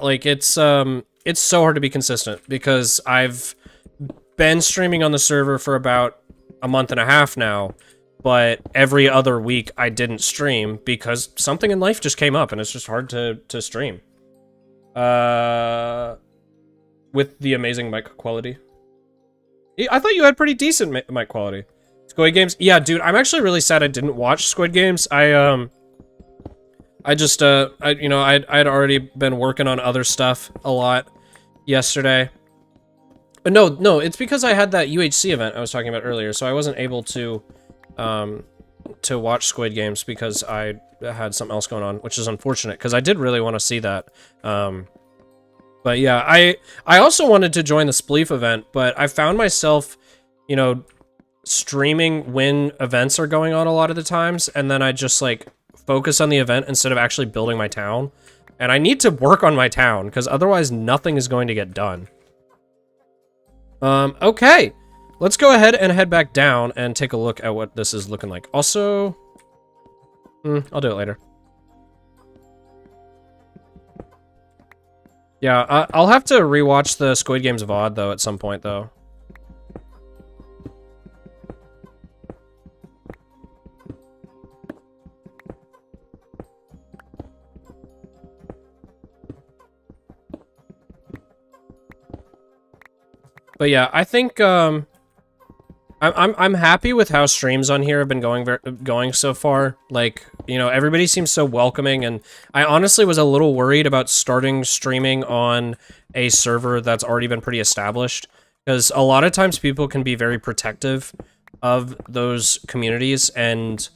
like it's so hard to be consistent because I've been streaming on the server for about a month and a half now, but every other week I didn't stream because something in life just came up and it's just hard to stream. With the amazing mic quality. I thought you had pretty decent mic quality. Squid Games? Yeah, dude, I'm actually really sad I didn't watch Squid Games. I'd already been working on other stuff a lot yesterday. But no, it's because I had that UHC event I was talking about earlier, so I wasn't able to watch Squid Games because I had something else going on, which is unfortunate, because I did really want to see that. But yeah, I also wanted to join the Spleef event, but I found myself, you know, streaming when events are going on a lot of the times, and then I just, like, focus on the event instead of actually building my town. And I need to work on my town, because otherwise nothing is going to get done. Okay. Let's go ahead and head back down and take a look at what this is looking like. Also, I'll do it later. Yeah, I'll have to rewatch the Squid Games VOD, though, at some point, though. But yeah, I think, I'm happy with how streams on here have been going so far. Like, you know, everybody seems so welcoming, and I honestly was a little worried about starting streaming on a server that's already been pretty established, because a lot of times people can be very protective of those communities and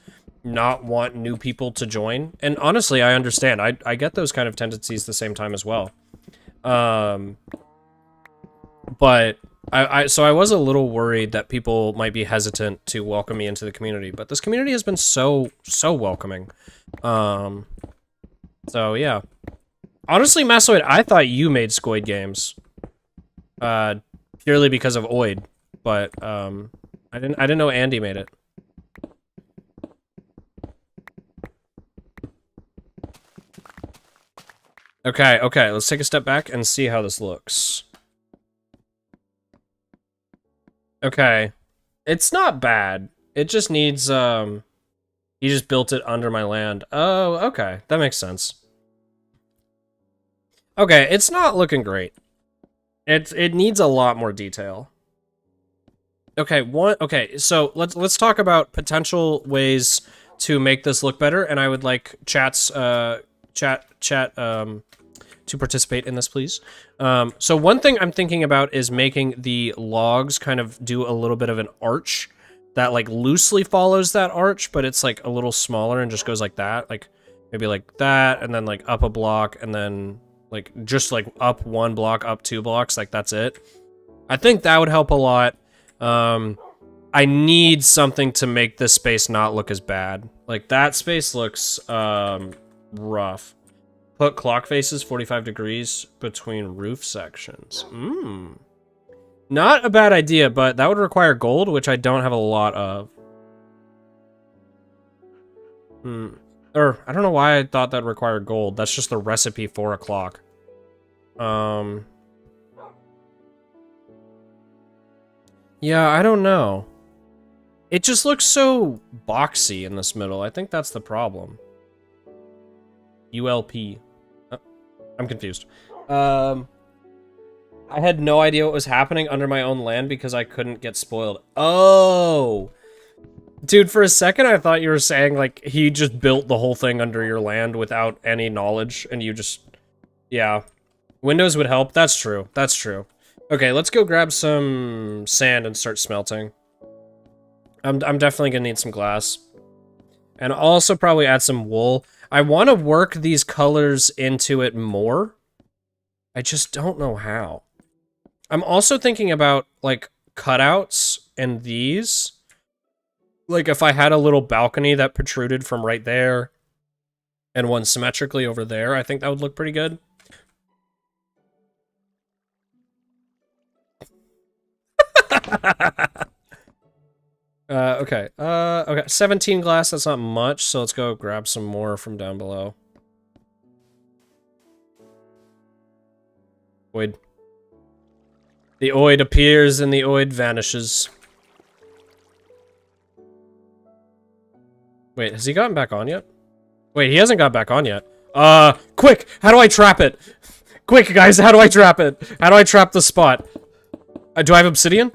not want new people to join. And honestly, I understand. I get those kind of tendencies at the same time as well. But so I was a little worried that people might be hesitant to welcome me into the community, but this community has been so welcoming. So yeah. Honestly, Massoid, I thought you made Squid Games. Purely because of Oid, but I didn't know Andy made it. Okay, let's take a step back and see how this looks. Okay. It's not bad. It just needs, he just built it under my land. Oh, okay. That makes sense. Okay, it's not looking great. It needs a lot more detail. Okay, so let's talk about potential ways to make this look better, and I would like chat, to participate in this, please. So one thing I'm thinking about is making the logs kind of do a little bit of an arch that, like, loosely follows that arch, but it's, like, a little smaller and just goes like that. Like, maybe like that, and then, like, up a block, and then, like, just, like, up one block, up two blocks, like, that's it. I think that would help a lot. I need something to make this space not look as bad. Like, that space looks, rough. Put clock faces 45 degrees between roof sections. Not a bad idea, but that would require gold, which I don't have a lot of. Or, I don't know why I thought that required gold. That's just the recipe for a clock. Yeah, I don't know. It just looks so boxy in this middle. I think that's the problem. ULP. I'm confused. I had no idea what was happening under my own land because I couldn't get spoiled. Oh! Dude, for a second I thought you were saying, like, he just built the whole thing under your land without any knowledge, and you just... Yeah. Windows would help. That's true. That's true. Okay, let's go grab some sand and start smelting. I'm definitely gonna need some glass. And I'll also probably add some wool. I want to work these colors into it more. I just don't know how. I'm also thinking about, like, cutouts and these. Like, if I had a little balcony that protruded from right there and one symmetrically over there, I think that would look pretty good. Okay. Okay, 17 glass, that's not much, so let's go grab some more from down below. Oid. The oid appears and the oid vanishes. Wait, has he gotten back on yet? Wait, he hasn't got back on yet. Quick! How do I trap it? Quick, guys, how do I trap it? How do I trap the spot? Do I have obsidian?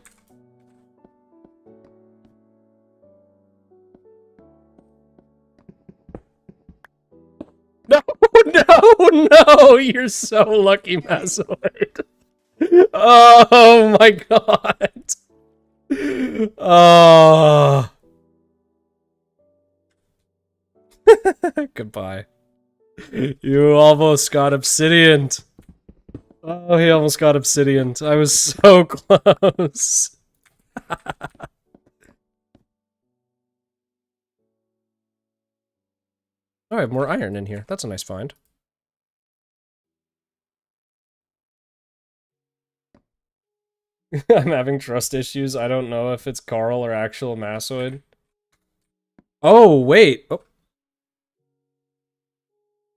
No, no, no! You're so lucky, Masoid. Oh my god. Oh. Goodbye. You almost got obsidian. Oh, he almost got obsidian. I was so close. Oh, I have more iron in here. That's a nice find. I'm having trust issues. I don't know if it's Carl or actual Masoid. Oh, wait. Oh.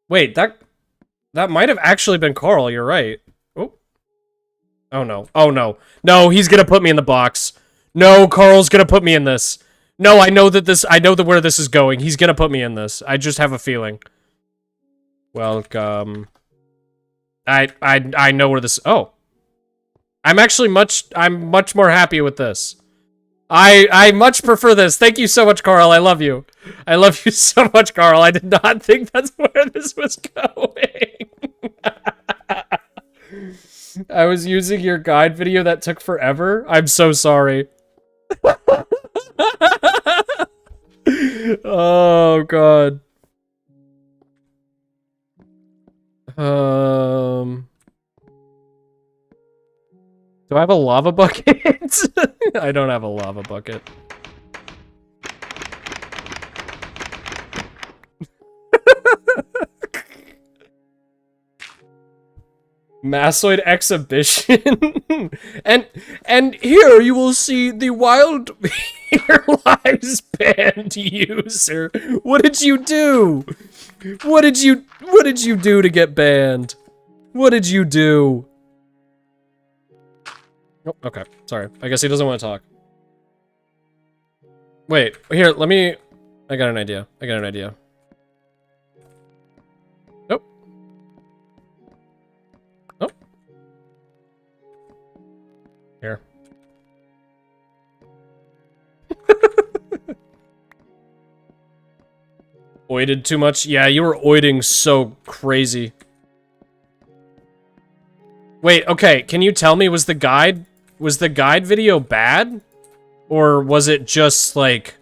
Wait, that might have actually been Carl. You're right. Oh. Oh, no. Oh, no. No, he's gonna put me in the box. No, Carl's gonna put me in this. No, I know where this is going. He's gonna put me in this. I just have a feeling. Welcome. I know where this... Oh. I'm much more happy with this. I much prefer this. Thank you so much, Carl. I love you. I love you so much, Carl. I did not think that's where this was going. I was using your guide video that took forever. I'm so sorry. Oh, God. Do I have a lava bucket? I don't have a lava bucket. Masoid exhibition. and here you will see the Wild Here Lives band user. What did you do? What did you do to get banned? What did you do? Oh, okay. Sorry. I guess he doesn't want to talk. Wait, here, let me... I got an idea. Nope. Oh. Here. Oided too much? Yeah, you were oiding so crazy. Wait, okay, can you tell me, was the guide video bad? Or was it just, like,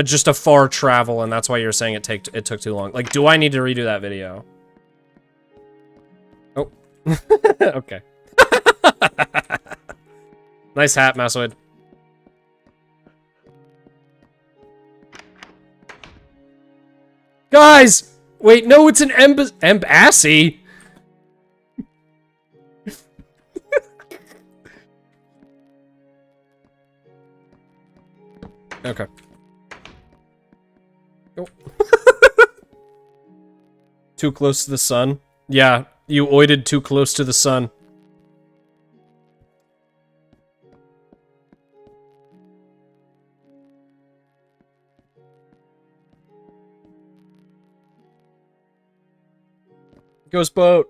just a far travel, and that's why you're saying it took too long? Like, do I need to redo that video? Oh. Okay. Nice hat, Masoid. Guys! Wait, no, it's an embassy! Okay. Oh. Too close to the sun? Yeah, you oided too close to the sun. Ghost boat.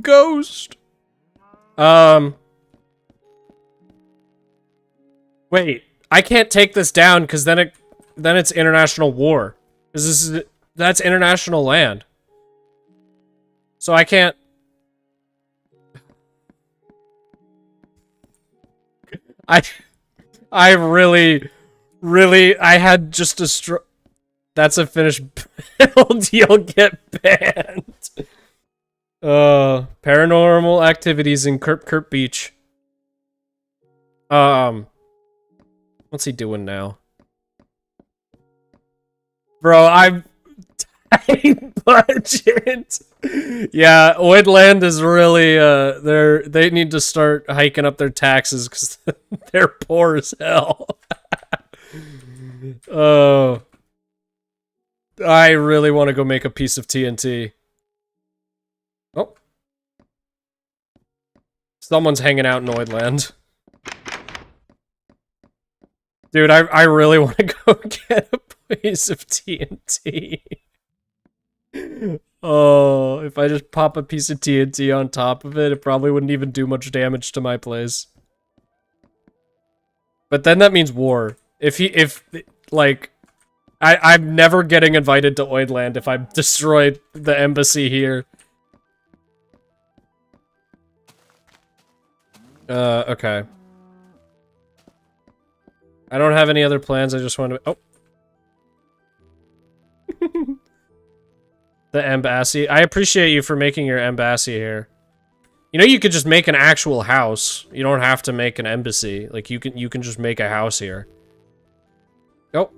Ghost. Wait, I can't take this down because then it's international war. Because that's international land. So I can't. I I really, I had just a That's a finished build. You'll get banned. Paranormal activities in Kerp Beach. What's he doing now? Bro, I'm tight budget. Yeah, Woodland is really they need to start hiking up their taxes because they're poor as hell. Oh, I really want to go make a piece of TNT. Oh, someone's hanging out in Oidland. Dude, I really want to go get a piece of TNT. Oh, if I just pop a piece of TNT on top of it, it probably wouldn't even do much damage to my place. But then that means war. Like, I'm never getting invited to Oidland if I've destroyed the embassy here. Okay. I don't have any other plans, I just want to- oh. The embassy. I appreciate you for making your embassy here. You know, you could just make an actual house. You don't have to make an embassy. Like, you can just make a house here. Oh.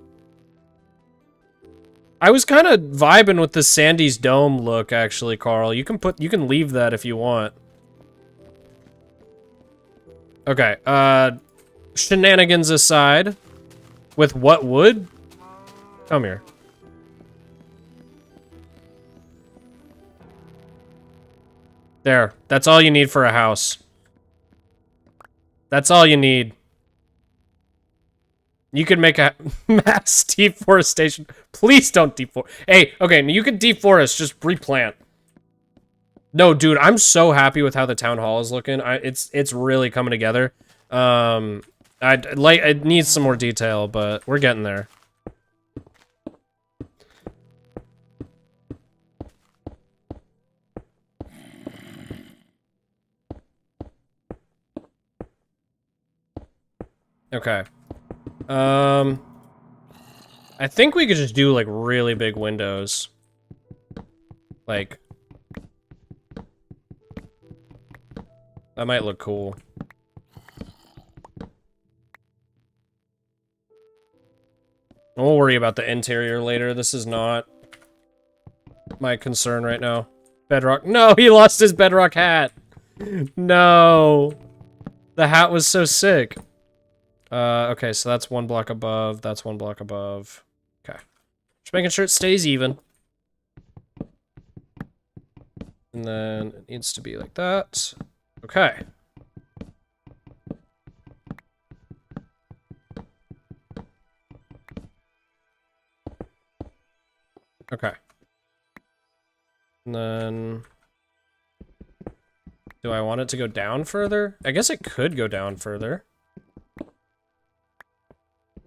I was kind of vibing with the Sandy's Dome look, actually, Carl. You can leave that if you want. Okay, shenanigans aside. With what wood? Come here. There. That's all you need for a house. That's all you need. You can make a mass deforestation. Please don't deforest. Hey, okay, you can deforest, just replant. No, dude, I'm so happy with how the town hall is looking. It's really coming together. It needs some more detail, but we're getting there. Okay. I think we could just do, like, really big windows. Like... that might look cool. We'll worry about the interior later. This is not my concern right now. Bedrock. No, he lost his bedrock hat. No. The hat was so sick. Okay, so that's one block above. That's one block above. Okay. Just making sure it stays even. And then it needs to be like that. Okay. Okay. And then... do I want it to go down further? I guess it could go down further.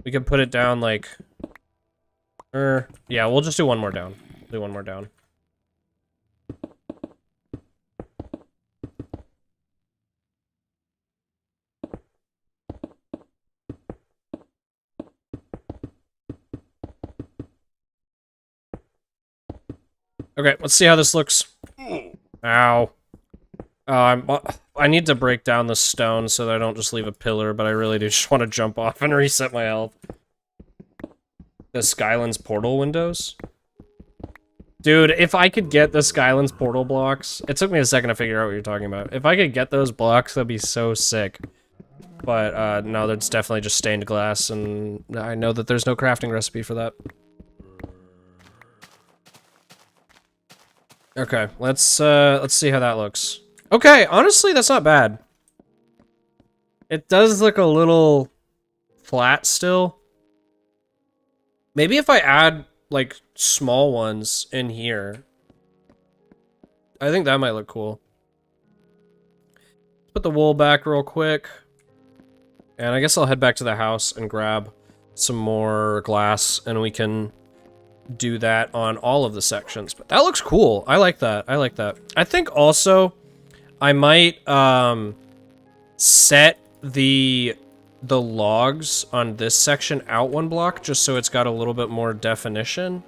We could put it down, like... yeah, we'll just do one more down. Do one more down. Okay, let's see how this looks. Ow. Oh, I need to break down the stone so that I don't just leave a pillar, but I really do just want to jump off and reset my health. The Skylands portal windows? Dude, if I could get the Skylands portal blocks... it took me a second to figure out what you're talking about. If I could get those blocks, that'd be so sick. But, no, that's definitely just stained glass, and I know that there's no crafting recipe for that. Okay, let's see how that looks. Okay, honestly, that's not bad. It does look a little flat still. Maybe if I add, like, small ones in here. I think that might look cool. Let's put the wool back real quick. And I guess I'll head back to the house and grab some more glass, and we can do that on all of the sections. But that looks cool. I like that. I like that. I think also I might set the logs on this section out one block just so it's got a little bit more definition.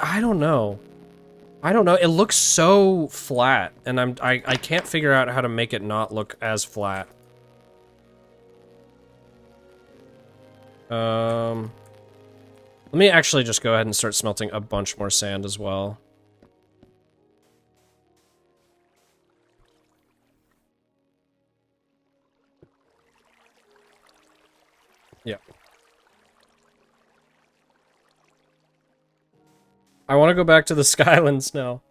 I don't know. I don't know. It looks so flat, and I can't figure out how to make it not look as flat. Let me actually just go ahead and start smelting a bunch more sand as well. Yeah. I want to go back to the Skylands now.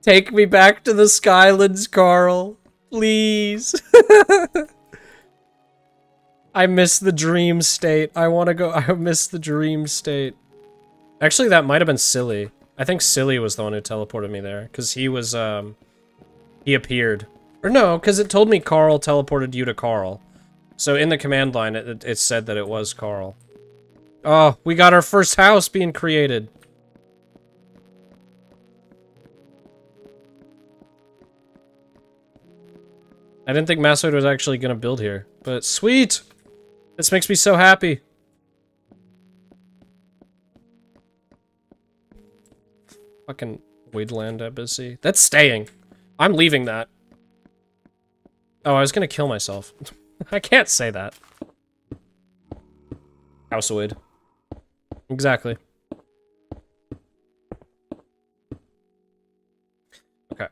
Take me back to the Skylands, Carl. Please. I miss the dream state. I want to go. I miss the dream state. Actually, that might have been Silly. I think Silly was the one who teleported me there. Because he was, he appeared. Or no, because it told me Carl teleported you to Carl. So in the command line, it said that it was Carl. Oh, we got our first house being created. I didn't think Massoid was actually going to build here. But sweet! This makes me so happy. Fucking Woodland Embassy. That's staying. I'm leaving that. Oh, I was gonna kill myself. I can't say that. Housewood. Exactly. Okay.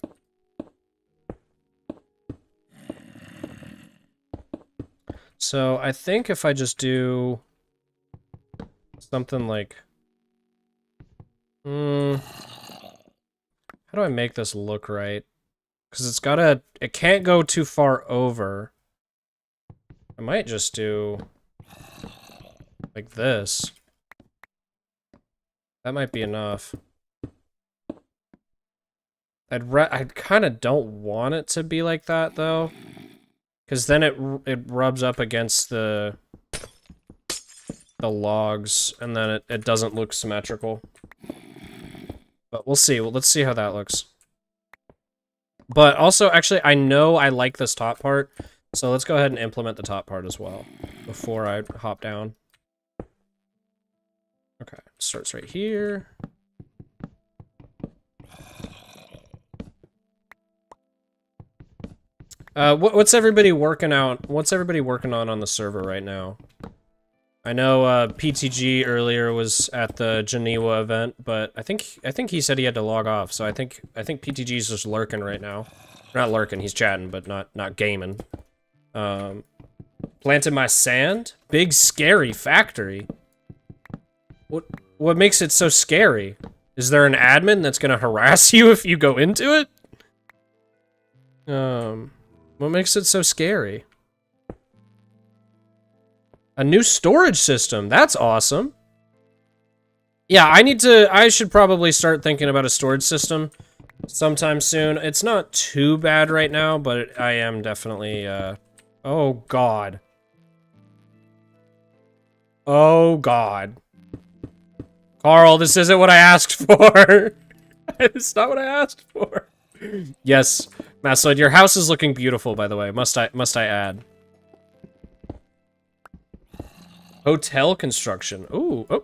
So, I think if I just do something like... how do I make this look right? Because it's gotta... It can't go too far over. I might just do... like this. That might be enough. I kind of don't want it to be like that, though. Because then it rubs up against the logs, and then it doesn't look symmetrical. But we'll see. Well, let's see how that looks. But also, actually, I know I like this top part, so let's go ahead and implement the top part as well before I hop down. Okay, starts right here. What's everybody working out? What's everybody working on the server right now? I know PTG earlier was at the Geneva event, but I think he said he had to log off. So I think PTG's just lurking right now. Not lurking, he's chatting, but not gaming. Planted my sand? Big scary factory. What makes it so scary? Is there an admin that's gonna harass you if you go into it? What makes it so scary? A new storage system. That's awesome. Yeah, I should probably start thinking about a storage system sometime soon. It's not too bad right now, but I am definitely, oh god. Oh god. Carl, this isn't what I asked for. It's not what I asked for. Yes, Masloid, your house is looking beautiful, by the way. Must I add? Hotel construction. Ooh, oh.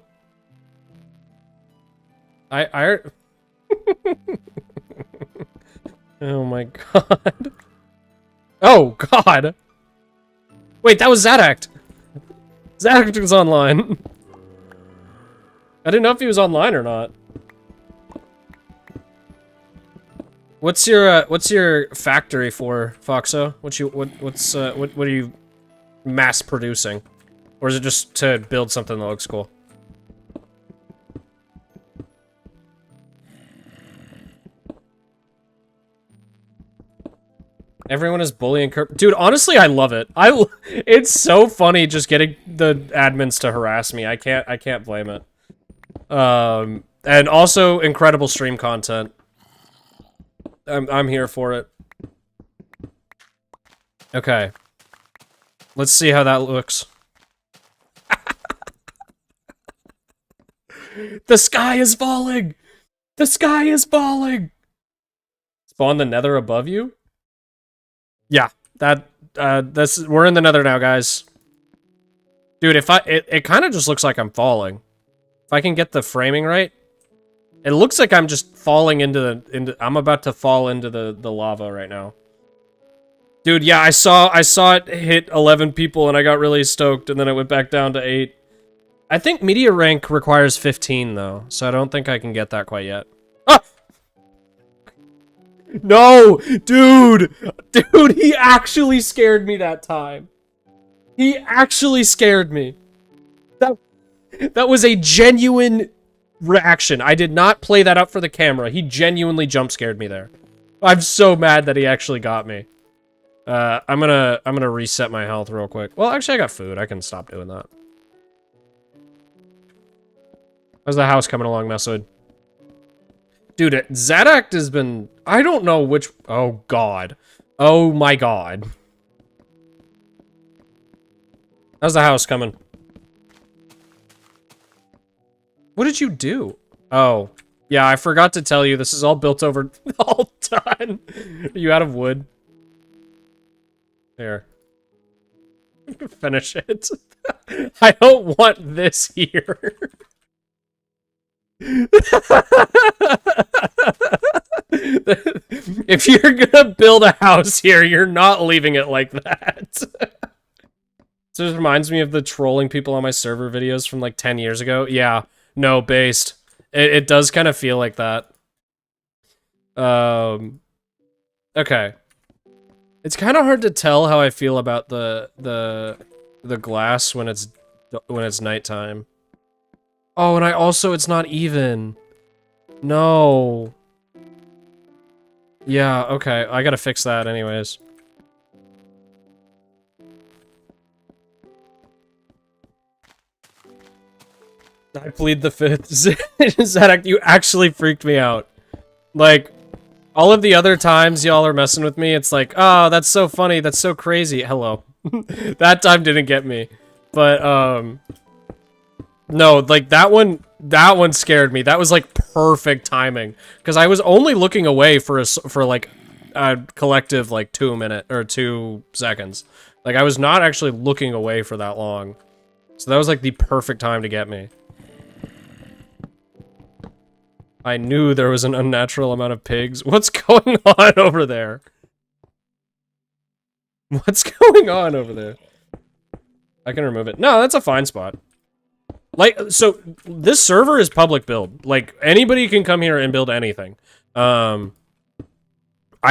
Oh my god. Oh god. Wait, that was Zadak. Zadak was online. I didn't know if he was online or not. What's your factory for, Foxo? What are you mass producing? Or is it just to build something that looks cool? Everyone is bullying Kurt. Dude, honestly, I love it. It's so funny just getting the admins to harass me. I can't blame it. And also incredible stream content. I'm here for it. Okay. Let's see how that looks. The sky is falling! The sky is falling! Spawn the nether above you? Yeah, we're in the nether now, guys. Dude, it kind of just looks like I'm falling. If I can get the framing right, it looks like I'm just falling I'm about to fall into the lava right now. Dude, yeah, I saw it hit 11 people and I got really stoked and then it went back down to 8. I think media rank requires 15 though, so I don't think I can get that quite yet. Ah! No! Dude! Dude, he actually scared me that time. He actually scared me. That was a genuine reaction. I did not play that up for the camera. He genuinely jump scared me there. I'm so mad that he actually got me. I'm gonna reset my health real quick. Well, actually I got food. I can stop doing that. How's the house coming along, Meswood? Dude, Zadak has been... I don't know which... Oh, God. Oh, my God. How's the house coming? What did you do? Oh. Yeah, I forgot to tell you. This is all built over... all done. Are you out of wood? Here. Finish it. I don't want this here. If you're gonna build a house here, you're not leaving it like that. So this reminds me of the trolling people on my server videos from like 10 years ago. Yeah, no, based. It does kind of feel like that. Okay. It's kind of hard to tell how I feel about the glass when it's nighttime. Oh, and it's not even. No. Yeah, okay. I gotta fix that anyways. I plead the fifth. Zadak, you actually freaked me out. Like, all of the other times y'all are messing with me, it's like, oh, that's so funny, that's so crazy. Hello. That time didn't get me. But, no, like, that one scared me. That was, like, perfect timing. Because I was only looking away for like, a collective, like, 2 seconds. Like, I was not actually looking away for that long. So that was, like, the perfect time to get me. I knew there was an unnatural amount of pigs. What's going on over there? What's going on over there? I can remove it. No, that's a fine spot. Like, so, this server is public build. Like, anybody can come here and build anything. I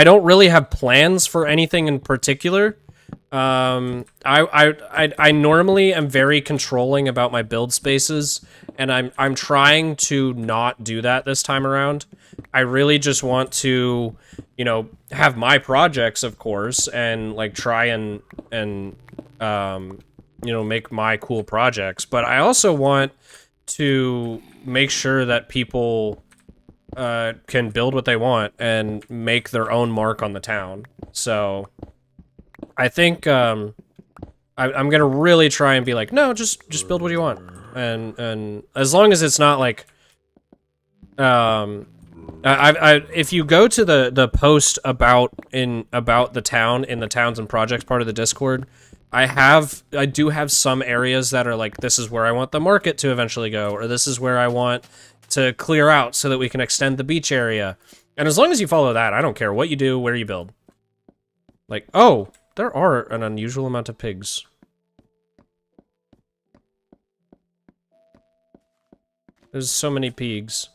don't really have plans for anything in particular. I normally am very controlling about my build spaces, and I'm trying to not do that this time around. I really just want to, you know, have my projects, of course, and like try and you know, make my cool projects, but I also want to make sure that people can build what they want and make their own mark on the town. So I think I'm gonna really try and be like, no, just build what you want, and as long as it's not like, if you go to the post about the town in the towns and projects part of the Discord, I do have some areas that are like, this is where I want the market to eventually go, or this is where I want to clear out so that we can extend the beach area. And as long as you follow that, I don't care what you do, where you build. Like, oh, there are an unusual amount of pigs. There's so many pigs.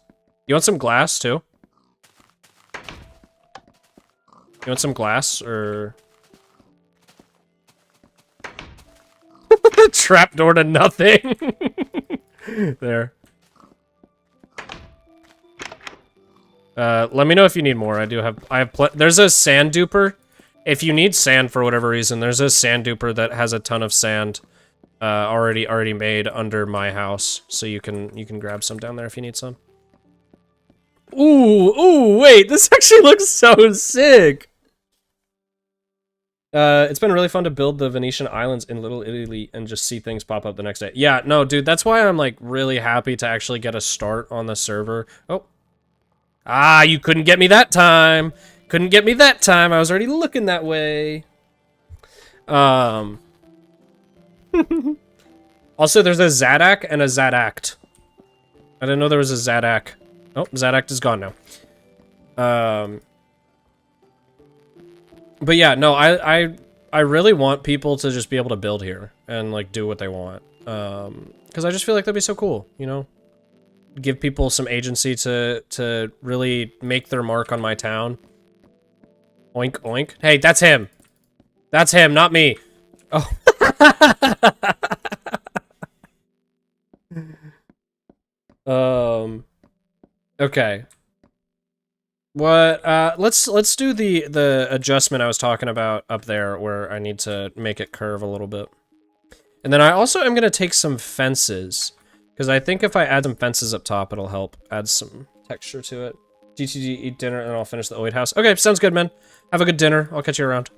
You want some glass, too? You want some glass, or... Trapdoor to nothing! There. Let me know if you need more. I have there's a sand duper. If you need sand for whatever reason, there's a sand duper that has a ton of sand already made under my house, so you can grab some down there if you need some. Ooh, wait, this actually looks so sick. It's been really fun to build the Venetian islands in Little Italy and just see things pop up the next day. Yeah, no, dude, that's why I'm, like, really happy to actually get a start on the server. Oh. Ah, you couldn't get me that time. Couldn't get me that time. I was already looking that way. Also, there's a Zadak and a Zadact. I didn't know there was a Zadak. Oh, Zadact is gone now. But yeah, no, I really want people to just be able to build here and, like, do what they want. Because I just feel like that'd be so cool, you know? Give people some agency to really make their mark on my town. Oink, oink. Hey, that's him. That's him, not me. Oh. Okay. What, let's do the adjustment I was talking about up there where I need to make it curve a little bit. And then I also am gonna take some fences, because I think if I add some fences up top, it'll help add some texture to it. GTG, eat dinner, and I'll finish the 08 house. Okay, sounds good, man. Have a good dinner. I'll catch you around.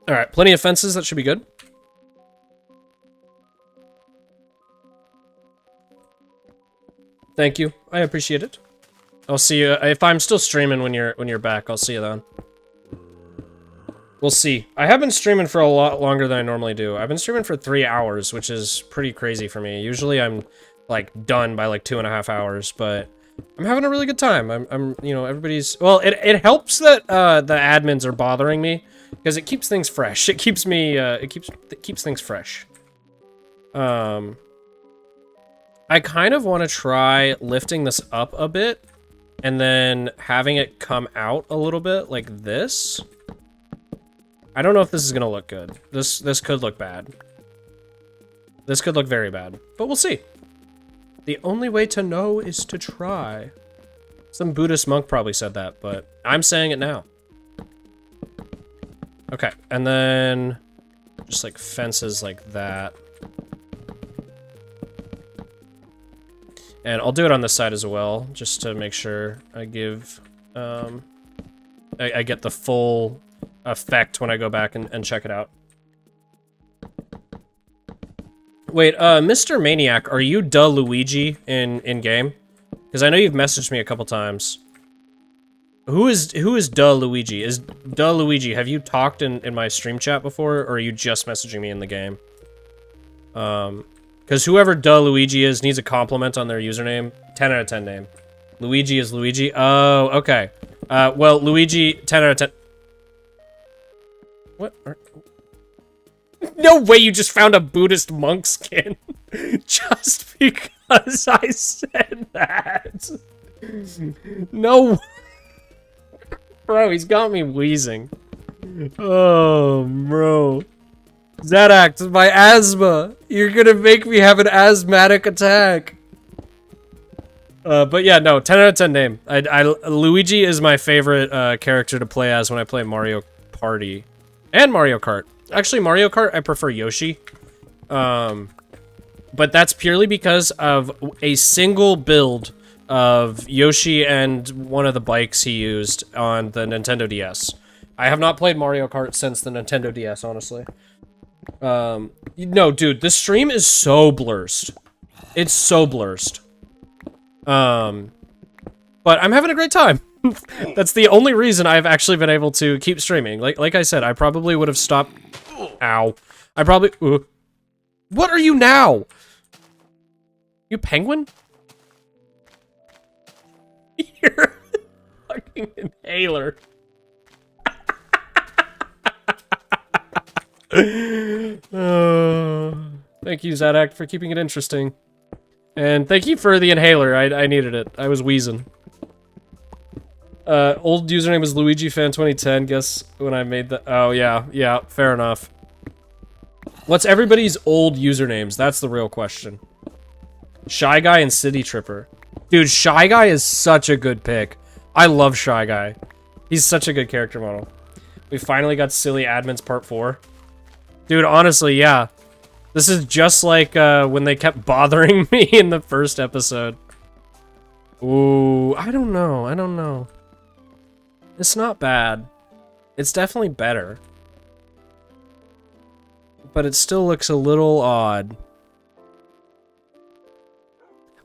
Alright, plenty of fences. That should be good. Thank you. I appreciate it. I'll see you if I'm still streaming when you're back. I'll see you then. We'll see. I have been streaming for a lot longer than I normally do. I've been streaming for 3 hours, which is pretty crazy for me. Usually I'm like done by like 2.5 hours, but I'm having a really good time. I'm you know, everybody's, well, it helps that the admins are bothering me because it keeps things fresh. It keeps me it keeps things fresh. I kind of want to try lifting this up a bit and then having it come out a little bit like this. I don't know if this is gonna look good. This could look bad. This could look very bad, but we'll see. The only way to know is to try. Some Buddhist monk probably said that, but I'm saying it now. Okay, and then just like fences like that. And I'll do it on this side as well, just to make sure I give, I get the full effect when I go back and check it out. Wait, Mr. Maniac, are you Duh Luigi in game? Because I know you've messaged me a couple times. Who is Duh Luigi? Is Duh Luigi, have you talked in my stream chat before, or are you just messaging me in the game? Because whoever Duh Luigi is needs a compliment on their username. 10 out of 10 name. Luigi is Luigi. Oh, okay. Well, Luigi, 10 out of 10. What? No way you just found a Buddhist monk skin. Just because I said that. No. Bro, he's got me wheezing. Oh, bro. Zadak, my asthma. You're gonna make me have an asthmatic attack. But yeah, no, 10 out of 10 name. Luigi is my favorite character to play as when I play Mario Party. And Mario Kart. Actually, Mario Kart, I prefer Yoshi. But that's purely because of a single build of Yoshi and one of the bikes he used on the Nintendo DS. I have not played Mario Kart since the Nintendo DS, honestly. No, dude, this stream is so blurst. It's so blurst. But I'm having a great time. That's the only reason I've actually been able to keep streaming. Like I said, I probably would have stopped. Ow. I probably. What are you now? You penguin? You're a fucking inhaler. Thank you, Zadak, for keeping it interesting. And thank you for the inhaler. I needed it. I was wheezing. Old username is LuigiFan2010. Guess when I made the. Oh, yeah, fair enough. What's everybody's old usernames? That's the real question. Shy Guy and City Tripper. Dude, Shy Guy is such a good pick. I love Shy Guy. He's such a good character model. We finally got Silly Admins Part 4. Dude, honestly, yeah. This is just like when they kept bothering me in the first episode. Ooh, I don't know. It's not bad. It's definitely better. But it still looks a little odd.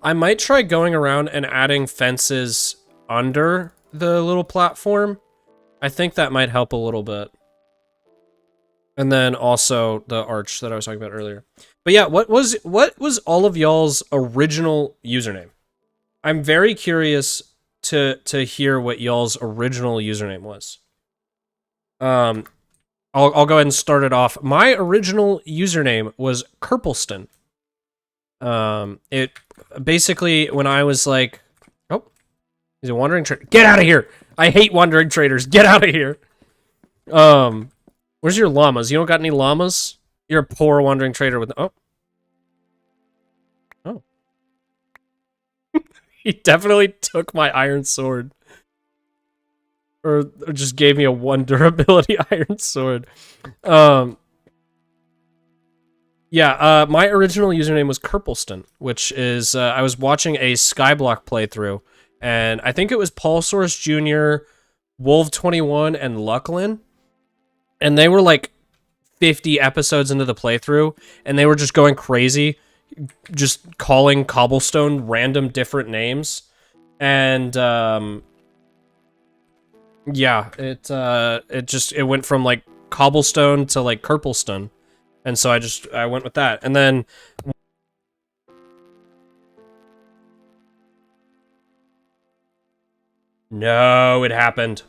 I might try going around and adding fences under the little platform. I think that might help a little bit. And then also the arch that I was talking about earlier. But yeah, what was all of y'all's original username? I'm very curious to hear what y'all's original username was. I'll go ahead and start it off. My original username was Kerpleston. It basically, when I was like, oh, he's a wandering trader. Get out of here! I hate wandering traders. Get out of here. Where's your llamas? You don't got any llamas? You're a poor wandering trader with oh. He definitely took my iron sword. Or just gave me a 1 durability iron sword. Yeah, my original username was Kerpleston, which is, I was watching a Skyblock playthrough, and I think it was Paul Source Jr., Wolf21, and Lucklin, and they were like 50 episodes into the playthrough, and they were just going crazy, just calling Cobblestone random different names, and, yeah, it went from, like, Cobblestone to, like, Kerpleston. And so I went with that. And then... No, it happened.